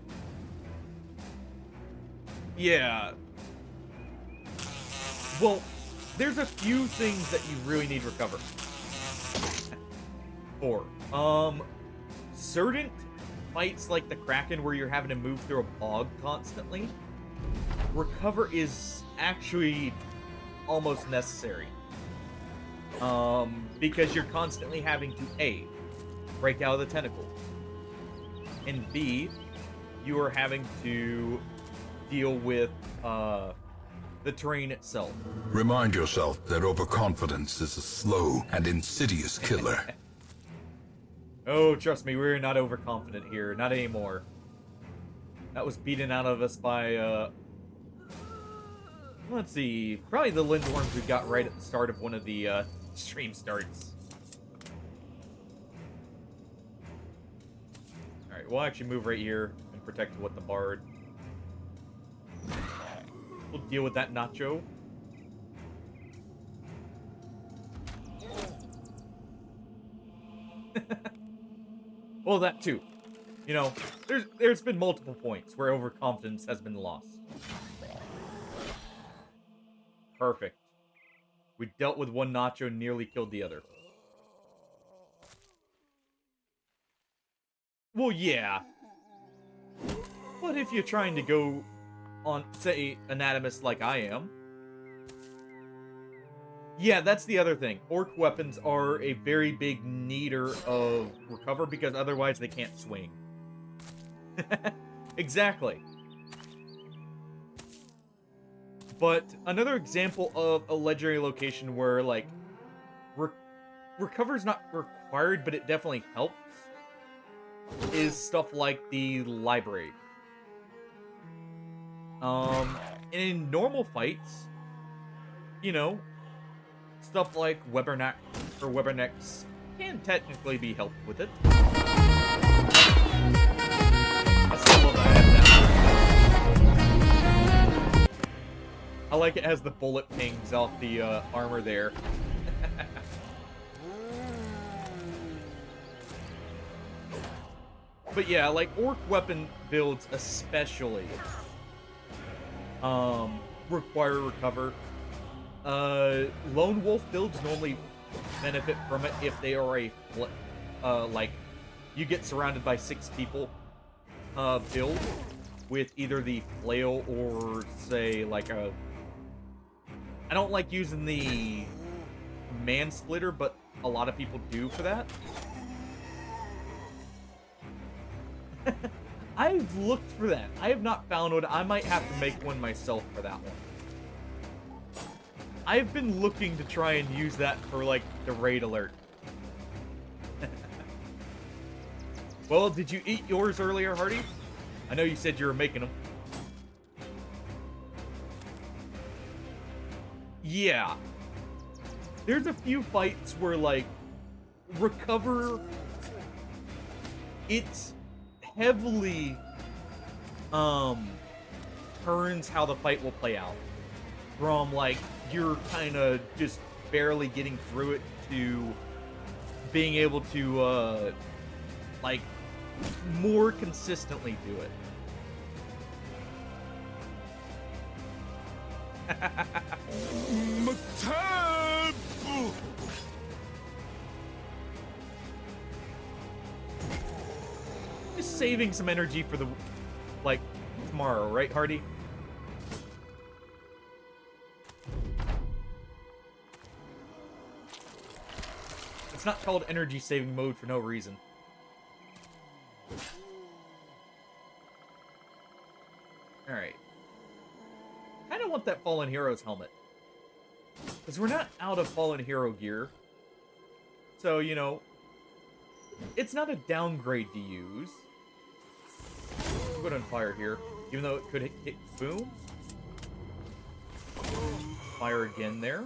Yeah. Well, there's a few things that you really need Recover for. Certain fights like the Kraken where you're having to move through a bog constantly, Recover is actually almost necessary. Because you're constantly having to A, break out of the tentacle, and B, you are having to deal with the terrain itself. Remind yourself that overconfidence is a slow and insidious killer. Oh, trust me, we're not overconfident here. Not anymore. That was beaten out of us by, let's see, probably the Lindworms we got right at the start of one of the, stream starts. Alright, we'll actually move right here and protect What the Bard. We'll deal with that Nacho. Well, that too. You know, there's been multiple points where overconfidence has been lost. Perfect. We dealt with one Nacho, nearly killed the other. Well, yeah. But if you're trying to go on, say, Anatomist like I am... Yeah, that's the other thing. Orc weapons are a very big needer of Recover because otherwise they can't swing. Exactly. But another example of a legendary location where, like, recover's not required, but it definitely helps, is stuff like the library. In normal fights, you know, stuff like Webernack or Webernecks can technically be helped with it. I still love that. I like it as the bullet pings off the armor there. But yeah, like orc weapon builds especially require recover. Lone wolf builds normally benefit from it if they are a like you get surrounded by 6 people build with either the flail or say like a I don't like using the man splitter, but a lot of people do for that. I've looked for that. I have not found one. I might have to make one myself for that one. I've been looking to try and use that for, like, the raid alert. Well, did you eat yours earlier, Hardy? I know you said you were making them. Yeah. There's a few fights where, like, recover... It's heavily turns how the fight will play out. From like you're kind of just barely getting through it to being able to like more consistently do it. Just saving some energy for the, like, tomorrow, right, Hardy? It's not called energy saving mode for no reason. Alright. Kinda want that Fallen Hero's helmet. Because we're not out of Fallen Hero gear. So, you know, it's not a downgrade to use. I'll go on fire here, even though it could hit boom. Fire again there.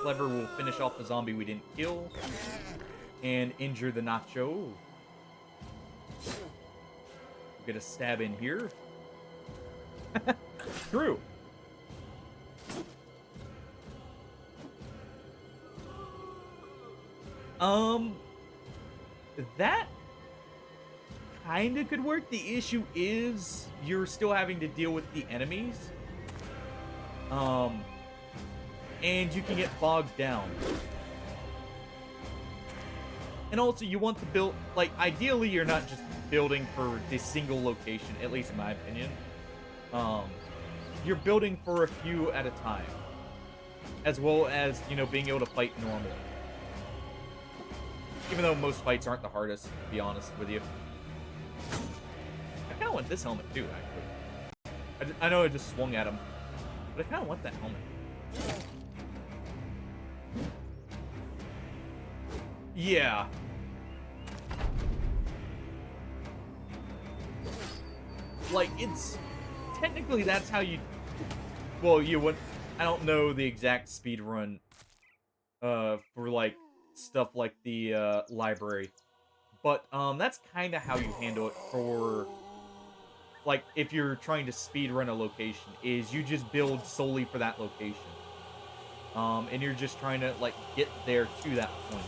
Clever will finish off the zombie we didn't kill. And injure the nacho. We'll get a stab in here. True. That kinda could work. The issue is you're still having to deal with the enemies. And you can get bogged down. And also you want to build, like, ideally you're not just building for this single location, at least in my opinion. You're building for a few at a time. As well as, you know, being able to fight normally. Even though most fights aren't the hardest, to be honest with you. I kind of want this helmet too, actually. I know I just swung at him, but I kind of want that helmet. Yeah. Like, it's... Technically, that's how you... Well, you would... I don't know the exact speed run for, like, stuff like the library. But that's kind of how you handle it for, like, if you're trying to speed run a location, is you just build solely for that location. And you're just trying to, like, get there to that point.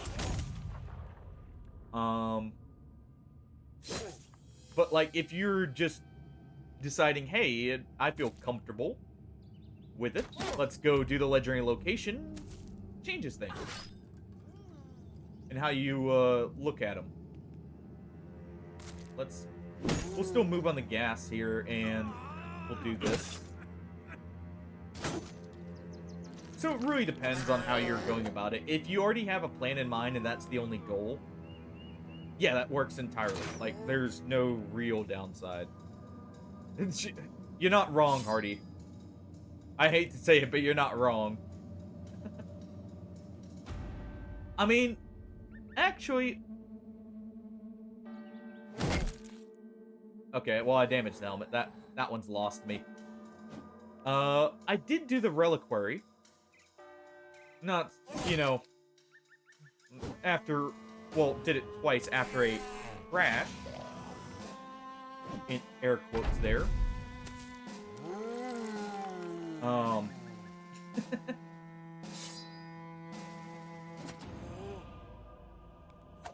But, like, if you're just deciding, hey, I feel comfortable with it, let's go do the legendary location, changes things. And how you look at them. We'll still move on the gas here, and we'll do this. So it really depends on how you're going about it. If you already have a plan in mind and that's the only goal, yeah, that works entirely. Like, there's no real downside. You're not wrong, Hardy. I hate to say it, but you're not wrong. I mean, actually... Okay, well, I damaged the helmet. That one's lost me. I did do the reliquary. Not, you know, after... Well, did it twice after a crash. In air quotes there.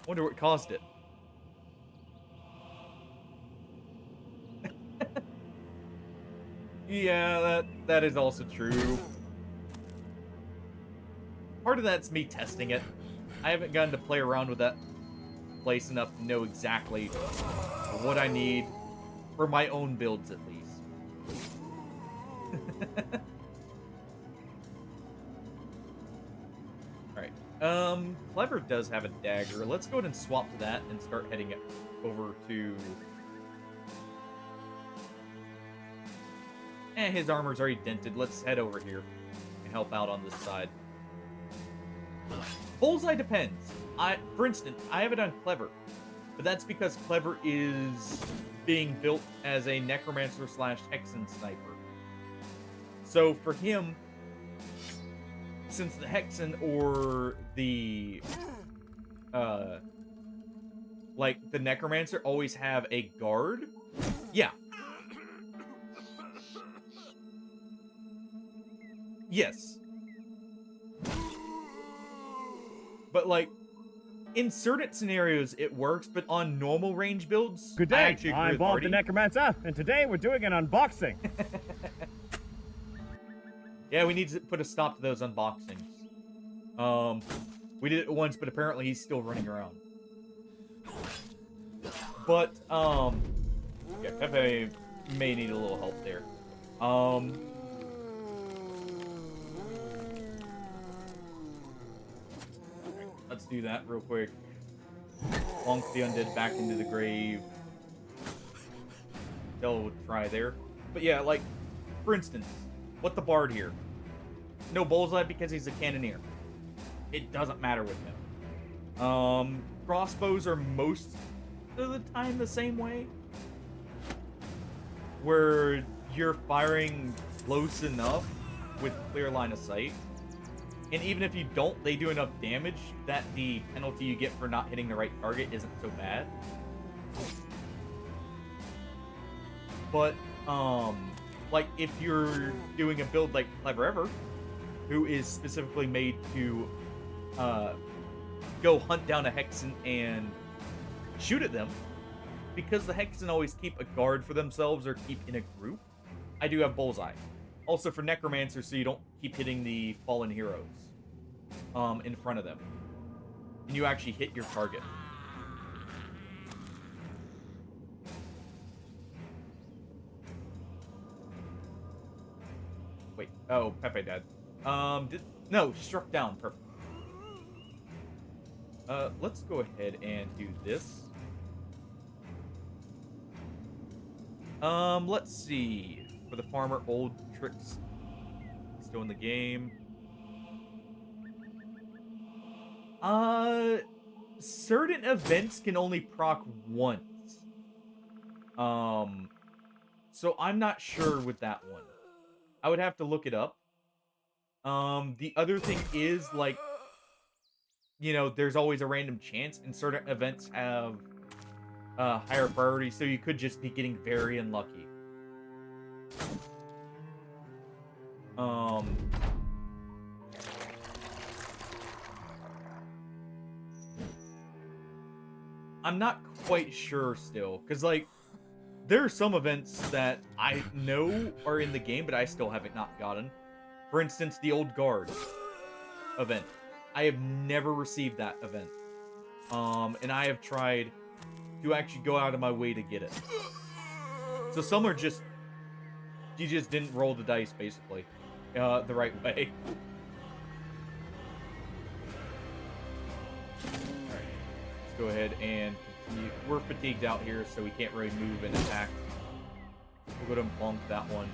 Wonder what caused it. Yeah, that is also true. Part of that's me testing it. I haven't gotten to play around with that place enough to know exactly what I need for my own builds, at least. Alright. Clever does have a dagger. Let's go ahead and swap to that and start heading over to... his armor's already dented. Let's head over here and help out on this side. Bullseye depends. For instance, I have it on Clever, but that's because Clever is being built as a Necromancer / Hexen sniper. So for him, since the Hexen or the like the Necromancer always have a guard, yeah. Yes. But, like, in certain scenarios, it works, but on normal range builds, Good I day, actually agree I'm with Bob Marty. the Necromancer, and today we're doing an unboxing. Yeah, we need to put a stop to those unboxings. We did it once, but apparently he's still running around. But, yeah, Pepe may need a little help there. Let's do that real quick. Plonk the undead back into the grave. They'll try there. But yeah, like, for instance, what the bard here? No bullseye because he's a cannoneer. It doesn't matter with him. Crossbows are most of the time the same way. Where you're firing close enough with clear line of sight. And even if you don't, they do enough damage that the penalty you get for not hitting the right target isn't so bad. But, like, if you're doing a build like Clever Ever, who is specifically made to, go hunt down a Hexen and shoot at them, because the Hexen always keep a guard for themselves or keep in a group, I do have Bullseye. Also for Necromancer, so you don't keep hitting the fallen heroes in front of them. And you actually hit your target. Wait. Oh, Pepe dead. No, struck down. Perfect. Let's go ahead and do this. Let's see. For the farmer, old tricks still in the game. Certain events can only proc once. So I'm not sure with that one. I would have to look it up. The other thing is, like, you know, there's always a random chance, and certain events have higher priority, so you could just be getting very unlucky. I'm not quite sure still, because, like, there are some events that I know are in the game, but I still haven't not gotten. For instance, the Old Guard event. I have never received that event. And I have tried to actually go out of my way to get it. So some are just... You just didn't roll the dice, basically. The right way. Alright. Let's go ahead and continue. We're fatigued out here, so we can't really move and attack. We'll go ahead and bonk that one.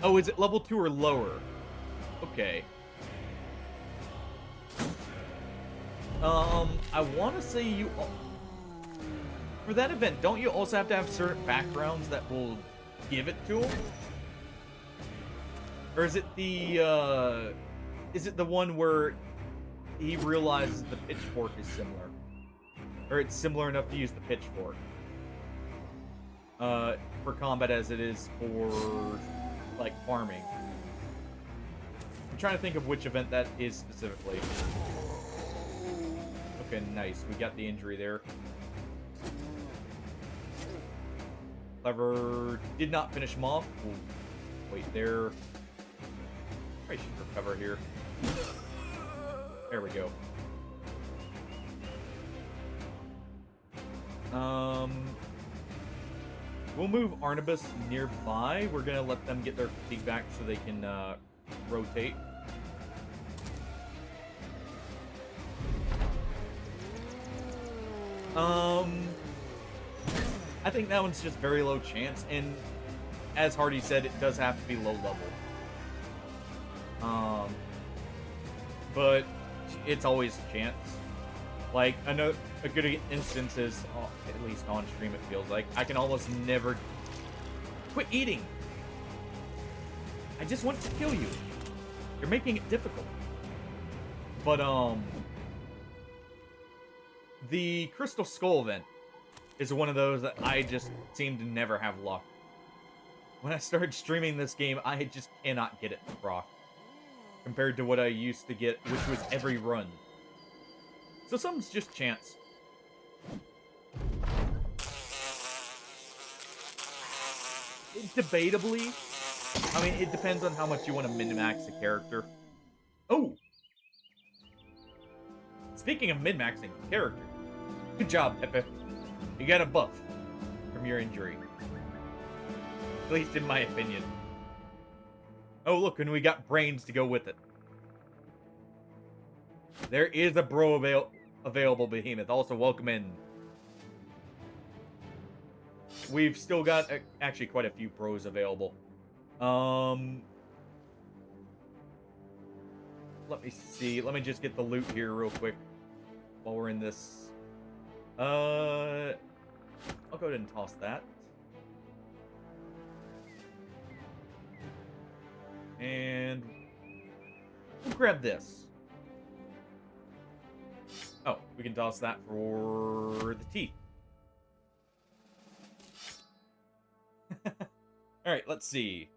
Oh, is it level 2 or lower? Okay. I want to say you... For that event, don't you also have to have certain backgrounds that will give it to him? Or is it the, Is it the one where he realizes the pitchfork is similar? Or it's similar enough to use the pitchfork? For combat as it is for, like, farming. I'm trying to think of which event that is specifically. Okay, nice. We got the injury there. Clever did not finish him off. Ooh, wait, there. I should recover here. There we go. We'll move Arnabus nearby. We're gonna let them get their fatigue back so they can rotate. I think that one's just very low chance, and as Hardy said, it does have to be low level. But it's always a chance. Like, I know a good instance is, at least on stream it feels like, I can almost never... Quit eating! I just want to kill you. You're making it difficult. But, the Crystal Skull event is one of those that I just seem to never have luck. When I started streaming this game, I just cannot get it to proc. Compared to what I used to get, which was every run. So some's just chance. Debatably. I mean, it depends on how much you want to min-max a character. Oh! Speaking of min-maxing a character. Good job, Pepe. You got a buff from your injury. At least in my opinion. Oh, look, and we got brains to go with it. There is a bro available behemoth. Also, welcome in. We've still got actually quite a few bros available. Let me see. Let me just get the loot here real quick while we're in this. I'll go ahead and toss that. And we'll grab this. Oh, we can toss that for the teeth. Alright, let's see.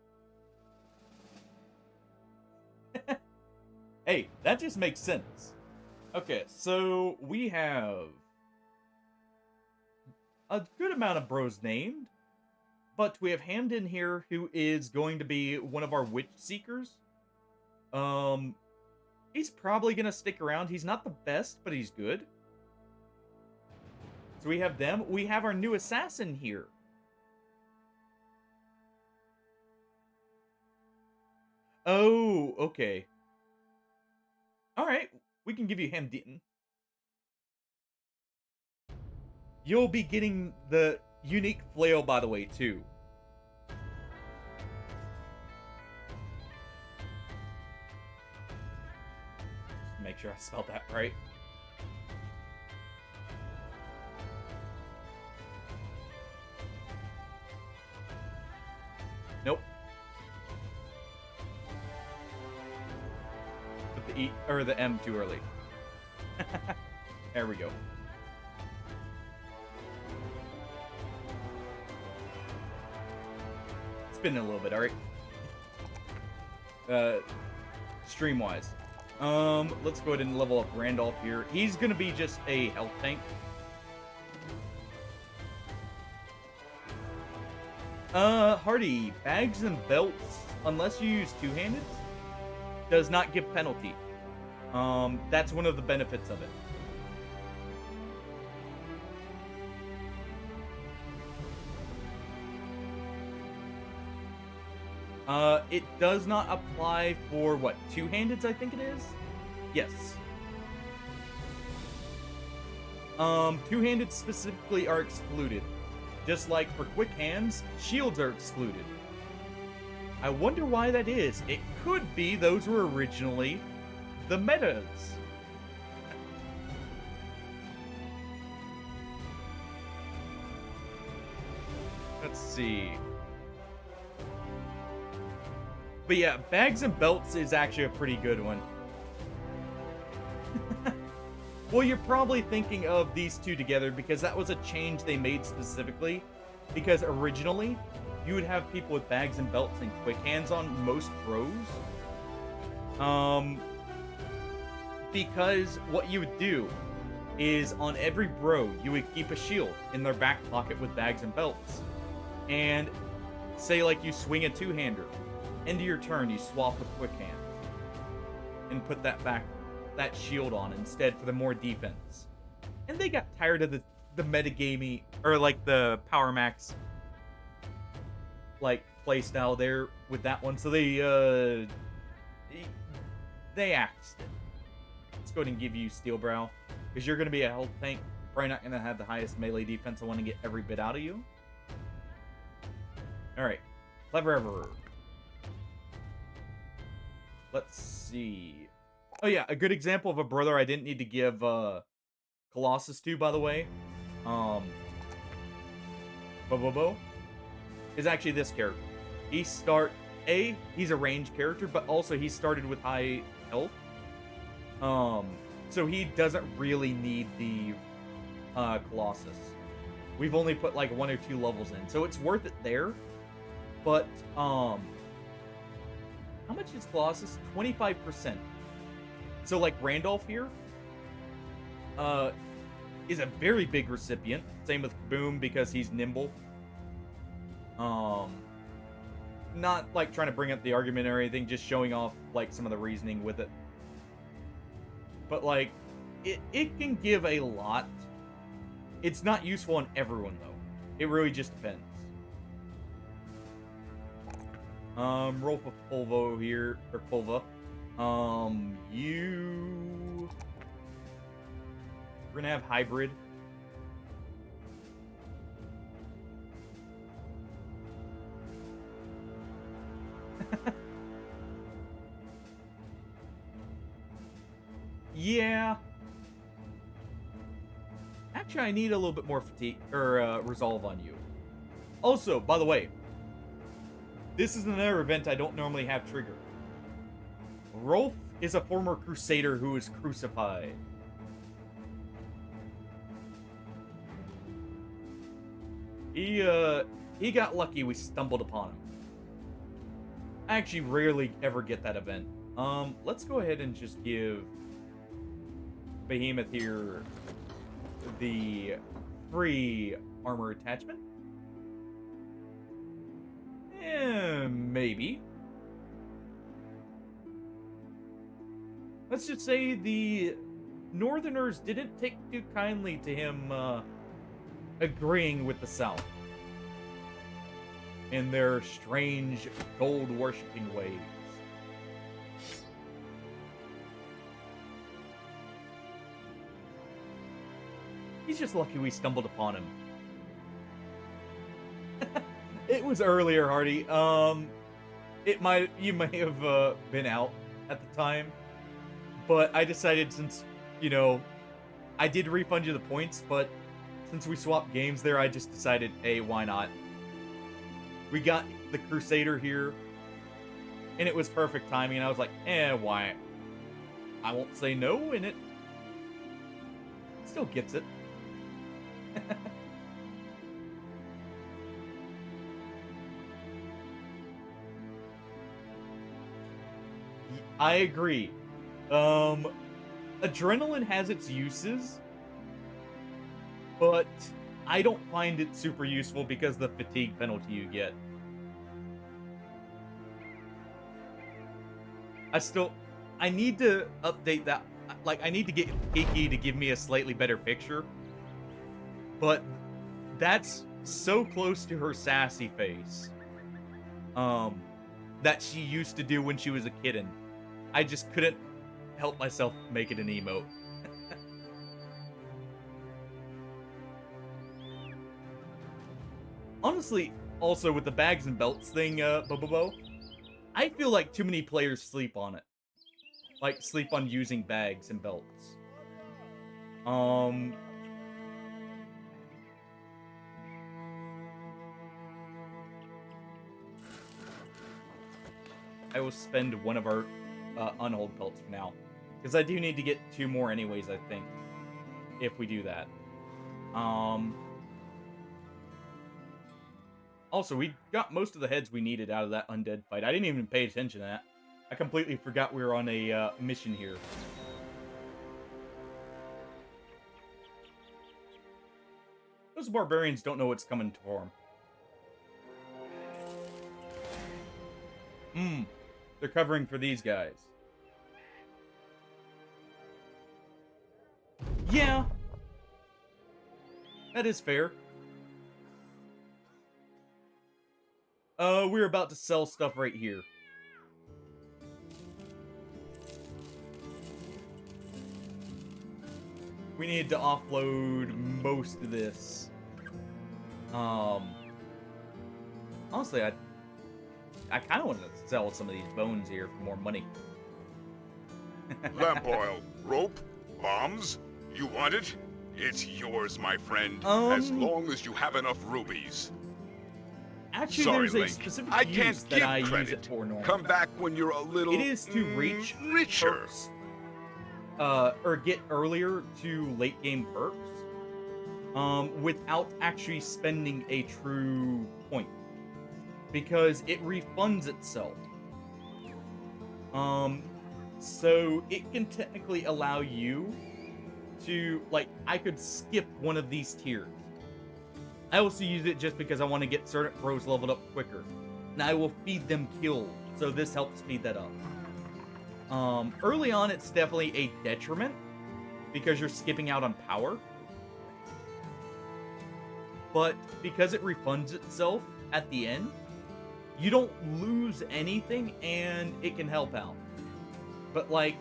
Hey, that just makes sense. Okay, so we have a good amount of bros named. But we have Hamden here, who is going to be one of our witch seekers. He's probably going to stick around. He's not the best, but he's good. So we have them. We have our new assassin here. Oh, okay. Alright, we can give you Hamden. You'll be getting the unique flail, by the way, too. Just make sure I spelled that right. Nope. Put the E or the M too early. There we go. Spin a little bit, alright? Stream-wise. Let's go ahead and level up Randolph here. He's gonna be just a health tank. Hardy, bags and belts, unless you use two-handed, does not give penalty. That's one of the benefits of it. It does not apply for, what, two-handeds, I think it is? Yes. Two-handed specifically are excluded. Just like for quick hands, shields are excluded. I wonder why that is. It could be those were originally the metas. Let's see. But yeah, bags and belts is actually a pretty good one. Well, you're probably thinking of these two together because that was a change they made specifically. Because originally, you would have people with bags and belts and quick hands on most bros. Because what you would do is on every bro, you would keep a shield in their back pocket with bags and belts. And say like you swing a two-hander. End of your turn, you swap with quick hand. And put that shield on instead for the more defense. And they got tired of the metagamey, or like the Power Max like playstyle there with that one. So they axed it. Let's go ahead and give you Steel Brow. Because you're going to be a health tank. Probably not going to have the highest melee defense. I want to get every bit out of you. Alright. Clever Ever. Let's see. Oh yeah, a good example of a brother I didn't need to give Colossus to, by the way. Bobo is actually this character. He's a ranged character, but also he started with high health. So he doesn't really need the Colossus. We've only put like 1 or 2 levels in, so it's worth it there. But how much is Colossus? 25%. So like Randolph here is a very big recipient. Same with Boom because he's nimble. Not like trying to bring up the argument or anything, just showing off like some of the reasoning with it. But like it can give a lot. It's not useful on everyone though. It really just depends. Roll for Polvo here, or Polva. We're gonna have hybrid. Yeah. Actually, I need a little bit more fatigue or resolve on you. Also, by the way, this is another event I don't normally have trigger. Rolf is a former crusader who was crucified. He got lucky we stumbled upon him. I actually rarely ever get that event. Let's go ahead and just give Behemoth here the free armor attachment. Maybe. Let's just say the Northerners didn't take too kindly to him agreeing with the South in their strange gold-worshipping ways. He's just lucky we stumbled upon him. It was earlier, Hardy. You may have been out at the time, but I decided since, you know, I did refund you the points, but since we swapped games there, I just decided, hey, why not? We got the Crusader here, and it was perfect timing, and I was like, why? I won't say no, and it still gets it. I agree. Adrenaline has its uses, but I don't find it super useful because of the fatigue penalty you get. I need to update that. Like, I need to get Kiki to give me a slightly better picture. But that's so close to her sassy face. That she used to do when she was a kitten. I just couldn't help myself make it an emote. Honestly, also with the bags and belts thing, Bobobo, I feel like too many players sleep on it. Like, sleep on using bags and belts. I will spend one of our unhold pelts for now. Because I do need to get 2 more anyways, I think. If we do that. Also, we got most of the heads we needed out of that undead fight. I didn't even pay attention to that. I completely forgot we were on a mission here. Those barbarians don't know what's coming for them. They're covering for these guys. Yeah. That is fair. We're about to sell stuff right here. We need to offload most of this. Honestly, I kind of want to sell some of these bones here for more money. Lamp oil, rope, bombs. You want it? It's yours, my friend. As long as you have enough rubies. Actually, Sorry, there's a Link. specific I use can't that give I use credit. it for normally. Come back when you're a little. It is to reach richer. perks, or get earlier to late game perks, without actually spending a true point, because it refunds itself. So it can technically allow you to, like, I could skip one of these tiers. I also use it just because I want to get certain bros leveled up quicker. And I will feed them kills, so this helps speed that up. Early on, it's definitely a detriment, because you're skipping out on power. But because it refunds itself at the end, you don't lose anything, and it can help out. But, like,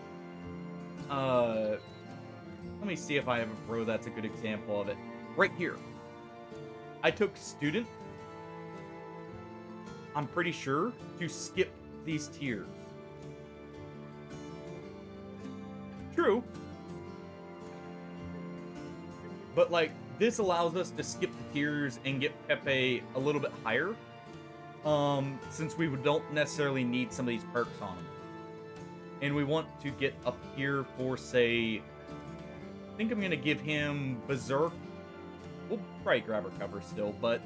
let me see if I have a bro that's a good example of it. Right here. I took student, I'm pretty sure, to skip these tiers. True. But, like, this allows us to skip the tiers and get Pepe a little bit higher. Since we don't necessarily need some of these perks on him. And we want to get up here for, say, I think I'm going to give him Berserk. We'll probably grab our cover still, but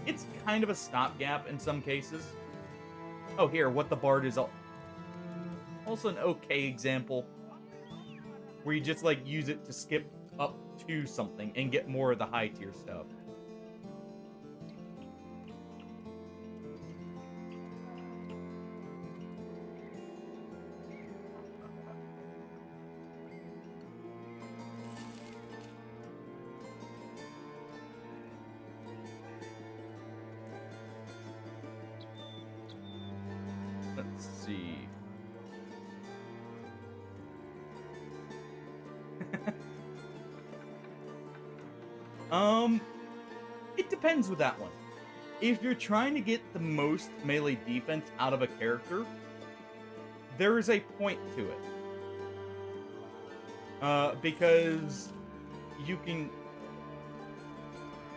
it's kind of a stopgap in some cases. Oh, here, what the Bard is also an okay example, where you just, like, use it to skip up to something and get more of the high tier stuff. Let's see. It depends with that one. If you're trying to get the most melee defense out of a character, there is a point to it. Because you can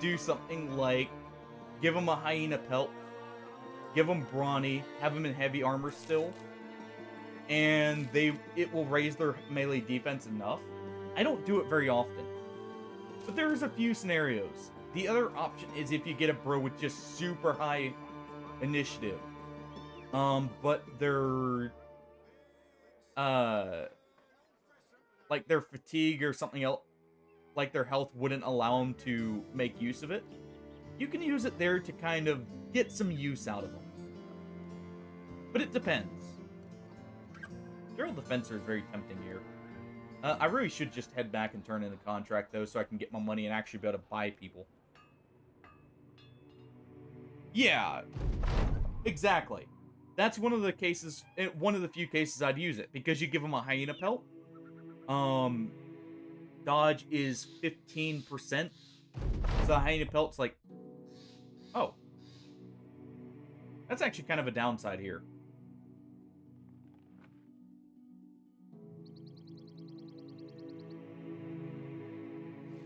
do something like give him a hyena pelt, give them brawny, have them in heavy armor still, and it will raise their melee defense enough. I don't do it very often, but there's a few scenarios. The other option is if you get a bro with just super high initiative, but their like their fatigue or something else, like their health wouldn't allow them to make use of it. You can use it there to kind of get some use out of them. But it depends. Gerald the Fencer is very tempting here. I really should just head back and turn in the contract, though, so I can get my money and actually be able to buy people. Yeah, exactly. That's one of the cases, one of the few cases I'd use it, because you give them a hyena pelt. Dodge is 15%. So the hyena pelt's like, oh, That's actually kind of a downside here.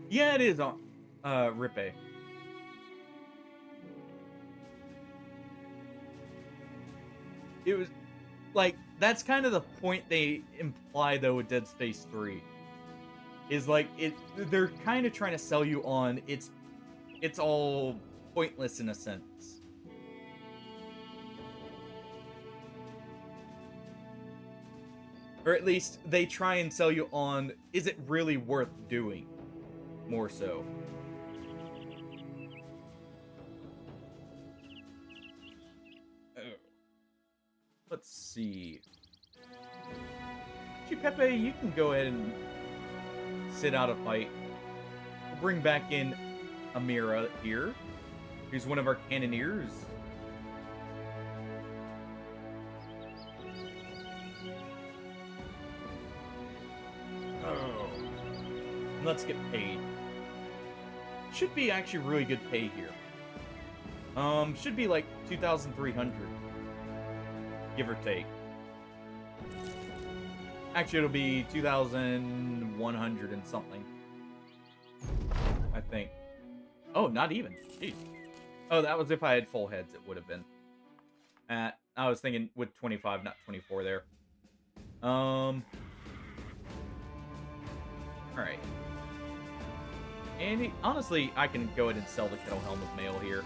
Yeah, it is on Rippe. It was like that's kind of the point they imply though with Dead Space 3. Is like they're kind of trying to sell you on it's all pointless in a sense. Or at least they try and sell you on is it really worth doing? More so. Let's see. Pepe, you can go ahead and sit out a fight. We'll bring back in Amira here, who's one of our cannoneers. Oh. Let's get paid. Should be actually really good pay here. Should be like 2,300. Give or take. Actually, it'll be 2,100 and something. I think. Oh, not even. Jeez. Oh, that was if I had full heads, it would have been. I was thinking with 25, not 24 there. Alright. And honestly, I can go ahead and sell the Kettle Helm of Mail here.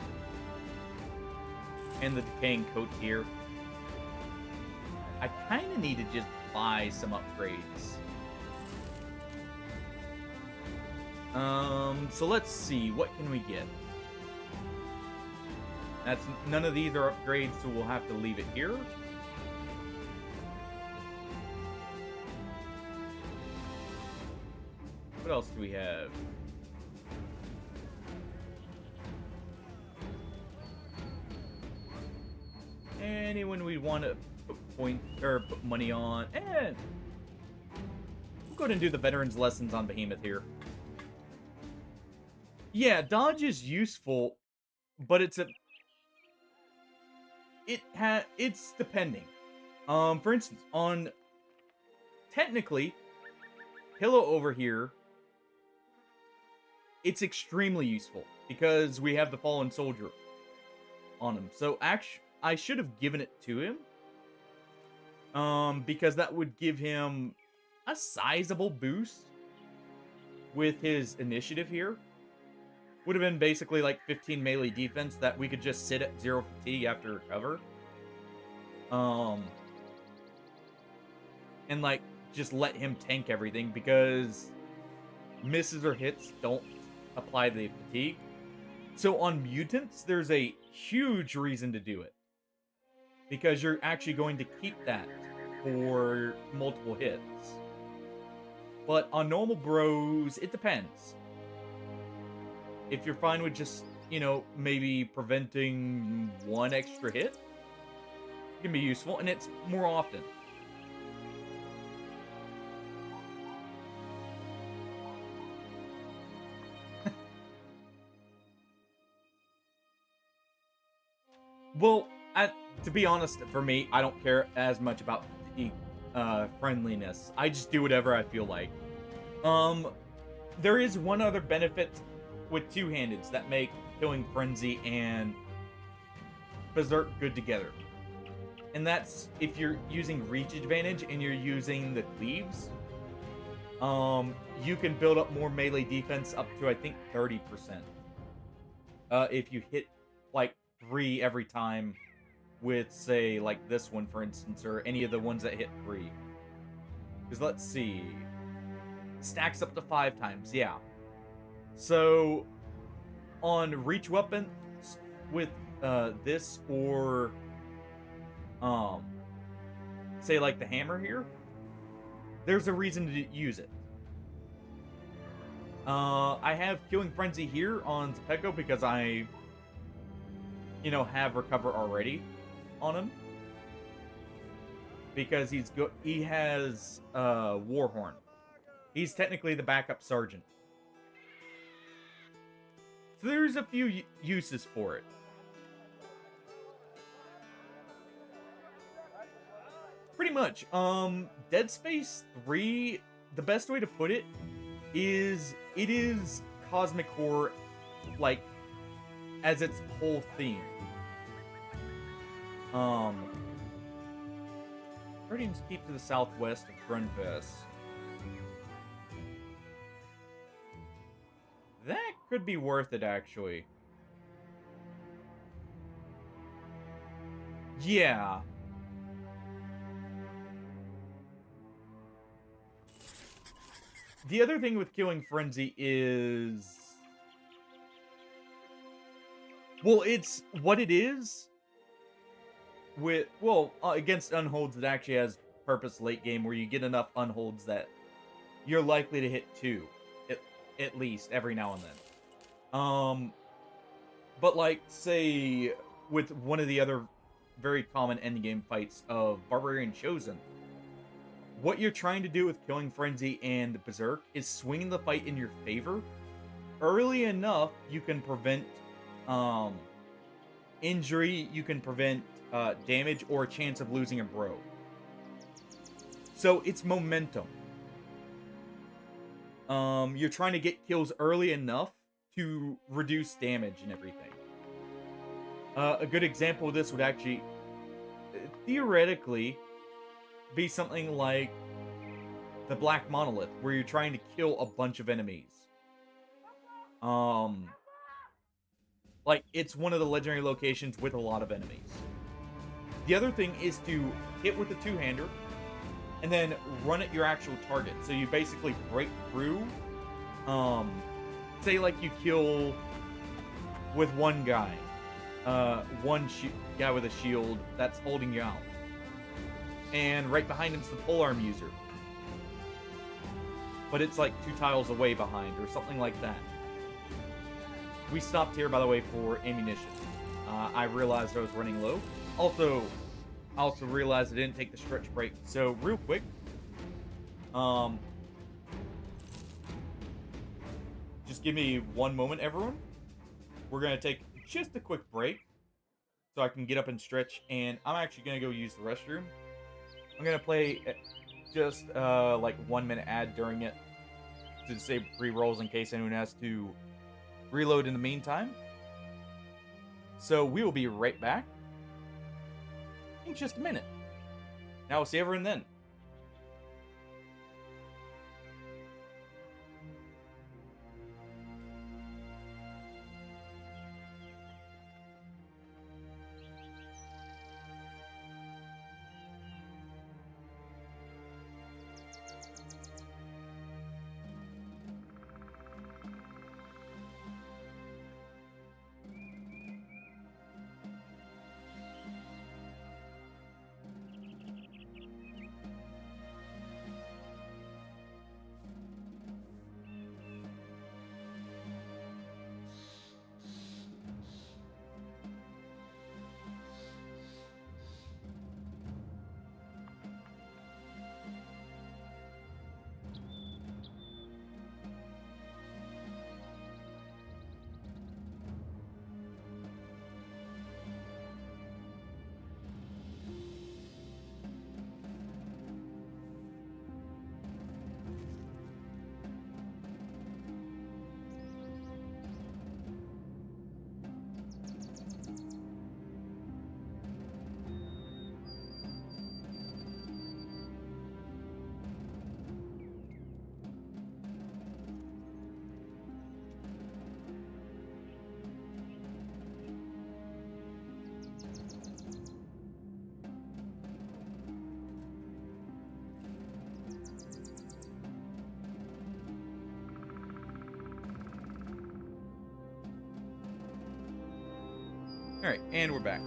And the Decaying Coat here. I kind of need to just buy some upgrades. So let's see, what can we get? That's none of these are upgrades, so we'll have to leave it here. What else do we have? Anyone we want to put money on, and we'll go ahead and do the veterans lessons on Behemoth here. Yeah, dodge is useful, but it's depending. For instance, technically, Pillow over here, it's extremely useful because we have the Fallen Soldier on him. So actually, I should have given it to him. Because that would give him a sizable boost with his initiative here. Would have been basically like 15 melee defense that we could just sit at 0 fatigue after recover. And like just let him tank everything because misses or hits don't apply the fatigue. So on mutants, there's a huge reason to do it. Because you're actually going to keep that for multiple hits. But on normal bros, it depends. If you're fine with just, maybe preventing one extra hit, it can be useful, and it's more often. Well, to be honest, for me, I don't care as much about friendliness. I just do whatever I feel like. There is one other benefit with two-handeds that make Killing Frenzy and Berserk good together. And that's if you're using reach advantage and you're using the cleaves, you can build up more melee defense up to, I think, 30%. If you hit, like, 3 every time with, say, like this one, for instance, or any of the ones that hit 3. Because let's see. Stacks up to 5 times, yeah. So, on reach weapons with this or, say like the hammer here, there's a reason to use it. I have Killing Frenzy here on Zepeko because I, have Recover already on him. Because he has Warhorn. He's technically the backup sergeant. So there's a few uses for it. Pretty much. Dead Space 3, the best way to put it is cosmic horror, like, as its whole theme. Guardians keep to the southwest of Grunfest. That could be worth it, actually. Yeah. The other thing with Killing Frenzy is... well, it's what it is with... well, against unholds, it actually has purpose late game where you get enough unholds that you're likely to hit 2. At least, every now and then. But like, say, with one of the other very common endgame fights of Barbarian Chosen, what you're trying to do with Killing Frenzy and Berserk is swinging the fight in your favor. Early enough, you can prevent injury, you can prevent damage, or a chance of losing a bro. So it's momentum. You're trying to get kills early enough to reduce damage and everything. A good example of this would actually, theoretically, be something like the Black Monolith, where you're trying to kill a bunch of enemies. Like, it's one of the legendary locations with a lot of enemies. The other thing is to hit with the two-hander, and then run at your actual target. So you basically break through. Say like you kill with one guy. One guy with a shield that's holding you out. And right behind him's the polearm user. But it's like 2 tiles away behind, or something like that. We stopped here, by the way, for ammunition. I realized I was running low. I also realized I didn't take the stretch break. So, real quick. Just give me one moment, everyone. We're going to take just a quick break so I can get up and stretch. And I'm actually going to go use the restroom. I'm going to play just like 1 minute ad during it to disable pre-rolls in case anyone has to reload in the meantime. So we will be right back in just a minute. Now we'll see everyone then. Alright, and we're back.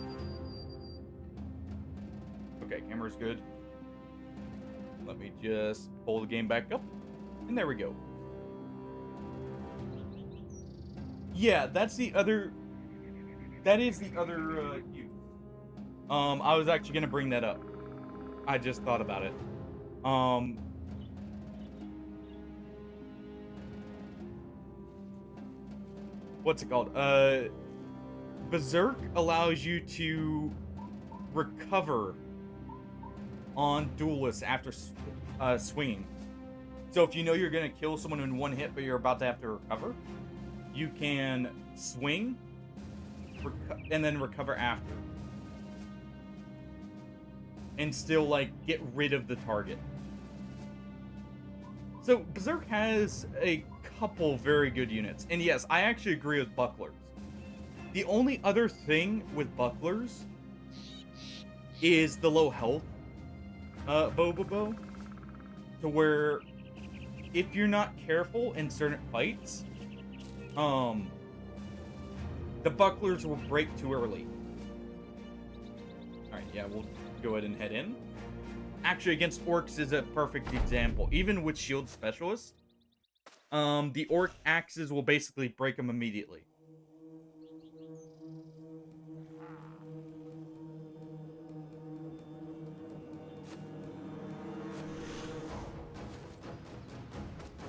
Okay, camera's good. Let me just pull the game back up. And there we go. Yeah, that's the other... that is the other, use. I was actually gonna bring that up. I just thought about it. What's it called? Berserk allows you to recover on duelists after swinging. So if you know you're going to kill someone in one hit, but you're about to have to recover, you can swing and then recover after. And still, like, get rid of the target. So Berserk has a couple very good units. And yes, I actually agree with bucklers. The only other thing with bucklers is the low health bow. To where if you're not careful in certain fights, the bucklers will break too early. Alright, yeah, we'll go ahead and head in. Actually, against orcs is a perfect example. Even with shield specialists, the orc axes will basically break them immediately.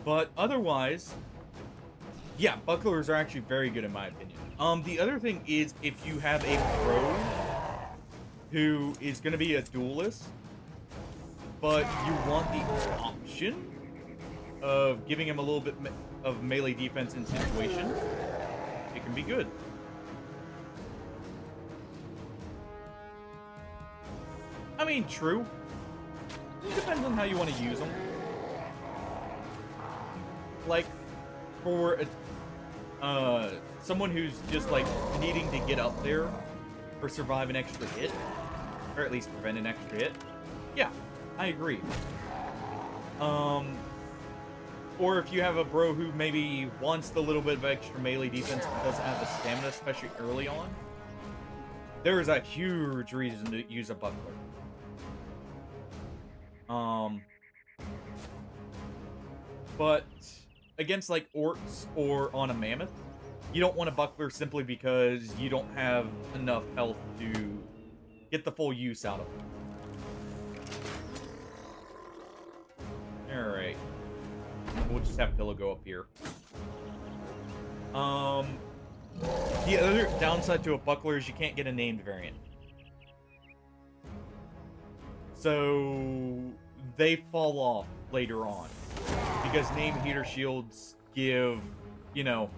But otherwise, yeah, bucklers are actually very good in my opinion. The other thing is if you have a pro who is going to be a duelist, but you want the option of giving him a little bit of melee defense in situation, it can be good. I mean, true. It depends on how you want to use them. Like, for someone who's just, like, needing to get up there or survive an extra hit, or at least prevent an extra hit, yeah, I agree. Or if you have a bro who maybe wants the little bit of extra melee defense but doesn't have the stamina, especially early on, there is a huge reason to use a buckler. But against, like, orcs or on a mammoth, you don't want a buckler simply because you don't have enough health to get the full use out of them. Alright. We'll just have Pillow go up here. The other downside to a buckler is you can't get a named variant. So they fall off later on. Because named heater shields give, you know,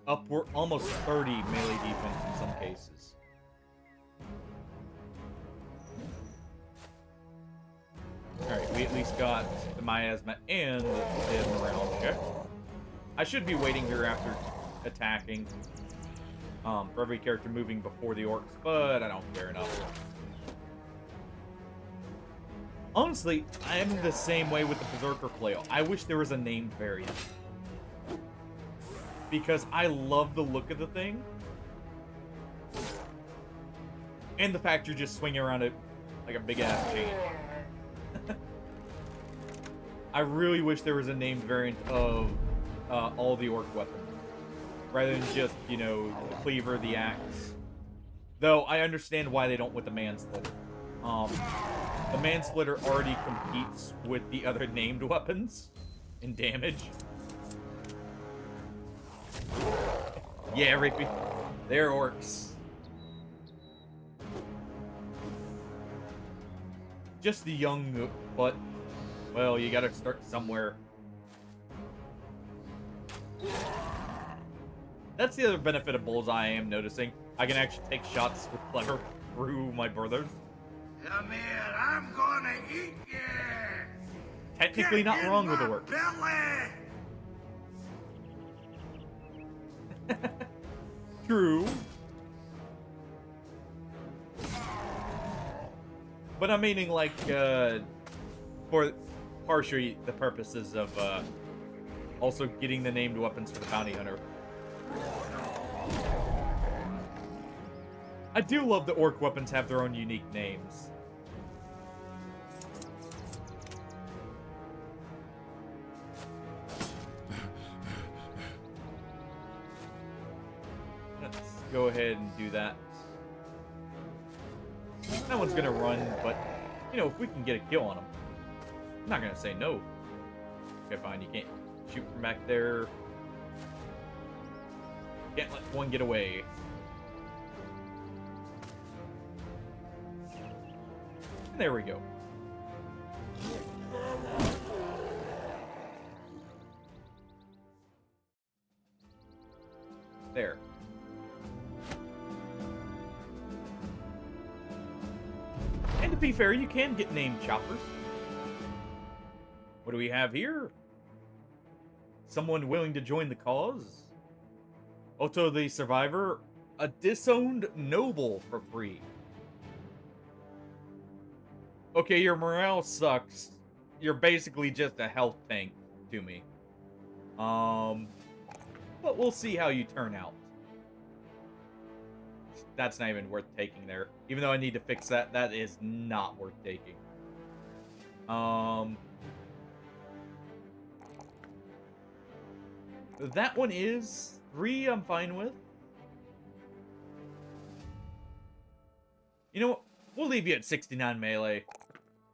upward almost 30 melee defense in some cases. Alright, we at least got the miasma and the morale check. I should be waiting here after attacking for every character moving before the orcs, but I don't care enough. Honestly, I am the same way with the Berserker Flail. I wish there was a named variant. Because I love the look of the thing. And the fact you're just swinging around it like a big-ass chain. I really wish there was a named variant of all the orc weapons. Rather than just, you know, the cleaver, the axe. Though, I understand why they don't with the manslaughter. The Mansplitter already competes with the other named weapons in damage. Yeah, Rapey. They're orcs. Just the young, but, well, you gotta start somewhere. That's the other benefit of Bullseye I am noticing. I can actually take shots with Clever through my brothers. Come here, I'm gonna eat you! Technically not wrong with the work. True. But I'm meaning, like, for partially the purposes of, also getting the named weapons for the bounty hunter. I do love the orc weapons have their own unique names. Let's go ahead and do that. That one's gonna run, but, you know, if we can get a kill on him, I'm not gonna say no. Okay, fine, you can't shoot from back there. Can't let one get away. And there we go. There. And to be fair, you can get named choppers. What do we have here? Someone willing to join the cause? Otto the Survivor, a disowned noble for free. Okay, your morale sucks. You're basically just a health tank to me. But we'll see how you turn out. That's not even worth taking there. Even though I need to fix that, that is not worth taking. That one is 3 I'm fine with. You know what? We'll leave you at 69 melee.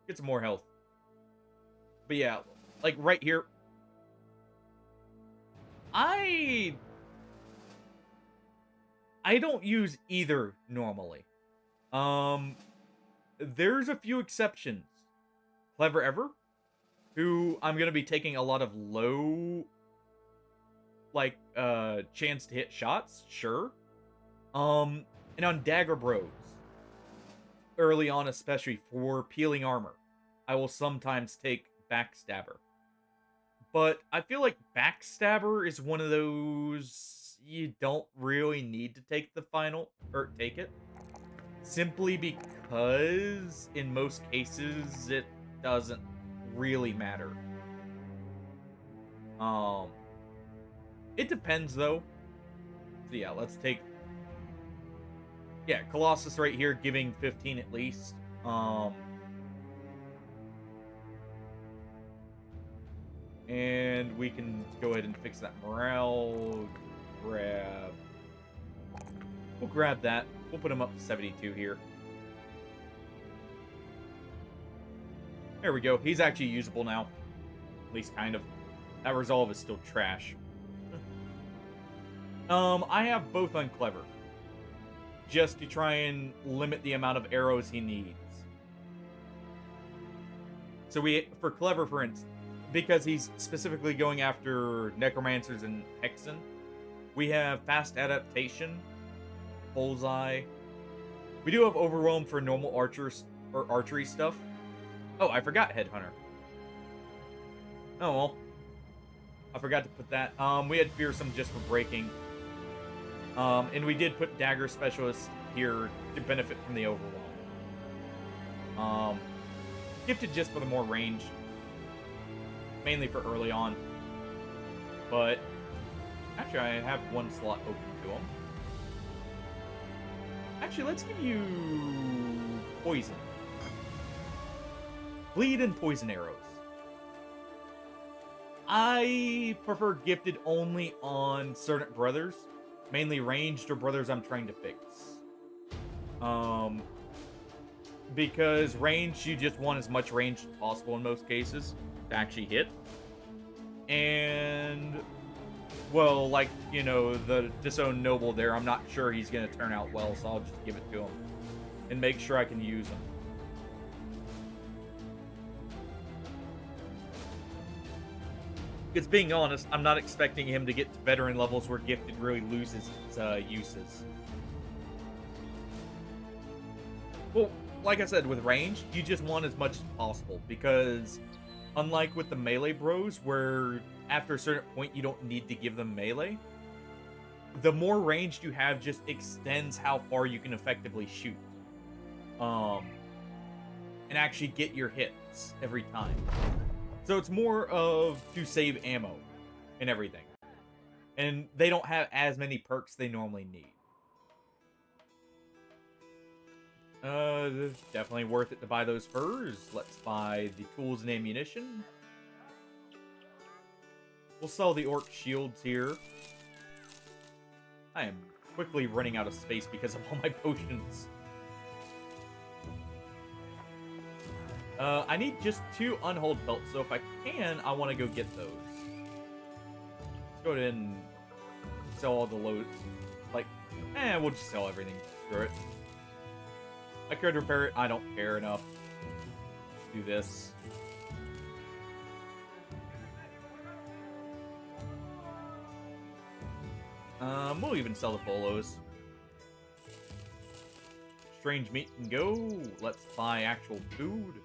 Get some more health. But yeah, like right here. I don't use either normally. There's a few exceptions. Clever Ever, who I'm gonna be taking a lot of low, like, chance to hit shots, sure. And on Dagger Bros, early on especially for peeling armor, I will sometimes take Backstabber. But I feel like Backstabber is one of those you don't really need to take the final, or take it. Simply because, in most cases, it doesn't really matter. It depends, though. So yeah, let's take... Yeah, Colossus right here, giving 15 at least. And we can go ahead and fix that morale. We'll grab that. We'll put him up to 72 here. There we go. He's actually usable now. At least kind of. That resolve is still trash. I have both on Clever. Just to try and limit the amount of arrows he needs. So for Clever, for instance, because he's specifically going after Necromancers and Hexen, we have Fast Adaptation, Bullseye. We do have Overwhelm for normal archers or archery stuff. Oh, I forgot Headhunter. Oh well. I forgot to put that. We had Fearsome just for breaking. And we did put Dagger Specialist here to benefit from the Overwhelm. Gifted just for the more range. Mainly for early on. But actually I have one slot open to him. Actually, let's give you poison. Bleed and poison arrows. I prefer gifted only on certain brothers. Mainly ranged or brothers I'm trying to fix. Because range, you just want as much range as possible in most cases to actually hit. And, well, like, you know, the Disowned Noble there, I'm not sure he's going to turn out well, so I'll just give it to him. And make sure I can use him. Because being honest, I'm not expecting him to get to veteran levels where gifted really loses its uses. Well, like I said, with range, you just want as much as possible, because unlike with the melee bros, where after a certain point you don't need to give them melee, the more ranged you have just extends how far you can effectively shoot. And actually get your hits every time. So it's more of to save ammo and everything. And they don't have as many perks they normally need. Definitely worth it to buy those furs. Let's buy the tools and ammunition. We'll sell the orc shields here. I am quickly running out of space because of all my potions. I need just 2 unhulled belts, so if I can, I want to go get those. Let's go ahead and sell all the load. Like, we'll just sell everything. Screw it. I could repair it. I don't care enough. do this. We'll even sell the polos. Strange meat can go. Let's buy actual food.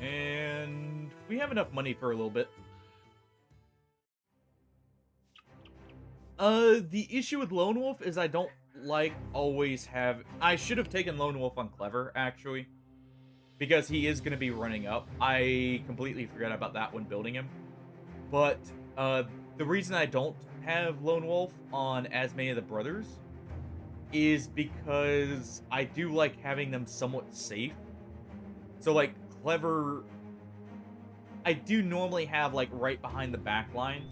And we have enough money for a little bit. The issue with Lone Wolf is I don't like always have... I should have taken Lone Wolf on Clever, actually. Because he is going to be running up. I completely forgot about that when building him. But, the reason I don't have Lone Wolf on as many of the brothers is because I do like having them somewhat safe. So, like, Clever... I do normally have, like, right behind the back line.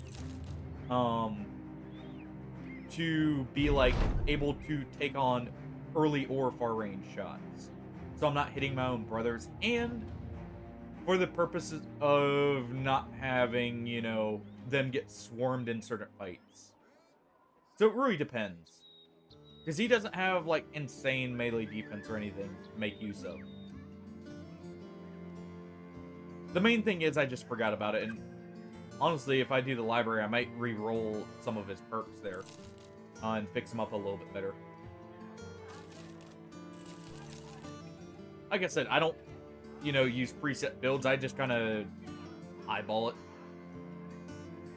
To be, like, able to take on early or far-range shots. So I'm not hitting my own brothers. And for the purposes of not having, you know, them get swarmed in certain fights. So it really depends. Because he doesn't have, like, insane melee defense or anything to make use of. The main thing is I just forgot about it. And honestly, if I do the library, I might re-roll some of his perks there. And fix them up a little bit better. Like I said, I don't, you know, use preset builds. I just kind of eyeball it.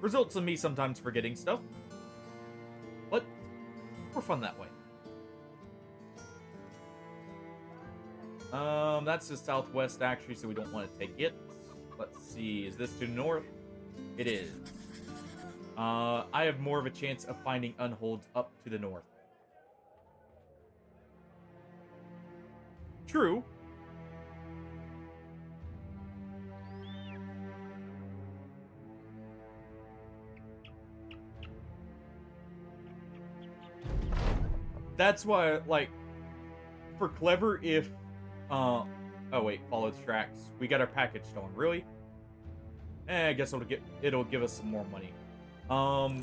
Results in me sometimes forgetting stuff. But we're fun that way. That's the southwest, actually, so we don't want to take it. Let's see. Is this to the north? It is. I have more of a chance of finding unholds up to the north. True. That's why, like, for Clever, if, oh wait, follow the tracks. We got our package stolen. Really? I guess it'll give us some more money. The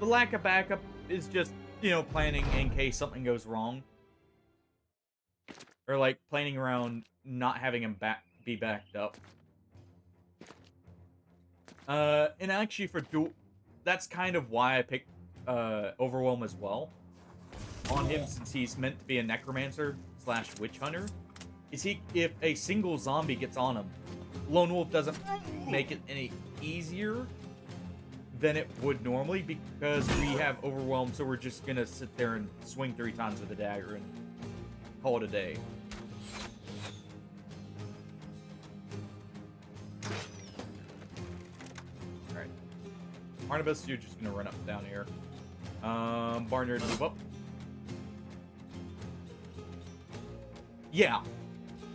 lack of backup is just, you know, planning in case something goes wrong. Or, like, planning around not having him be backed up. And actually for dual... That's kind of why I picked, Overwhelm as well. On him, since he's meant to be a necromancer / witch hunter. Is if a single zombie gets on him, Lone Wolf doesn't make it any easier than it would normally because we have Overwhelm, so we're just gonna sit there and swing 3 times with a dagger and call it a day. Alright. Barnabas, you're just gonna run up and down here. Barnyard, move up. Yeah.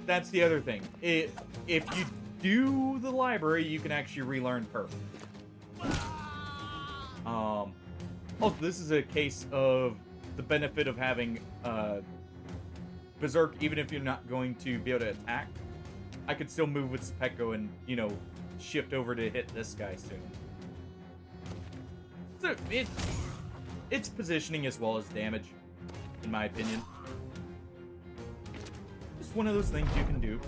That's the other thing. If you do the library, you can actually relearn perk. Also, this is a case of the benefit of having Berserk, even if you're not going to be able to attack. I could still move with Specco and, you know, shift over to hit this guy soon. So it's positioning as well as damage, in my opinion. Just one of those things you can do.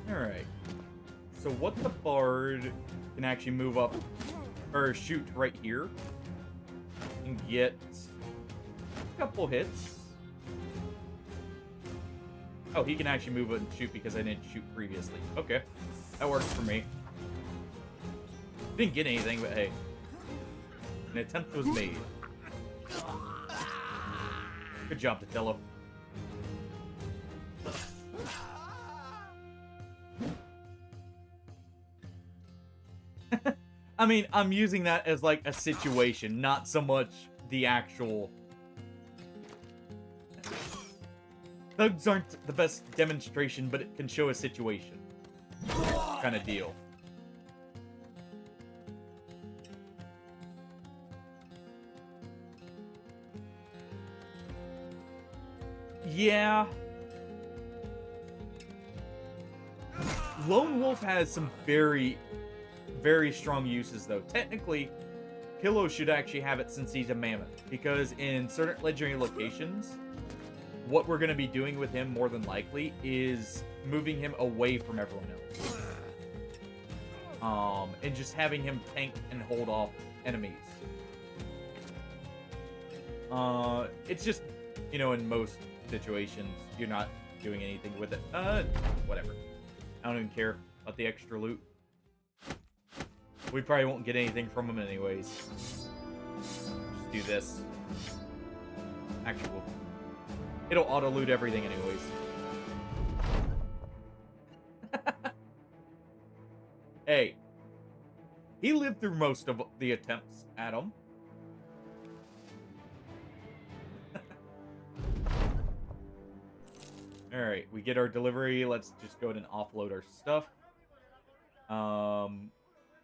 Alright. So what the Bard can actually move up, or shoot right here, and get a couple hits. Oh, he can actually move and shoot because I didn't shoot previously. Okay. That works for me. Didn't get anything, but hey. An attempt was made. Good job, Tatello. I mean, I'm using that as, like, a situation, not so much the actual... Thugs aren't the best demonstration, but it can show a situation. Kind of deal. Yeah. Lone Wolf has some very, very strong uses, though. Technically, Pillow should actually have it since he's a mammoth. Because in certain legendary locations, what we're going to be doing with him more than likely is moving him away from everyone else. And just having him tank and hold off enemies. It's just, you know, in most situations, you're not doing anything with it. Whatever. I don't even care about the extra loot. We probably won't get anything from him anyways. Just do this. Actually, it'll auto-loot everything anyways. Hey. He lived through most of the attempts at him. Alright, we get our delivery. Let's just go ahead and offload our stuff.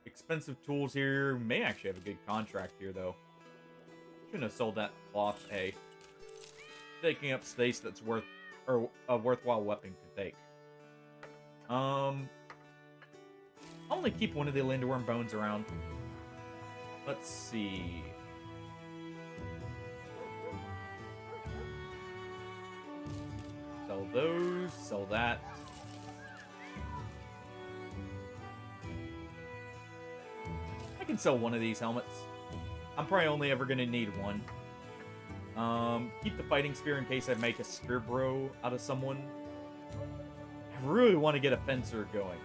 Expensive tools here. May actually have a good contract here, though. Shouldn't have sold that cloth. Hey. Taking up space that's worth... or a worthwhile weapon could take. I'll only keep one of the Linderworm bones around. Let's see. Sell those, sell that. I can sell one of these helmets. I'm probably only ever going to need one. Keep the fighting spear in case I make a spear bro out of someone. I really want to get a fencer going.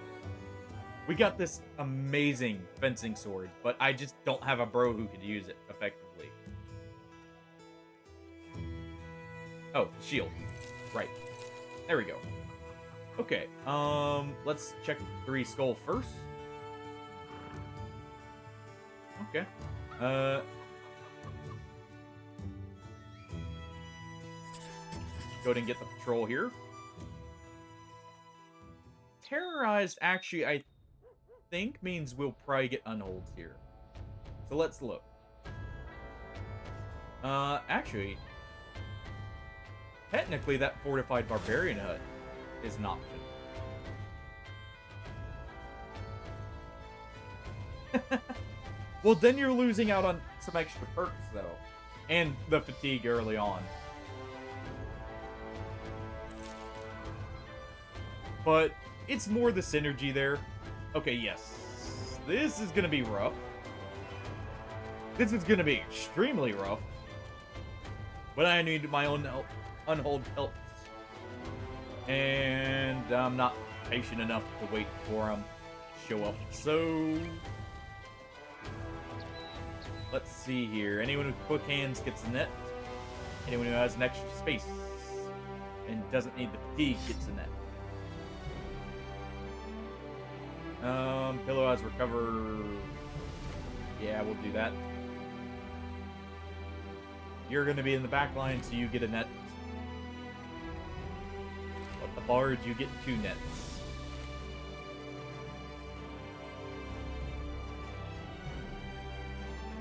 We got this amazing fencing sword, but I just don't have a bro who could use it effectively. Oh, shield. Right. There we go. Okay, let's check 3 skull first. Okay. Go ahead and get the patrol here. Terrorized, actually, I think means we'll probably get unholds here. So let's look. Actually, technically that fortified barbarian hut is an option. Well, then you're losing out on some extra perks, though. And the fatigue early on. But it's more the synergy there. Okay, yes. This is going to be rough. This is going to be extremely rough. But I need my own unhold help. And I'm not patient enough to wait for them to show up. So... let's see here. Anyone with quick hands gets a net. Anyone who has an extra space and doesn't need the fatigue gets a net. Pillow has recover. Yeah, we'll do that. You're going to be in the back line, so you get a net. But the bard, you get 2 nets.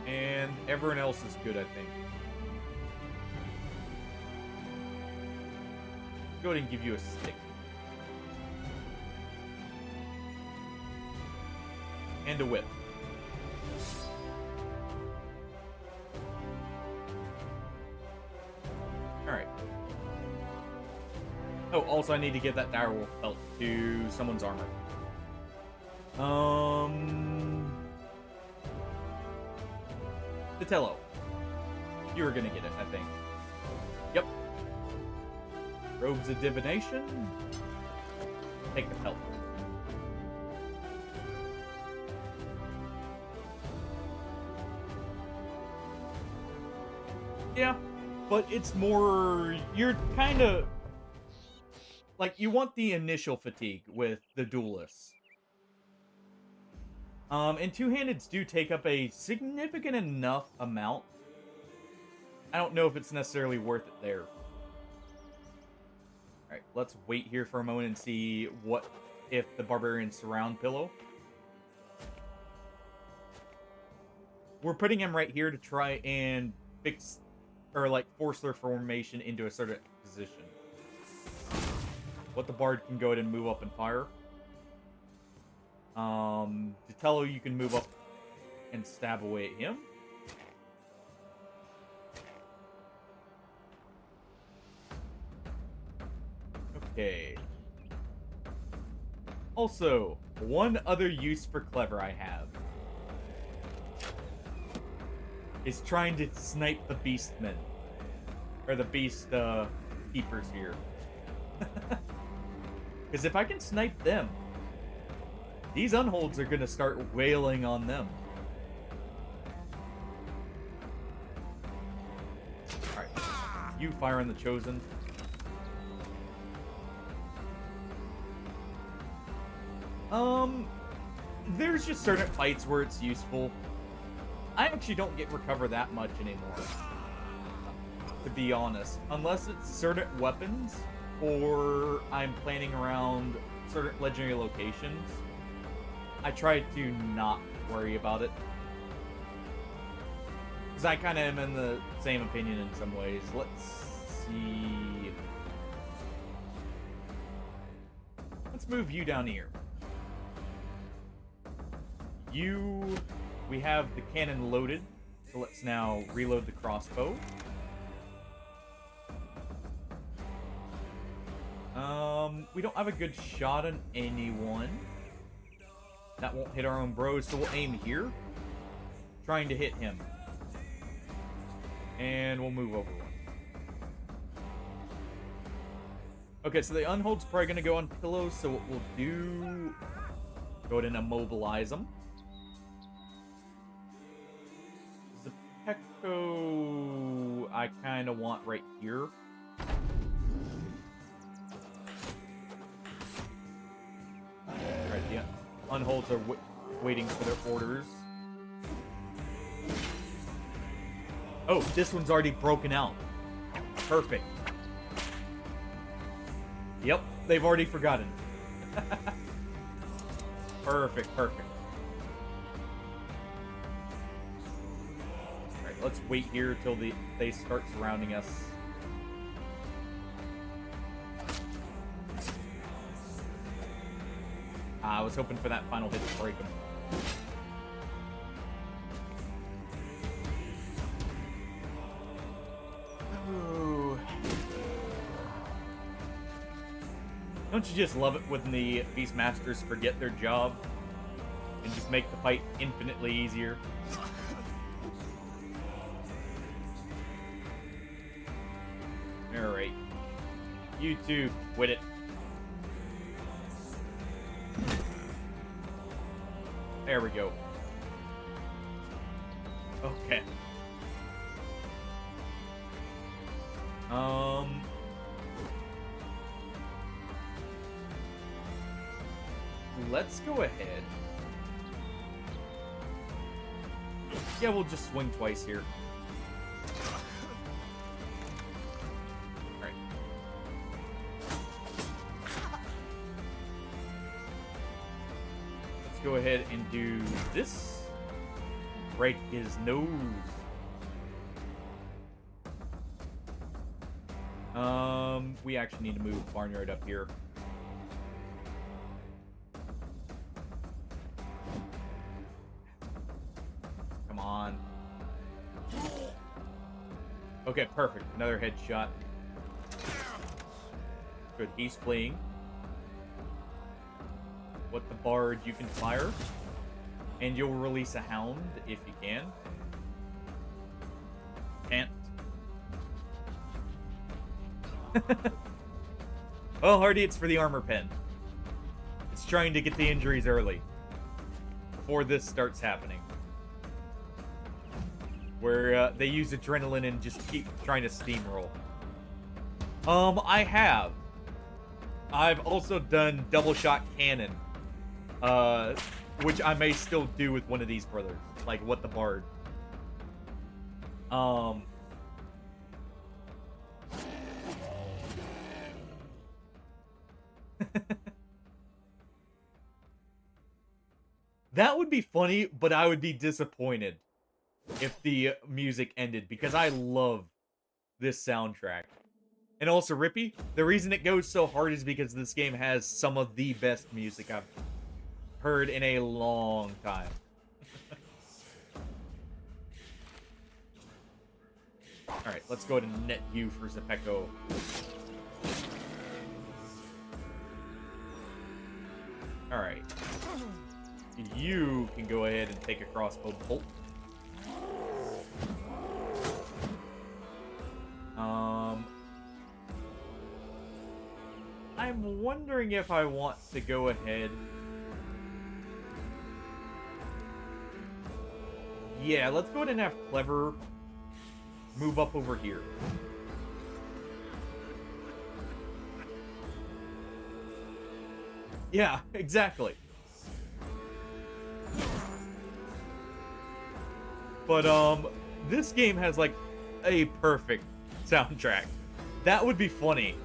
And everyone else is good, I think. Let's go ahead and give you a stick. And a whip. Alright. Oh, also I need to give that direwolf belt to someone's armor. Vitello. You were gonna get it, I think. Yep. Robes of Divination. Take the pelt. Yeah, but it's more... you're kind of... like, you want the initial fatigue with the duelists. And two-handeds do take up a significant enough amount. I don't know if it's necessarily worth it there. Alright, let's wait here for a moment and see what if the barbarians surround Pillow. We're putting him right here to try and fix... or, like, force their formation into a certain position. What the bard can go ahead and move up and fire. Vitello, you can move up and stab away at him. Okay. Also, one other use for Clever I have is trying to snipe the Beastmen. Or the Beast, Keepers here. Because if I can snipe them, these Unholds are gonna start wailing on them. Alright. You fire on the Chosen. There's just certain fights where it's useful. I actually don't get recover that much anymore, to be honest. Unless it's certain weapons, or I'm planning around certain legendary locations. I try to not worry about it. Because I kind of am in the same opinion in some ways. Let's see. Let's move you down here. We have the cannon loaded, so let's now reload the crossbow. We don't have a good shot on anyone. That won't hit our own bros, so we'll aim here. Trying to hit him. And we'll move over one. Okay, so the Unhold's probably going to go on pillows, so what we'll do... Go ahead and immobilize them. Zepeko... I kind of want right here. Right, yeah. Unholds are waiting for their orders. Oh, this one's already broken out. Perfect. Yep, they've already forgotten. Perfect, perfect. Alright, let's wait here till they start surrounding us. I was hoping for that final hit to break them. Ooh. Don't you just love it when the Beastmasters forget their job and just make the fight infinitely easier? Alright. You two, quit it. There we go. Okay. Let's go ahead. Yeah, we'll just swing twice here. Alright. Let's go ahead and do this. Break his nose. We actually need to move Barnyard up here. Come on. Okay, perfect. Another headshot. Good, he's fleeing. What the Bard you can fire. And you'll release a Hound if you can. Can't. Well, Hardy, it's for the armor pen. It's trying to get the injuries early. Before this starts happening. Where they use adrenaline and just keep trying to steamroll. I've also done double shot cannon. Which I may still do with one of these brothers. Like, what the Bard. That would be funny, but I would be disappointed if the music ended, because I love this soundtrack. And also, Rippy, the reason it goes so hard is because this game has some of the best music I've heard in a long time. Alright, let's go ahead and net you for Zepeko. Alright. You can go ahead and take a crossbow bolt. I'm wondering if I want to go ahead. Yeah, let's go ahead and have Clever move up over here. Yeah, exactly. But, this game has, like, a perfect soundtrack. That would be funny.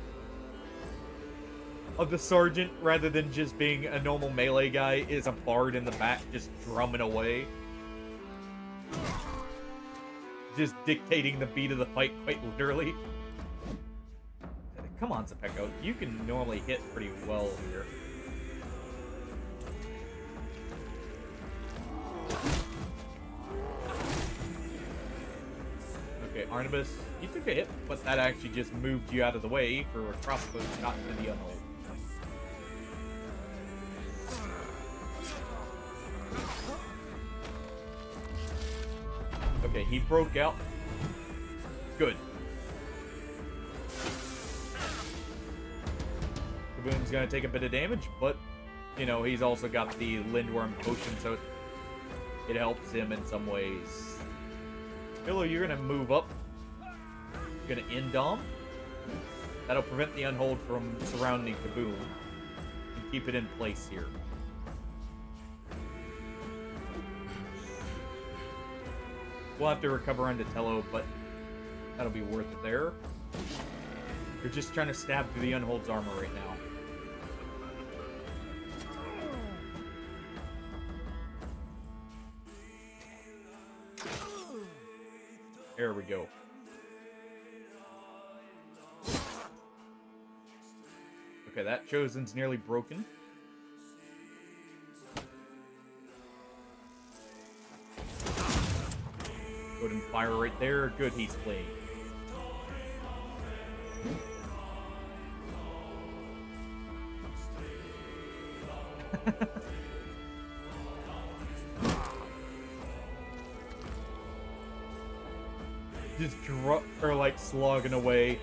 Of the sergeant, rather than just being a normal melee guy, is a bard in the back just drumming away. Just dictating the beat of the fight, quite literally. Come on, Zepeco. You can normally hit pretty well here. Okay, Arnibus, you took a hit, but that actually just moved you out of the way for a crossbow shot to the unhold. Okay, he broke out. Good. Kaboom's gonna take a bit of damage, but, you know, he's also got the Lindworm potion, so it helps him in some ways. Pillow, you're gonna move up. You're gonna end Dom. That'll prevent the Unhold from surrounding Kaboom. And keep it in place here. We'll have to recover on Tello, but that'll be worth it there. You're just trying to stab through the Unhold's armor right now. There we go. Okay, that Chosen's nearly broken. Go ahead and fire right there. Good, he's fleeing. Just like slogging away.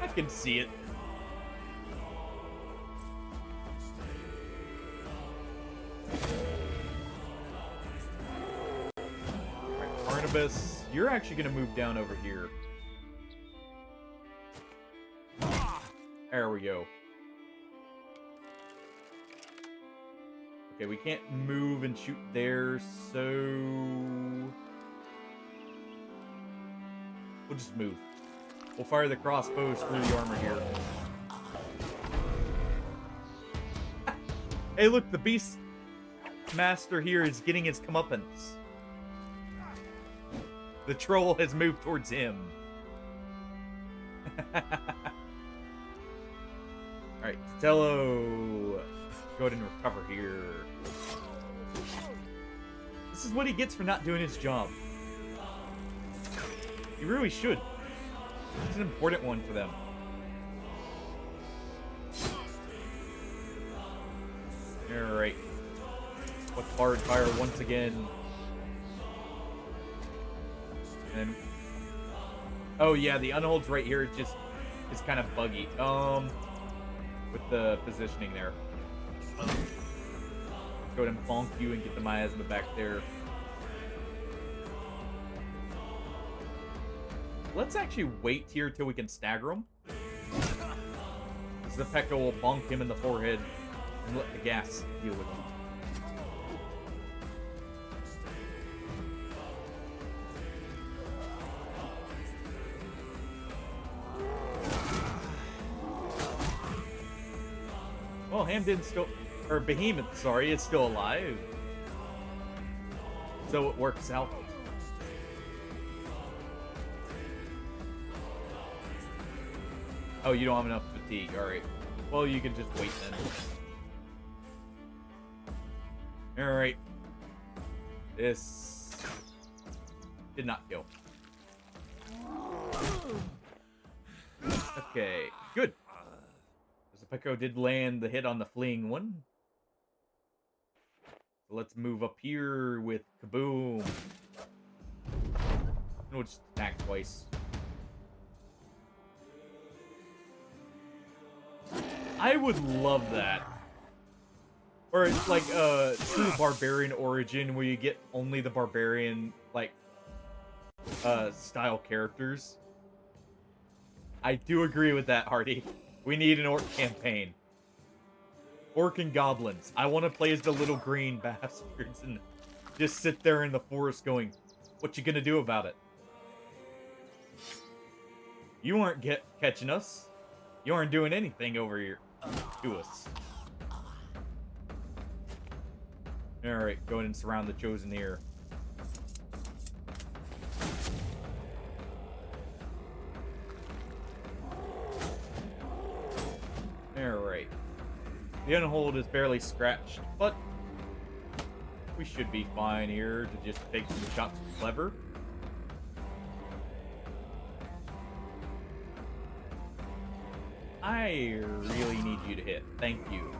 I can see it. Alright, Barnabas, you're actually gonna move down over here. There we go. Okay, we can't move and shoot there, so we'll just move. We'll fire the crossbows through the armor here. Hey, look, the Beast Master here is getting his comeuppance. The troll has moved towards him. Alright, Tello. Go ahead and recover here. This is what he gets for not doing his job. He really should. It's an important one for them. Alright. Let's hard fire once again. And then, oh yeah, the Unhold's right here. It just is kind of buggy. With the positioning there. Go ahead and bonk you and get the miasma back there. Let's actually wait here till we can stagger him. Because the Pekka will bonk him in the forehead and let the gas deal with him. Well, Hamden's still, or Behemoth, sorry, is still alive. So it works out. Oh, you don't have enough fatigue. Alright. Well, you can just wait then. Alright. This did not kill. Okay, good. There's a Sepeko did land the hit on the fleeing one. So let's move up here with Kaboom. And we'll just attack twice. I would love that. Or it's like a true barbarian origin where you get only the barbarian, like, style characters. I do agree with that, Hardy. We need an orc campaign. Orc and goblins. I want to play as the little green bastards and just sit there in the forest going, what you gonna do about it? You aren't catching us. You aren't doing anything over here to us. Alright, go ahead and surround the Chosen here. Alright. The Unhold is barely scratched, but we should be fine here to just take some shots with Clever. I really need you to hit. Thank you.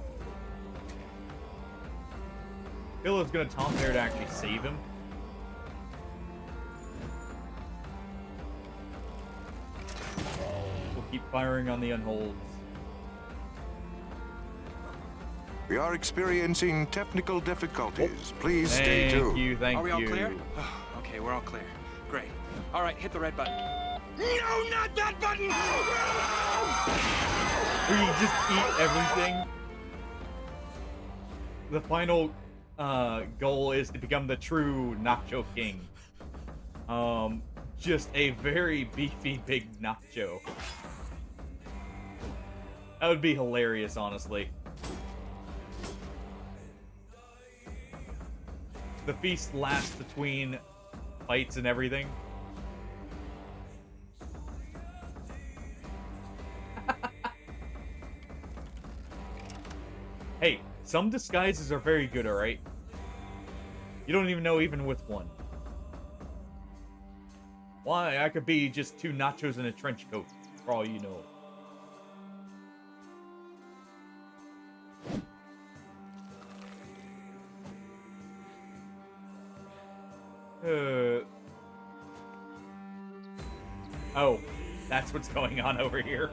Phil's gonna taunt there to actually save him. We'll keep firing on the Unholds. We are experiencing technical difficulties. Please stay tuned. Thank you, thank you. Are we all clear? Okay, we're all clear. Great. All right, hit the red button. No, not that button! Where you just eat everything. The final goal is to become the true Nacho King. Just a very beefy big nacho. That would be hilarious, honestly. The feast lasts between fights and everything. Hey, some disguises are very good, alright? You don't even know even with one. Why? I could be just two nachos in a trench coat, for all you know. Oh, that's what's going on over here.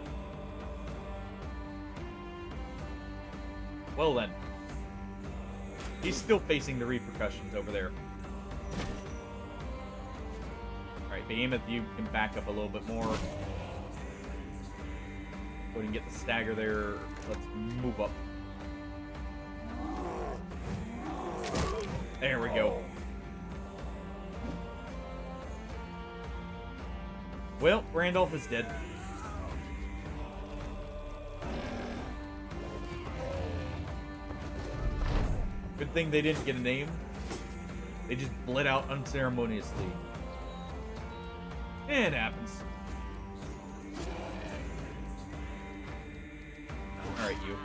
Well then. He's still facing the repercussions over there. Alright, Behemoth, you can back up a little bit more. Go ahead and get the stagger there. Let's move up. There we go. Well, Randolph is dead. Good thing they didn't get a name. They just bled out unceremoniously. It happens. Alright, you.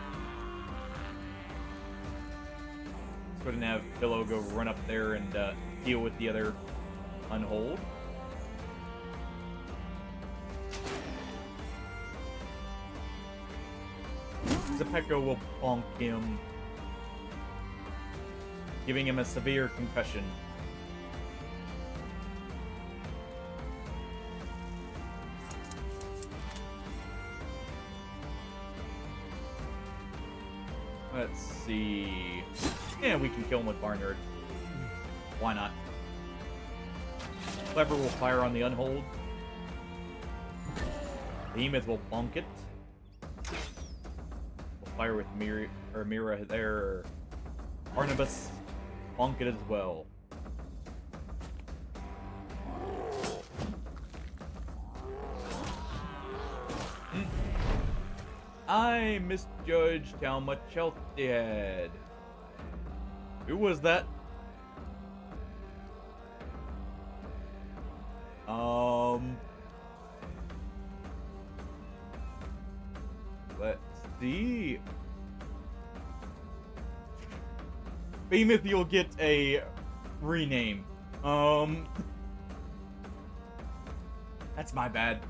Let's go ahead and have Pillow go run up there and deal with the other Unhold. Sepeko will bonk him, giving him a severe concussion. Let's see. Yeah, we can kill him with Barnyard. Why not? Clever will fire on the Unhold. Behemoth will bonk it. Fire with Mira there. Barnabas, bonk it as well. I misjudged how much health they had. Who was that? Let's see. Behemoth, you'll get a rename. That's my bad.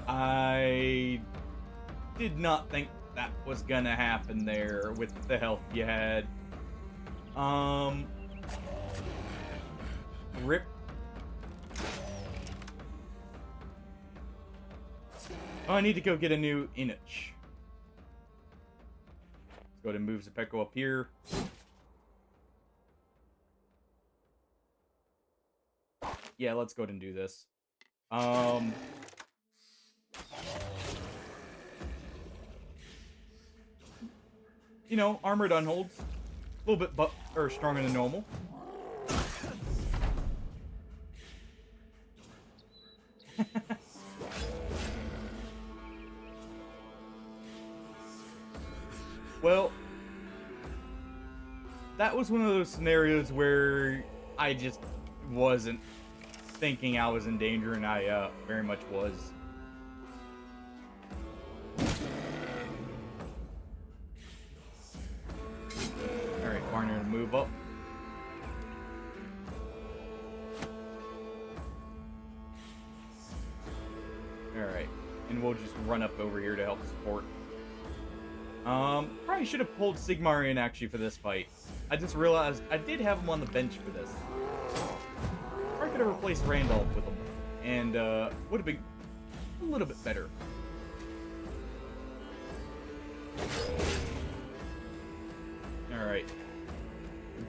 I did not think that was gonna happen there with the health you had. Rip. Oh, I need to go get a new Inich. Let's go ahead and move Zepeco up here. Yeah, let's go ahead and do this. You know, armored unholds. A little bit stronger than normal. Well, that was one of those scenarios where I just wasn't thinking I was in danger, and I very much was. Alright, Barney to move up. Alright, and we'll just run up over here to help support. Probably should have pulled Sigmar in, actually, for this fight. I just realized I did have him on the bench for this. Or I could have replaced Randolph with him, and would have been a little bit better. Alright.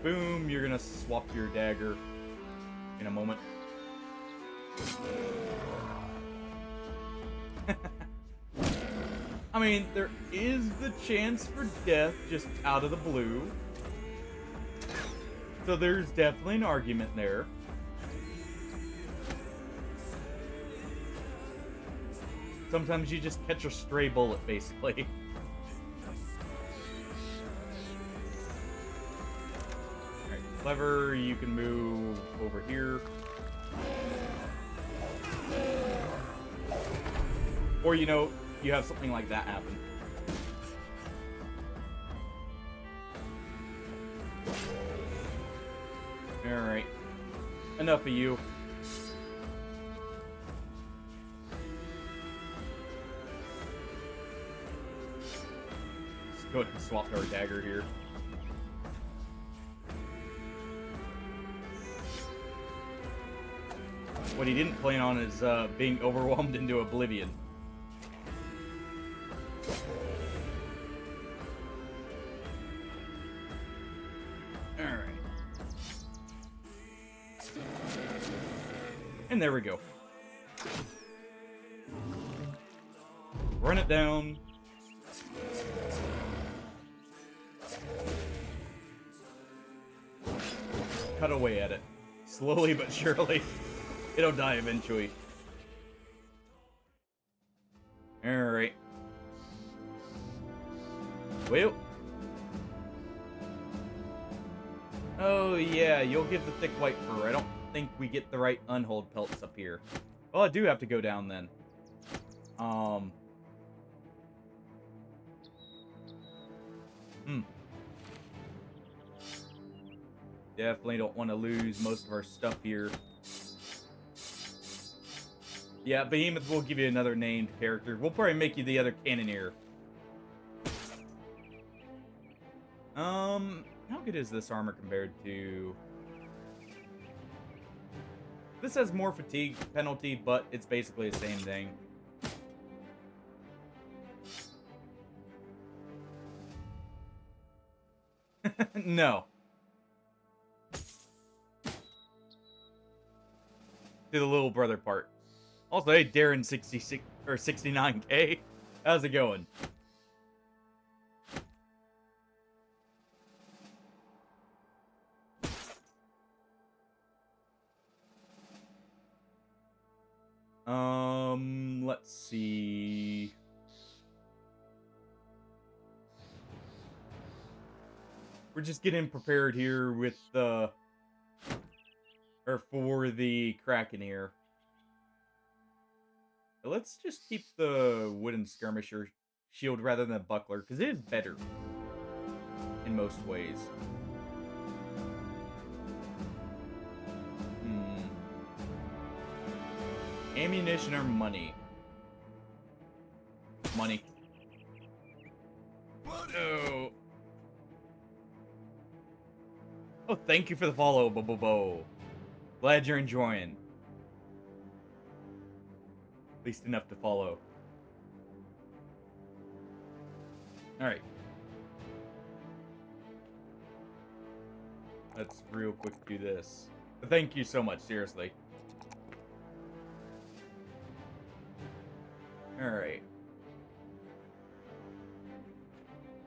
Boom, you're gonna swap your dagger in a moment. I mean, there is the chance for death just out of the blue. So there's definitely an argument there. Sometimes you just catch a stray bullet, basically. Alright, Clever, you can move over here. Or, you know, you have something like that happen. Alright. Enough of you. Let's go ahead and swap our dagger here. What he didn't plan on is being overwhelmed into oblivion. And there we go. Run it down. Cut away at it. Slowly but surely. It'll die eventually. Alright. Well. Oh yeah, you'll get the thick white fur. I don't think we get the right unhold pelts up here. Well, I do have to go down then. Definitely don't want to lose most of our stuff here. Yeah, Behemoth will give you another named character. We'll probably make you the other Cannoneer. How good is this armor compared to... This has more fatigue penalty, but it's basically the same thing. No. Do the little brother part. Also, hey, Darren 66 or 69K. How's it going? Let's see. We're just getting prepared here with the for the Kraken here. Let's just keep the wooden skirmisher shield rather than a buckler, because it is better in most ways. Ammunition or money? money. No. Oh, thank you for the follow, Bo. Glad you're enjoying. At least enough to follow. Alright. Let's real quick do this. But thank you so much, seriously. Alright.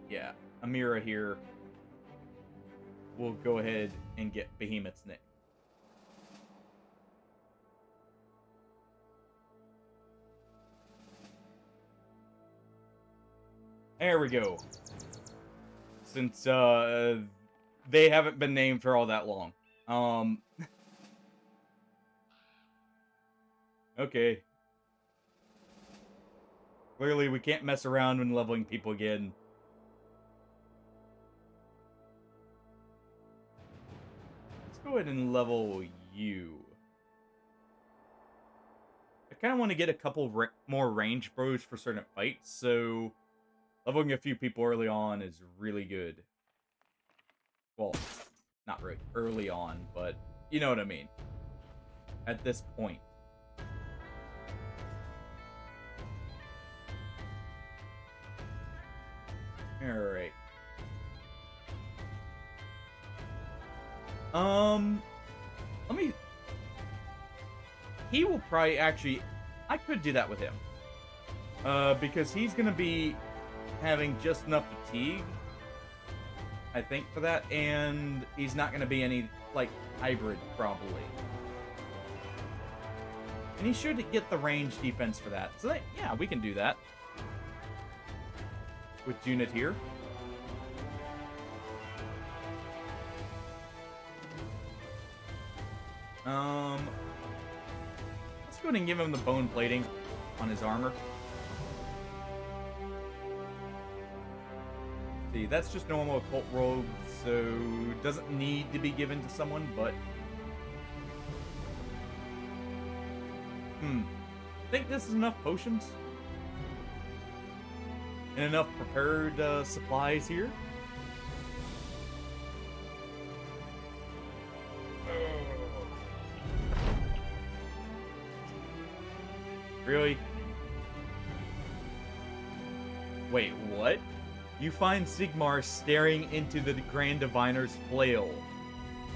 Yeah, Amira here. We'll go ahead and get Behemoth's nick. There we go. Since they haven't been named for all that long. Okay. Clearly we can't mess around when leveling people again. Let's go ahead and level you. I kind of want to get a couple more range bros for certain fights, so leveling a few people early on is really good. Well, not really early on, but you know what I mean. At this point. Alright. Let me... He will probably actually... I could do that with him. Because he's gonna be having just enough fatigue, I think, for that, and he's not gonna be any, like, hybrid, probably. And he should get the range defense for that. So, yeah, we can do that. With Unit here. Let's go ahead and give him the bone plating on his armor. See, that's just normal occult rogue, so doesn't need to be given to someone, but... Think this is enough potions? And enough prepared supplies here? Really? Wait, what? You find Sigmar staring into the Grand Diviner's flail.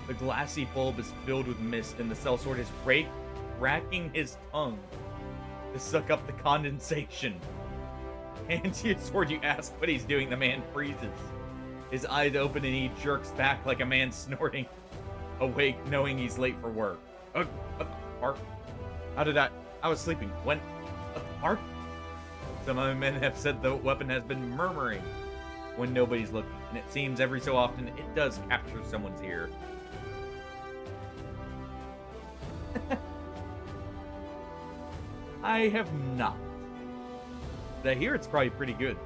The glassy bulb is filled with mist, and the sellsword is racking his tongue to suck up the condensation. Hands to your sword, you ask what he's doing. The man freezes. His eyes open and he jerks back like a man snorting, awake knowing he's late for work. What the park? How did I was sleeping. When? What the park? Some other men have said the weapon has been murmuring when nobody's looking, and it seems every so often it does capture someone's ear. I have not. I hear it's probably pretty good,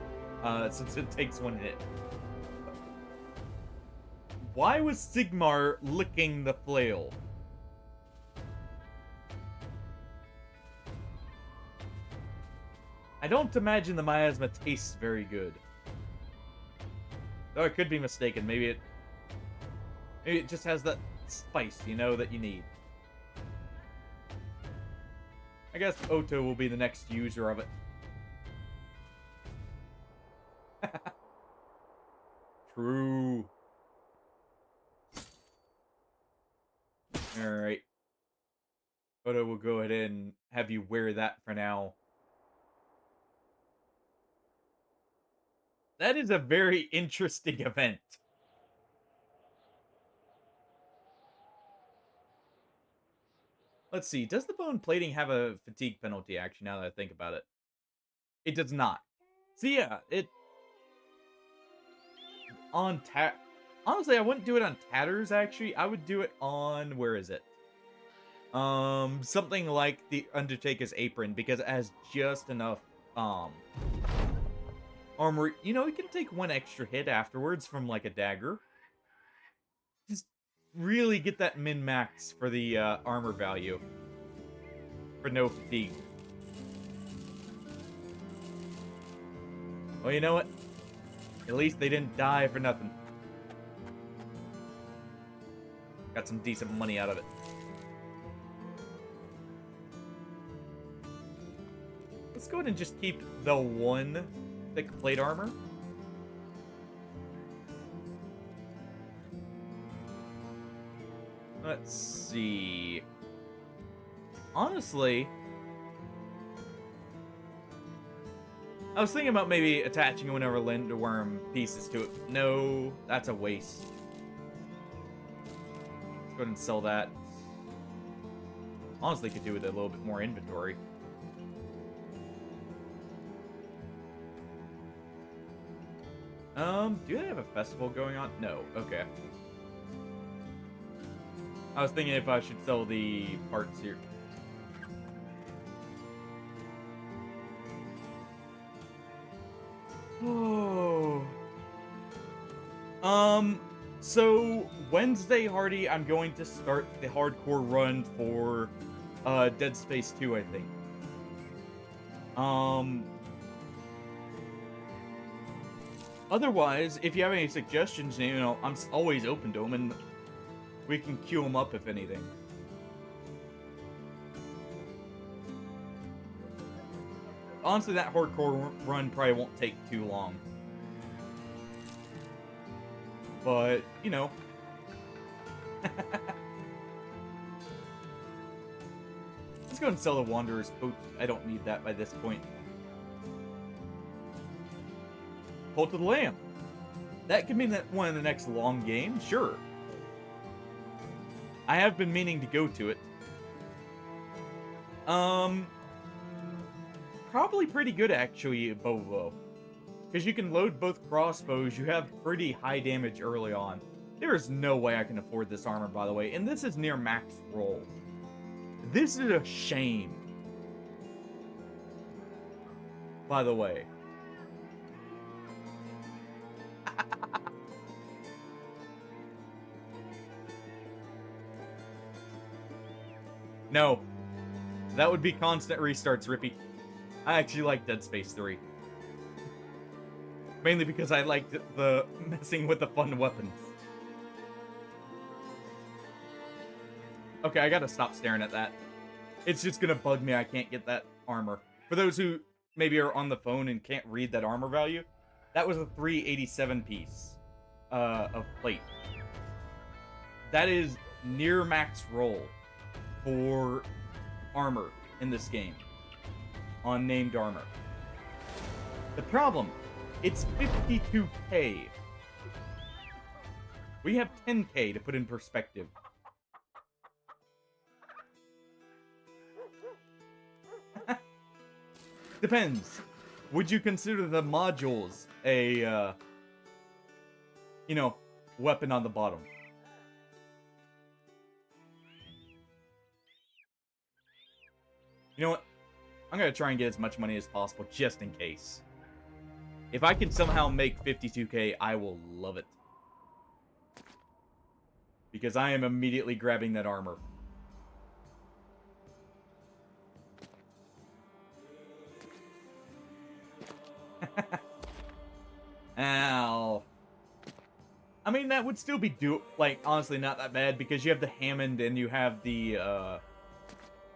since it takes one hit. Why was Sigmar licking the flail? I don't imagine the miasma tastes very good. Though I could be mistaken. Maybe it just has that spice, you know, that you need. I guess Otto will be the next user of it. True. Alright. Otto will go ahead and have you wear that for now. That is a very interesting event. Let's see. Does the bone plating have a fatigue penalty, actually, now that I think about it? It does not. So yeah, on honestly, I wouldn't do it on Tatters, actually. I would do it on, where is it? Something like the Undertaker's apron, because it has just enough, armor. You know, you can take one extra hit afterwards from, like, a dagger. Just really get that min-max for the, armor value. For no fatigue. Well, you know what? At least they didn't die for nothing. Got some decent money out of it. Let's go ahead and just keep the one thick plate armor. Let's see. Honestly, I was thinking about maybe attaching one of our Linderworm pieces to it. No, that's a waste. Let's go ahead and sell that. Honestly, could do with a little bit more inventory. Do they have a festival going on? No. Okay. I was thinking if I should sell the parts here. Oh. So Wednesday, Hardy, I'm going to start the hardcore run for Dead Space 2, I think. Otherwise, if you have any suggestions, you know, I'm always open to them, and we can queue them up if anything. Honestly, that hardcore run probably won't take too long. But, you know. Let's go and sell the Wanderer's coat. I don't need that by this point. Cult of the Lamb. That could mean that one of the next long games, sure. I have been meaning to go to it. Probably pretty good actually, Bovo. Because you can load both crossbows, you have pretty high damage early on. There is no way I can afford this armor, by the way, and this is near max roll. This is a shame. By the way. No. That would be constant restarts, Rippy. I actually like Dead Space 3. Mainly because I liked the messing with the fun weapons. Okay, I gotta stop staring at that. It's just gonna bug me I can't get that armor. For those who maybe are on the phone and can't read that armor value, that was a 387 piece of plate. That is near max roll for armor in this game. On named armor. The problem, it's 52k. We have 10k to put in perspective. Depends. Would you consider the modules a, you know, weapon on the bottom? You know what? I'm gonna try and get as much money as possible, just in case. If I can somehow make 52k, I will love it. Because I am immediately grabbing that armor. Ow. I mean, that would still be honestly not that bad, because you have the Hammond and you have the,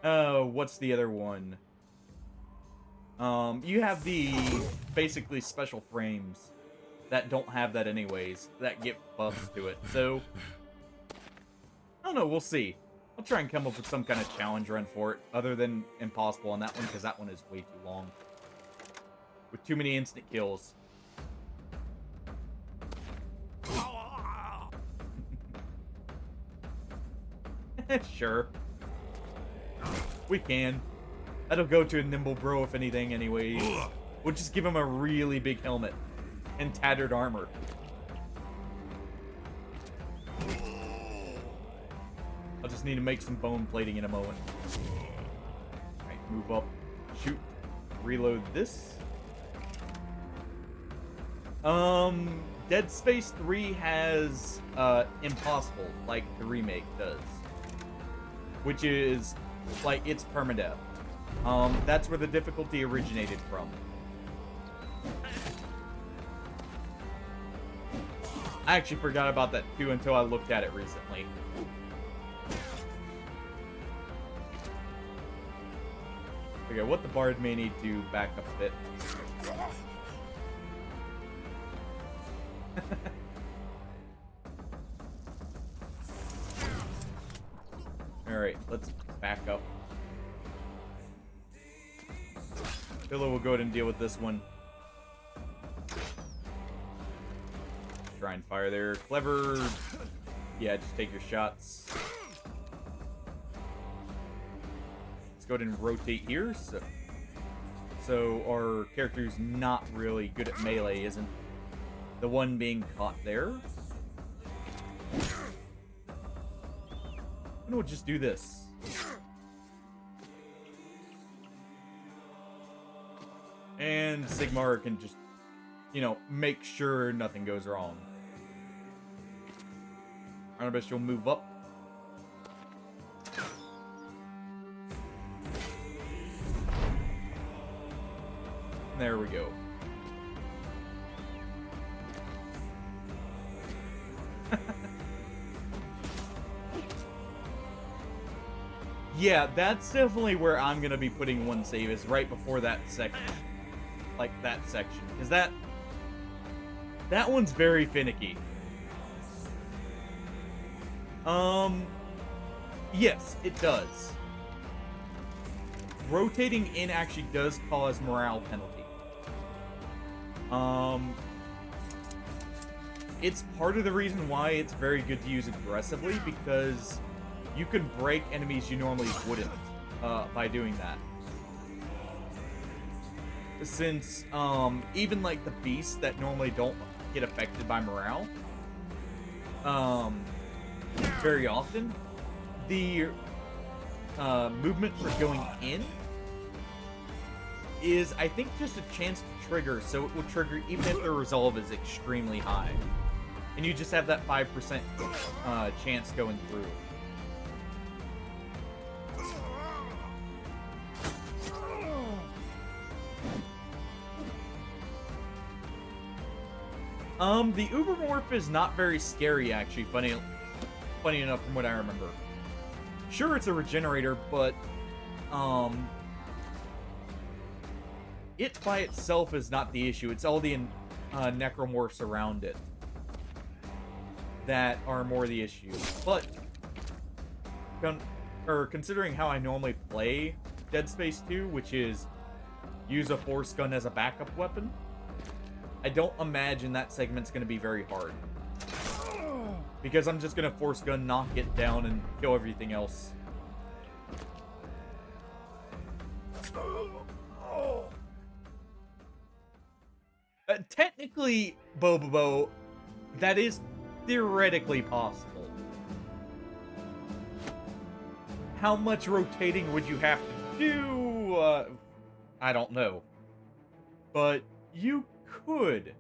what's the other one? You have the, basically, special frames that don't have that anyways, that get buffs to it, so, I don't know, we'll see. I'll try and come up with some kind of challenge run for it, other than impossible on that one, because that one is way too long. With too many instant kills. Sure. We can. That'll go to a nimble bro if anything anyways. We'll just give him a really big helmet. And tattered armor. I'll just need to make some bone plating in a moment. Alright, move up. Shoot. Reload this. Dead Space 3 has, Impossible, like the remake does. Which is, like, it's permadeath. That's where the difficulty originated from. I actually forgot about that too until I looked at it recently. Okay, what the bard may need to back up a bit. Alright, let's back up. Pillow will go ahead and deal with this one. Try and fire there. Clever. Yeah, just take your shots. Let's go ahead and rotate here. So our character's not really good at melee, isn't the one being caught there. And we'll just do this. And Sigmar can just, you know, make sure nothing goes wrong. Anatomist will move up. There we go. Yeah, that's definitely where I'm going to be putting one save, is right before that section. Like, that section. Because that one's very finicky. Yes, it does. Rotating in actually does cause morale penalty. It's part of the reason why it's very good to use aggressively, because you can break enemies you normally wouldn't by doing that. Since even like the beasts that normally don't get affected by morale, very often the movement for going in is, I think, just a chance to trigger, so it will trigger even if the resolve is extremely high. And you just have that 5% chance going through. The Ubermorph is not very scary, actually, funny enough from what I remember. Sure, it's a regenerator, but, it by itself is not the issue. It's all the necromorphs around it that are more the issue. But, considering how I normally play Dead Space 2, which is use a force gun as a backup weapon, I don't imagine that segment's going to be very hard. Because I'm just going to force gun, knock it down, and kill everything else. Technically, Bobobo, that is theoretically possible. How much rotating would you have to do? I don't know. But you could.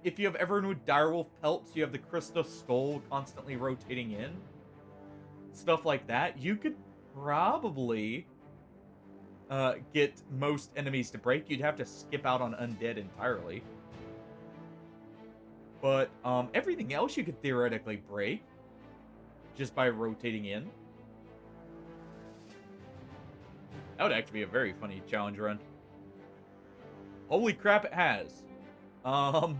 If you have everyone with direwolf pelts, you have the crystal skull constantly rotating in. Stuff like that. You could probably get most enemies to break. You'd have to skip out on undead entirely. But everything else you could theoretically break just by rotating in. That would actually be a very funny challenge run. Holy crap, it has. I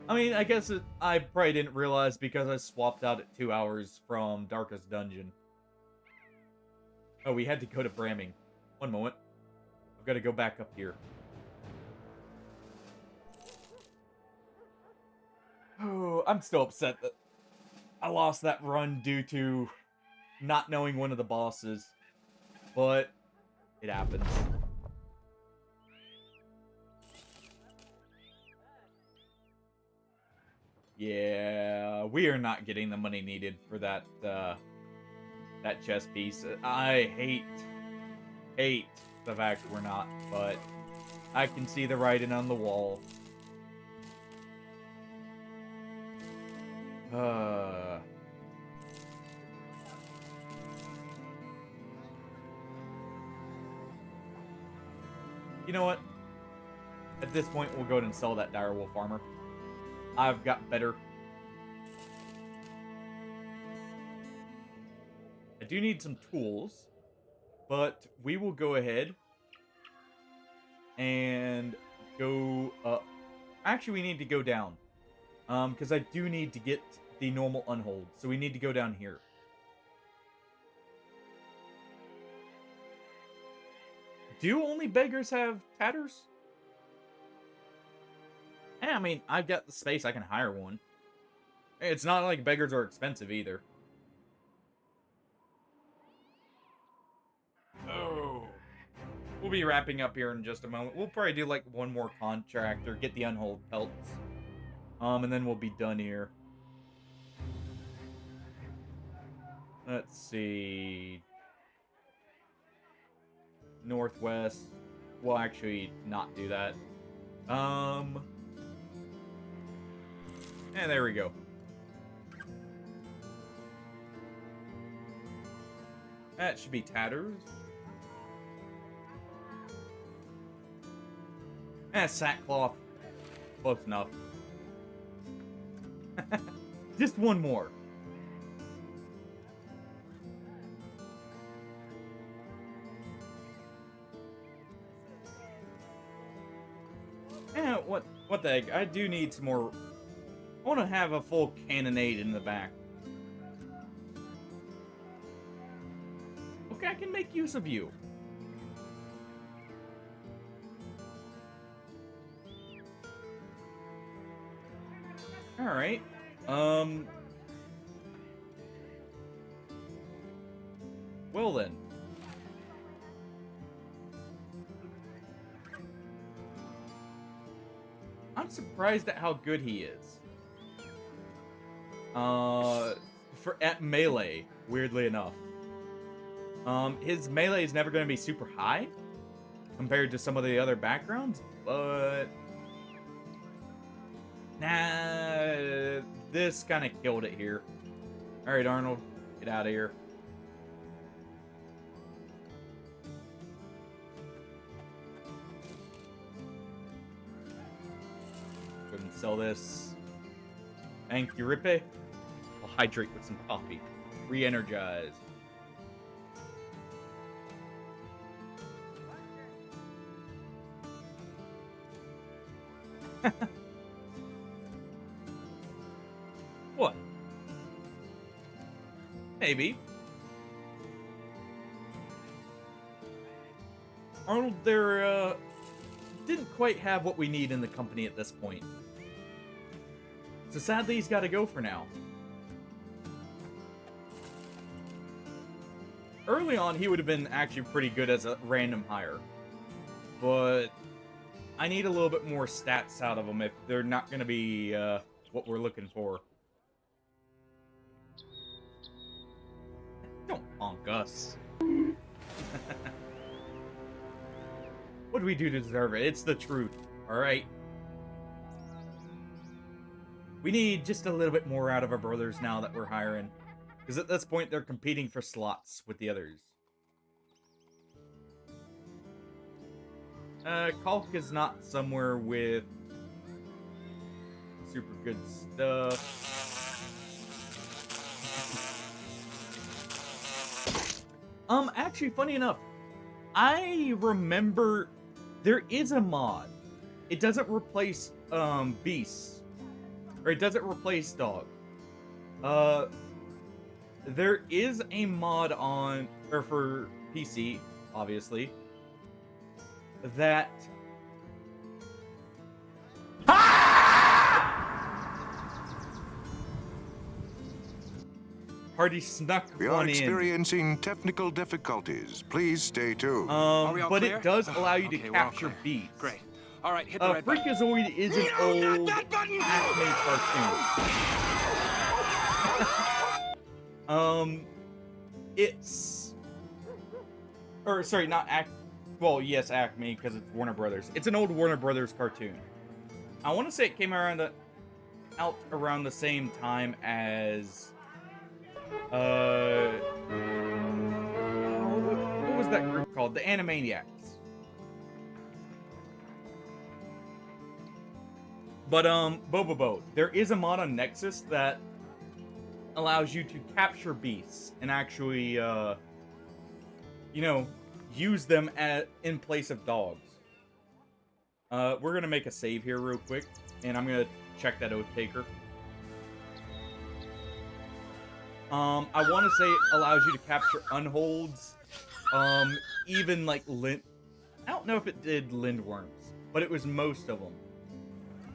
mean, I guess I probably didn't realize because I swapped out at 2 hours from Darkest Dungeon. Oh, we had to go to Bramming. One moment. I've got to go back up here. Oh, I'm still upset that I lost that run due to not knowing one of the bosses. But it happens. Yeah, we are not getting the money needed for that that chess piece. I hate the fact we're not, but I can see the writing on the wall. You know what? at this point, we'll go ahead and sell that direwolf armor. I've got better. I do need some tools, but we will go ahead and go up. Actually, we need to go down. Because I do need to get the normal unhold. So we need to go down here. Do only beggars have tatters? I mean, I've got the space. I can hire one. It's not like beggars are expensive either. Oh. We'll be wrapping up here in just a moment. We'll probably do like one more contract or get the unhold pelts. And then we'll be done here. Let's see. Northwest. We'll actually not do that. And there we go. That should be tatters. Sackcloth. Close enough. Just one more. What the heck? I do need some more. I want to have a full cannonade in the back. Okay, I can make use of you. Alright. Well then. I'm surprised at how good he is. At melee, weirdly enough. His melee is never going to be super high compared to some of the other backgrounds, but nah, this kind of killed it here. All right, Arnold, get out of here. Go ahead and sell this. Thank you, Rippe. I'll hydrate with some coffee. Re-energize. What? Maybe. Arnold, there, didn't quite have what we need in the company at this point. So sadly, he's got to go for now. Early on, he would have been actually pretty good as a random hire. But I need a little bit more stats out of them if they're not going to be what we're looking for. Don't honk us. What do we do to deserve it? It's the truth, alright? We need just a little bit more out of our brothers now that we're hiring. Because at this point, they're competing for slots with the others. Kalk is not somewhere with super good stuff. Actually, funny enough, I remember there is a mod. It doesn't replace, beasts. Or it doesn't replace dog. There is a mod on, or for PC, obviously, that... Party snuck We are one in. experiencing technical difficulties. Please stay tuned. Are we all But clear? it does allow you to Okay, we're all capture clear. beats. Great. All right, hit the red button. Freakazoid is an old Acme cartoon. It's... Or, sorry, not Acme. Well, yes, Acme, because it's Warner Brothers. It's an old Warner Brothers cartoon. I want to say it came out around the same time as... what was that group called? The Animaniacs. But, Bobobo, there is a mod on Nexus that allows you to capture beasts and actually, you know, use them in place of dogs. We're gonna make a save here real quick, and I'm gonna check that Oath Taker. I want to say it allows you to capture unholds, even like I don't know if it did lindworms, but it was most of them.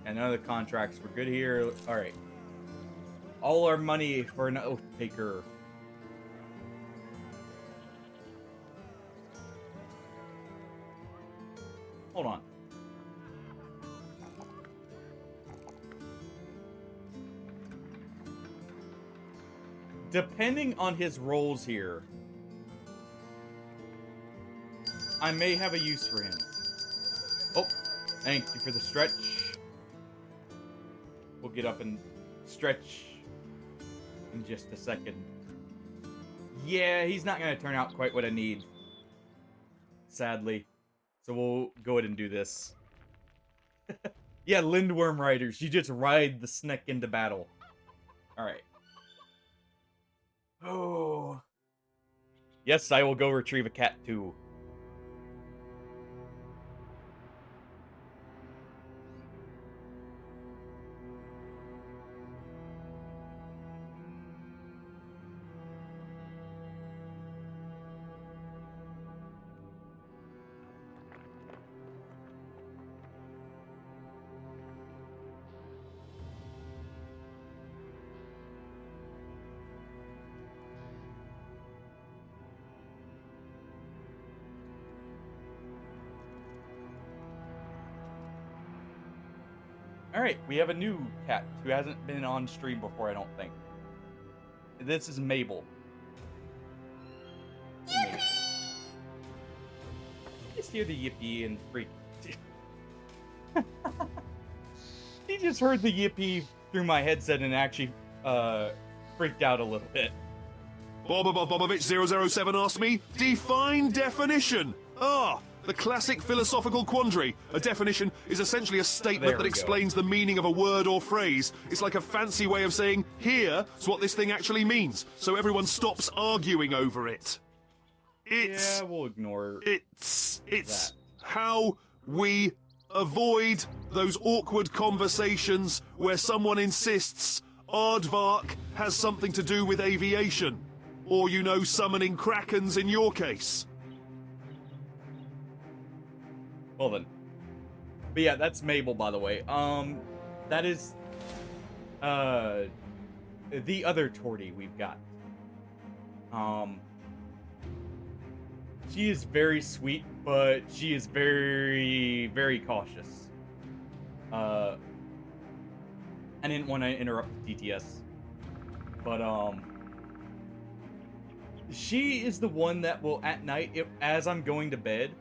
And none of the contracts were good here. All right. All our money for an Oath Taker. Hold on. Depending on his roles here, I may have a use for him. Oh, thank you for the stretch. We'll get up and stretch in just a second. Yeah, he's not going to turn out quite what I need, sadly. So we'll go ahead and do this. Yeah, Lindworm Riders. You just ride the snake into battle. Alright. Oh. Yes, I will go retrieve a cat too. Alright, we have a new cat who hasn't been on stream before, I don't think. This is Mabel. Mabel. Just hear the yippee and freak. He just heard the yippee through my headset and actually freaked out a little bit. Bobovich007 asked me, define definition. The classic philosophical quandary. A definition is essentially a statement that explains the meaning of a word or phrase. It's like a fancy way of saying, here's what this thing actually means, so everyone stops arguing over it. Yeah, we'll ignore It's how we avoid those awkward conversations where someone insists aardvark has something to do with aviation. Or, you know, summoning Krakens in your case. Well then. But yeah, that's Mabel, by the way. That is, the other Torty we've got. She is very sweet, but she is very, very cautious. I didn't want to interrupt the TTS. But, she is the one that will, at night, as I'm going to bed,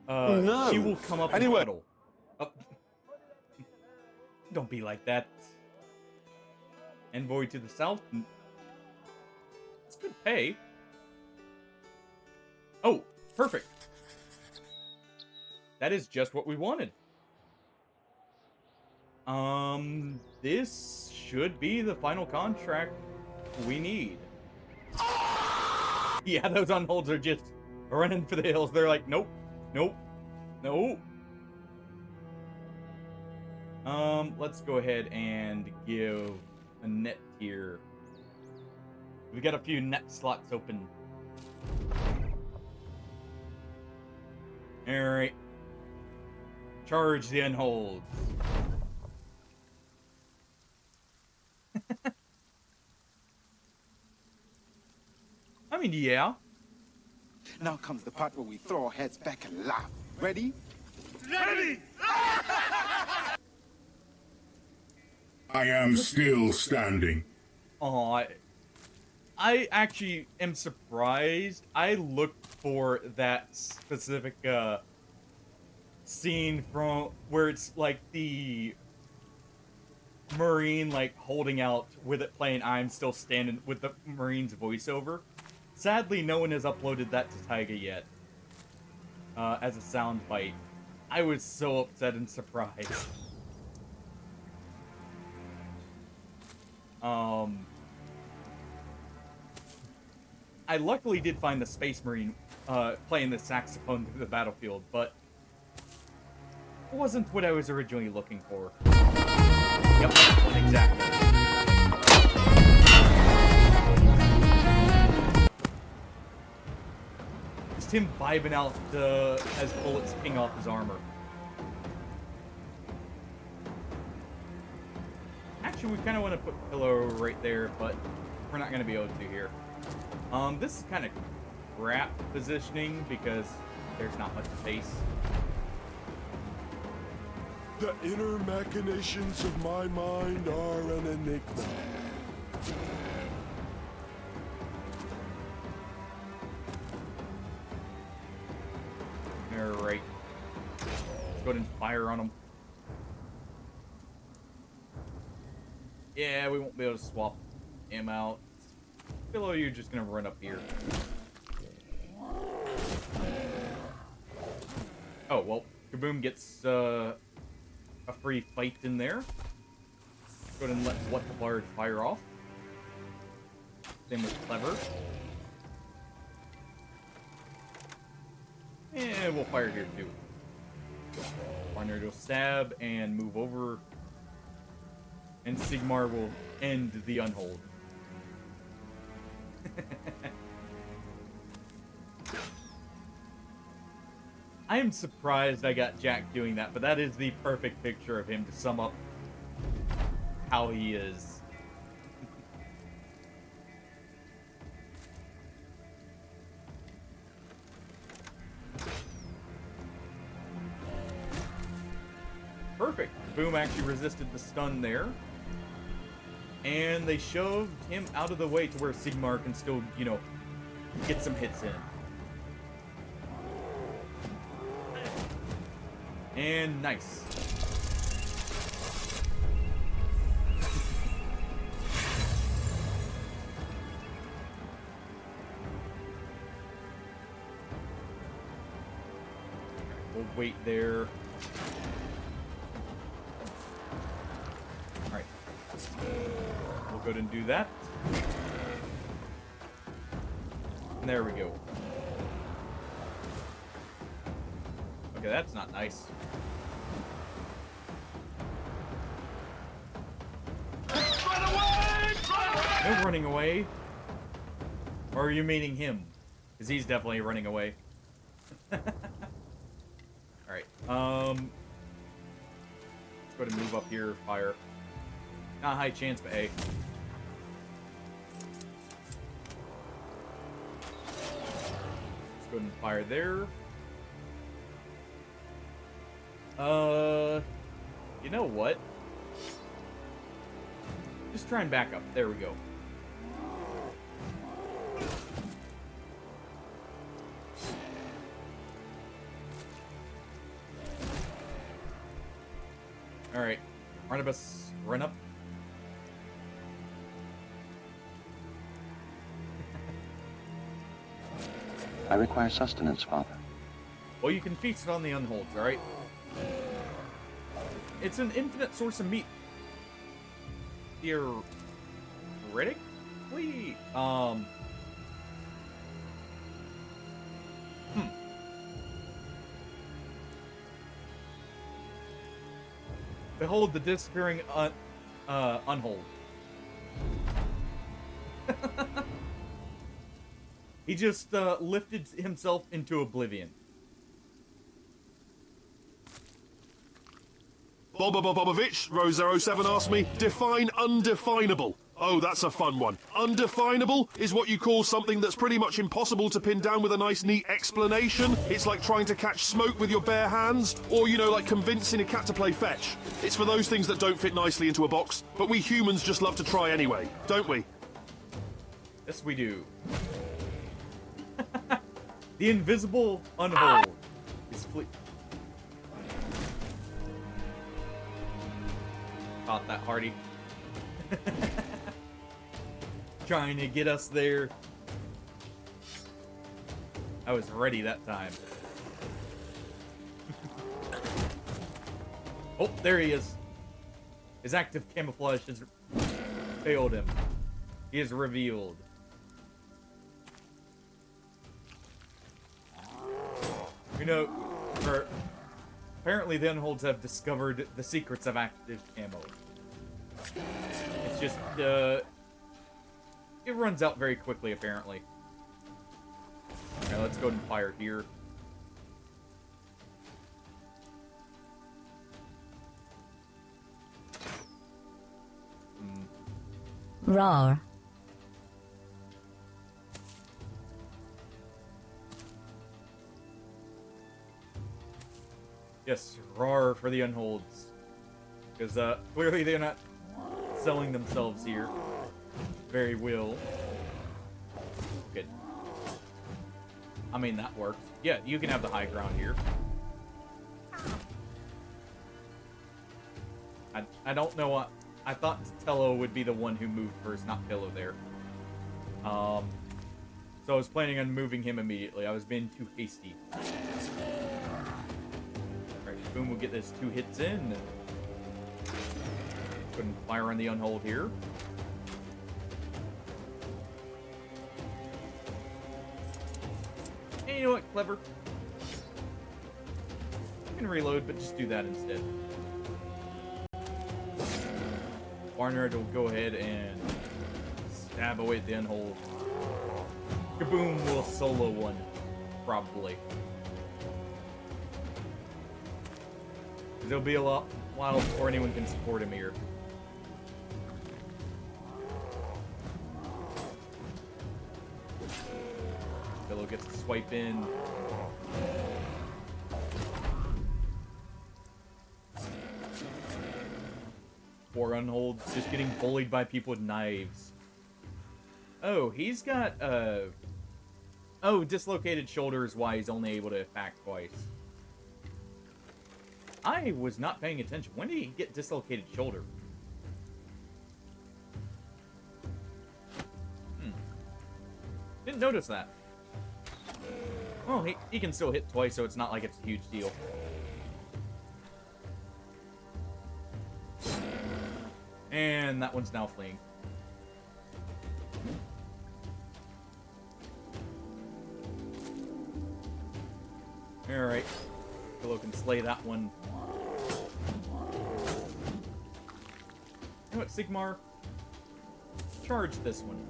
she will come up and cuddle. Don't be like that. Envoy to the south. It's good pay. Oh, perfect. That is just what we wanted. This should be the final contract we need. Yeah, those unholds are just running for the hills. They're like, nope. Nope. Nope. Let's go ahead and give a net here. We got a few net slots open. Alright. Charge the unholds. I mean, yeah. Now comes the part where we throw our heads back and laugh. Ready? Ready! I am still standing. Aw, I actually am surprised. I looked for that specific scene from where it's like the Marine like holding out with it playing I'm Still Standing with the Marine's voiceover. Sadly, no one has uploaded that to Taiga yet as a sound bite. I was so upset and surprised. I luckily did find the Space Marine playing the saxophone through the battlefield, but it wasn't what I was originally looking for. Yep, exactly. Just him vibing out as bullets ping off his armor. Actually, we kind of want to put Pillow right there, but we're not going to be able to here. This is kind of crap positioning because there's not much space. The inner machinations of my mind are an enigma. Alright. Let's go ahead and fire on him. Yeah, we won't be able to swap him out. Pillow, you're just gonna run up here. Oh, well, Kaboom gets a free fight in there. Go ahead and let What the Bard fire off. Same with Clever. And we'll fire here too. Partner will stab and move over. And Sigmar will end the unhold. I am surprised I got Jack doing that, but that is the perfect picture of him to sum up how he is. Perfect. Boom actually resisted the stun there. And they shoved him out of the way to where Sigmar can still, you know, get some hits in. And nice. We'll wait there. Alright. We'll go ahead and do that. And there we go. Okay, that's not nice. No running away. Or are you meaning him? Because he's definitely running away. Alright, let's go ahead and move up here, fire. Not a high chance, but A. Let's go ahead and fire there. You know what? Just try and back up. There we go. Alright. Barnabas, run up. I require sustenance, Father. Well, you can feast it on the unholds, alright? It's an infinite source of meat. Theoretically? Behold the disappearing unhold. He just lifted himself into oblivion. Bobovich, Rose07 asked me, define undefinable. Oh, that's a fun one. Undefinable is what you call something that's pretty much impossible to pin down with a nice, neat explanation. It's like trying to catch smoke with your bare hands, or, you know, like convincing a cat to play fetch. It's for those things that don't fit nicely into a box, but we humans just love to try anyway, don't we? Yes, we do. The invisible unhold is fleet. Caught that, Hardy. Trying to get us there. I was ready that time. Oh, there he is. His active camouflage has failed him. He is revealed. You know, apparently the Unholds have discovered the secrets of active ammo. It's just, it runs out very quickly, apparently. Alright, let's go ahead and fire here. Roar. Yes, roar for the Unholds. Because, clearly they're not selling themselves here. Very well. Good. I mean, that works. Yeah, you can have the high ground here. I don't know what... I thought Tello would be the one who moved first, not Pillow there. So I was planning on moving him immediately. I was being too hasty. Alright, boom, we'll get this 2 hits in. Couldn't fire on the Unhold here. Hey, you know what? Clever. You can reload, but just do that instead. Barnard will go ahead and stab away at the Unhold. Kaboom will solo one, probably. There'll be a while before anyone can support him here. Pillow gets a swipe in. Poor Unhold, just getting bullied by people with knives. Oh, he's got, oh, dislocated shoulder is why he's only able to attack twice. I was not paying attention. When did he get dislocated shoulder? Didn't notice that. Well, he can still hit twice, so it's not like it's a huge deal. And that one's now fleeing. Alright. Pillow can slay that one. You know what, Sigmar? Charge this one.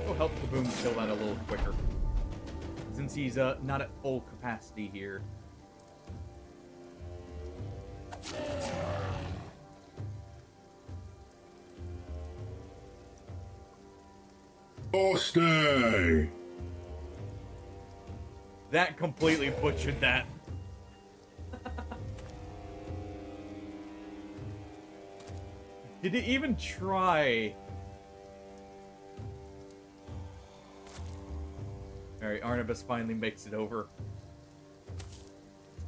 It'll help Kaboom kill that a little quicker. Since he's not at full capacity here. Stay. That completely butchered that. Did it even try? Alright, Arnabus finally makes it over.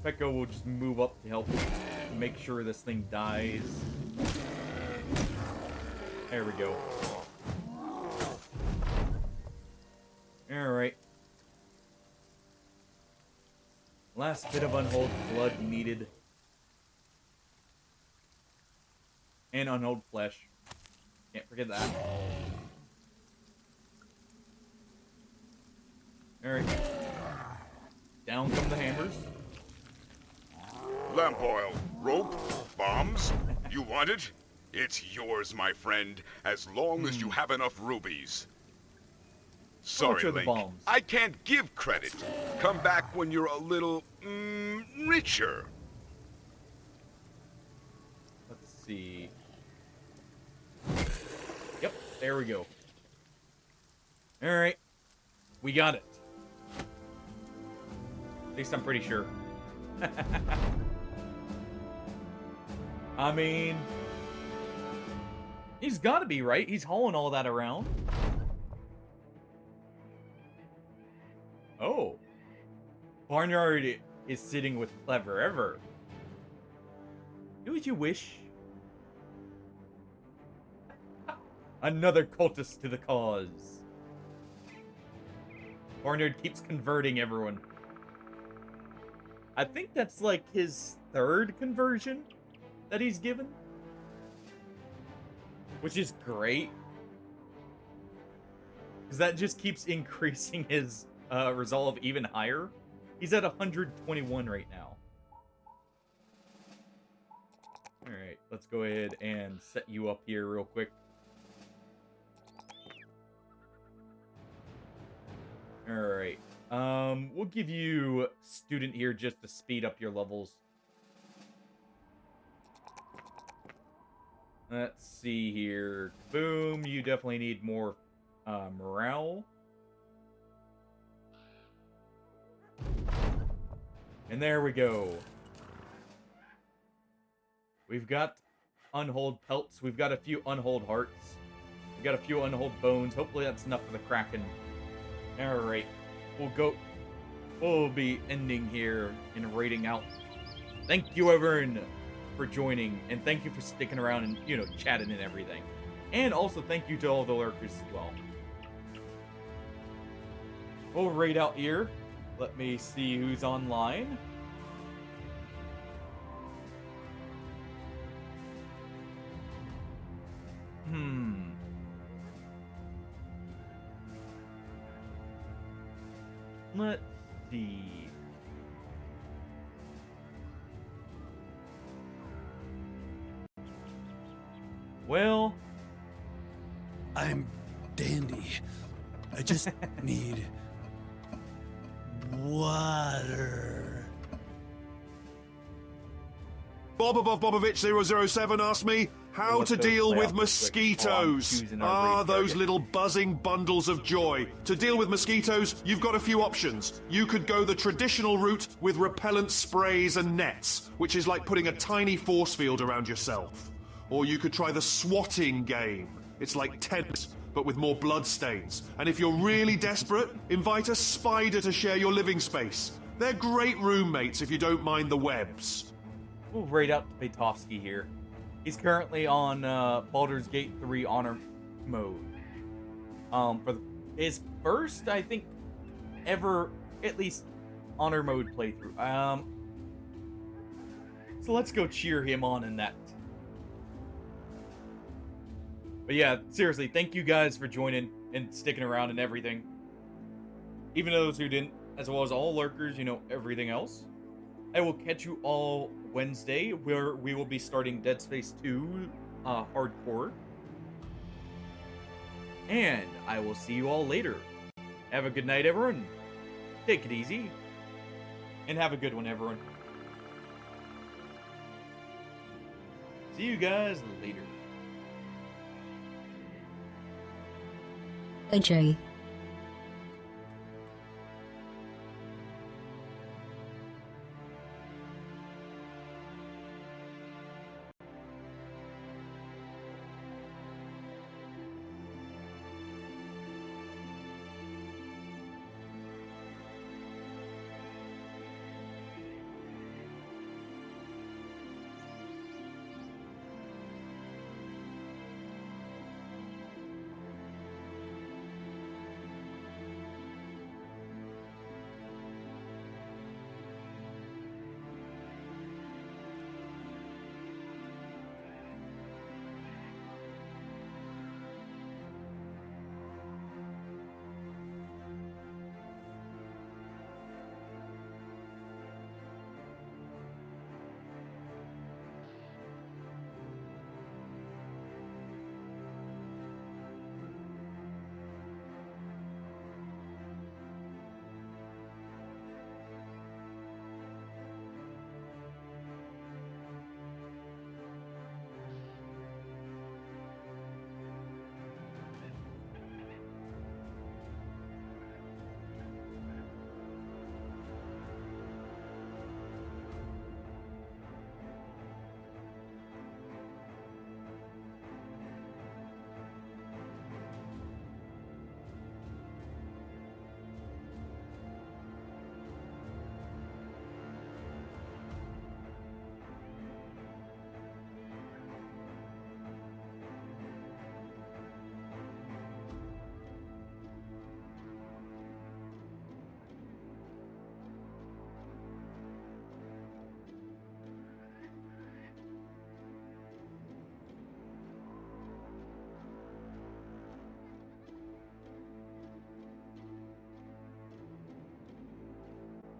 Pekko will just move up to help make sure this thing dies. There we go. Alright. Last bit of Unhold blood needed. And Unhold flesh. Can't forget that. Alright. Down come the hammers. Lamp oil, rope, bombs. You want it? It's yours, my friend, as long as you have enough rubies. Sorry, Link. I can't give credit. Come back when you're a little, richer. Let's see. Yep, there we go. Alright. We got it. At least I'm pretty sure. I mean... he's gotta be, right? He's hauling all that around. Oh. Barnyard is sitting with Clever Ever. Do what you wish. Another cultist to the cause. Barnyard keeps converting everyone. I think that's like his 3rd conversion that he's given. which is great. Because that just keeps increasing his resolve even higher. He's at 121 right now. Alright, let's go ahead and set you up here real quick. Alright. We'll give you student here just to speed up your levels. Let's see here. Boom, you definitely need more morale. And there we go. We've got unhold pelts. We've got a few unhold hearts. We've got a few unhold bones. Hopefully that's enough for the Kraken. Alright. We'll be ending here and raiding out. Thank you, everyone, for joining. And thank you for sticking around and, you know, chatting and everything. And also thank you to all the lurkers as well. We'll raid out here. Let me see who's online. Let's see. Well, I'm dandy. I just need water. Bob above Bobovich 007 asked me how to deal with mosquitoes. Those little buzzing bundles of joy. To deal with mosquitoes, you've got a few options. You could go the traditional route with repellent sprays and nets, which is like putting a tiny force field around yourself. Or you could try the swatting game. It's like tennis, but with more bloodstains. And if you're really desperate, invite a spider to share your living space. They're great roommates if you don't mind the webs. We'll raid out Paytovsky here. He's currently on Baldur's Gate 3 honor mode. For his first, I think, ever, at least, honor mode playthrough. So let's go cheer him on in that. But yeah, seriously, thank you guys for joining and sticking around and everything. Even those who didn't, as well as all lurkers, you know, everything else. I will catch you all Wednesday, where we will be starting Dead Space 2 Hardcore. And I will see you all later. Have a good night, everyone. Take it easy. And have a good one, everyone. See you guys later. Ajay.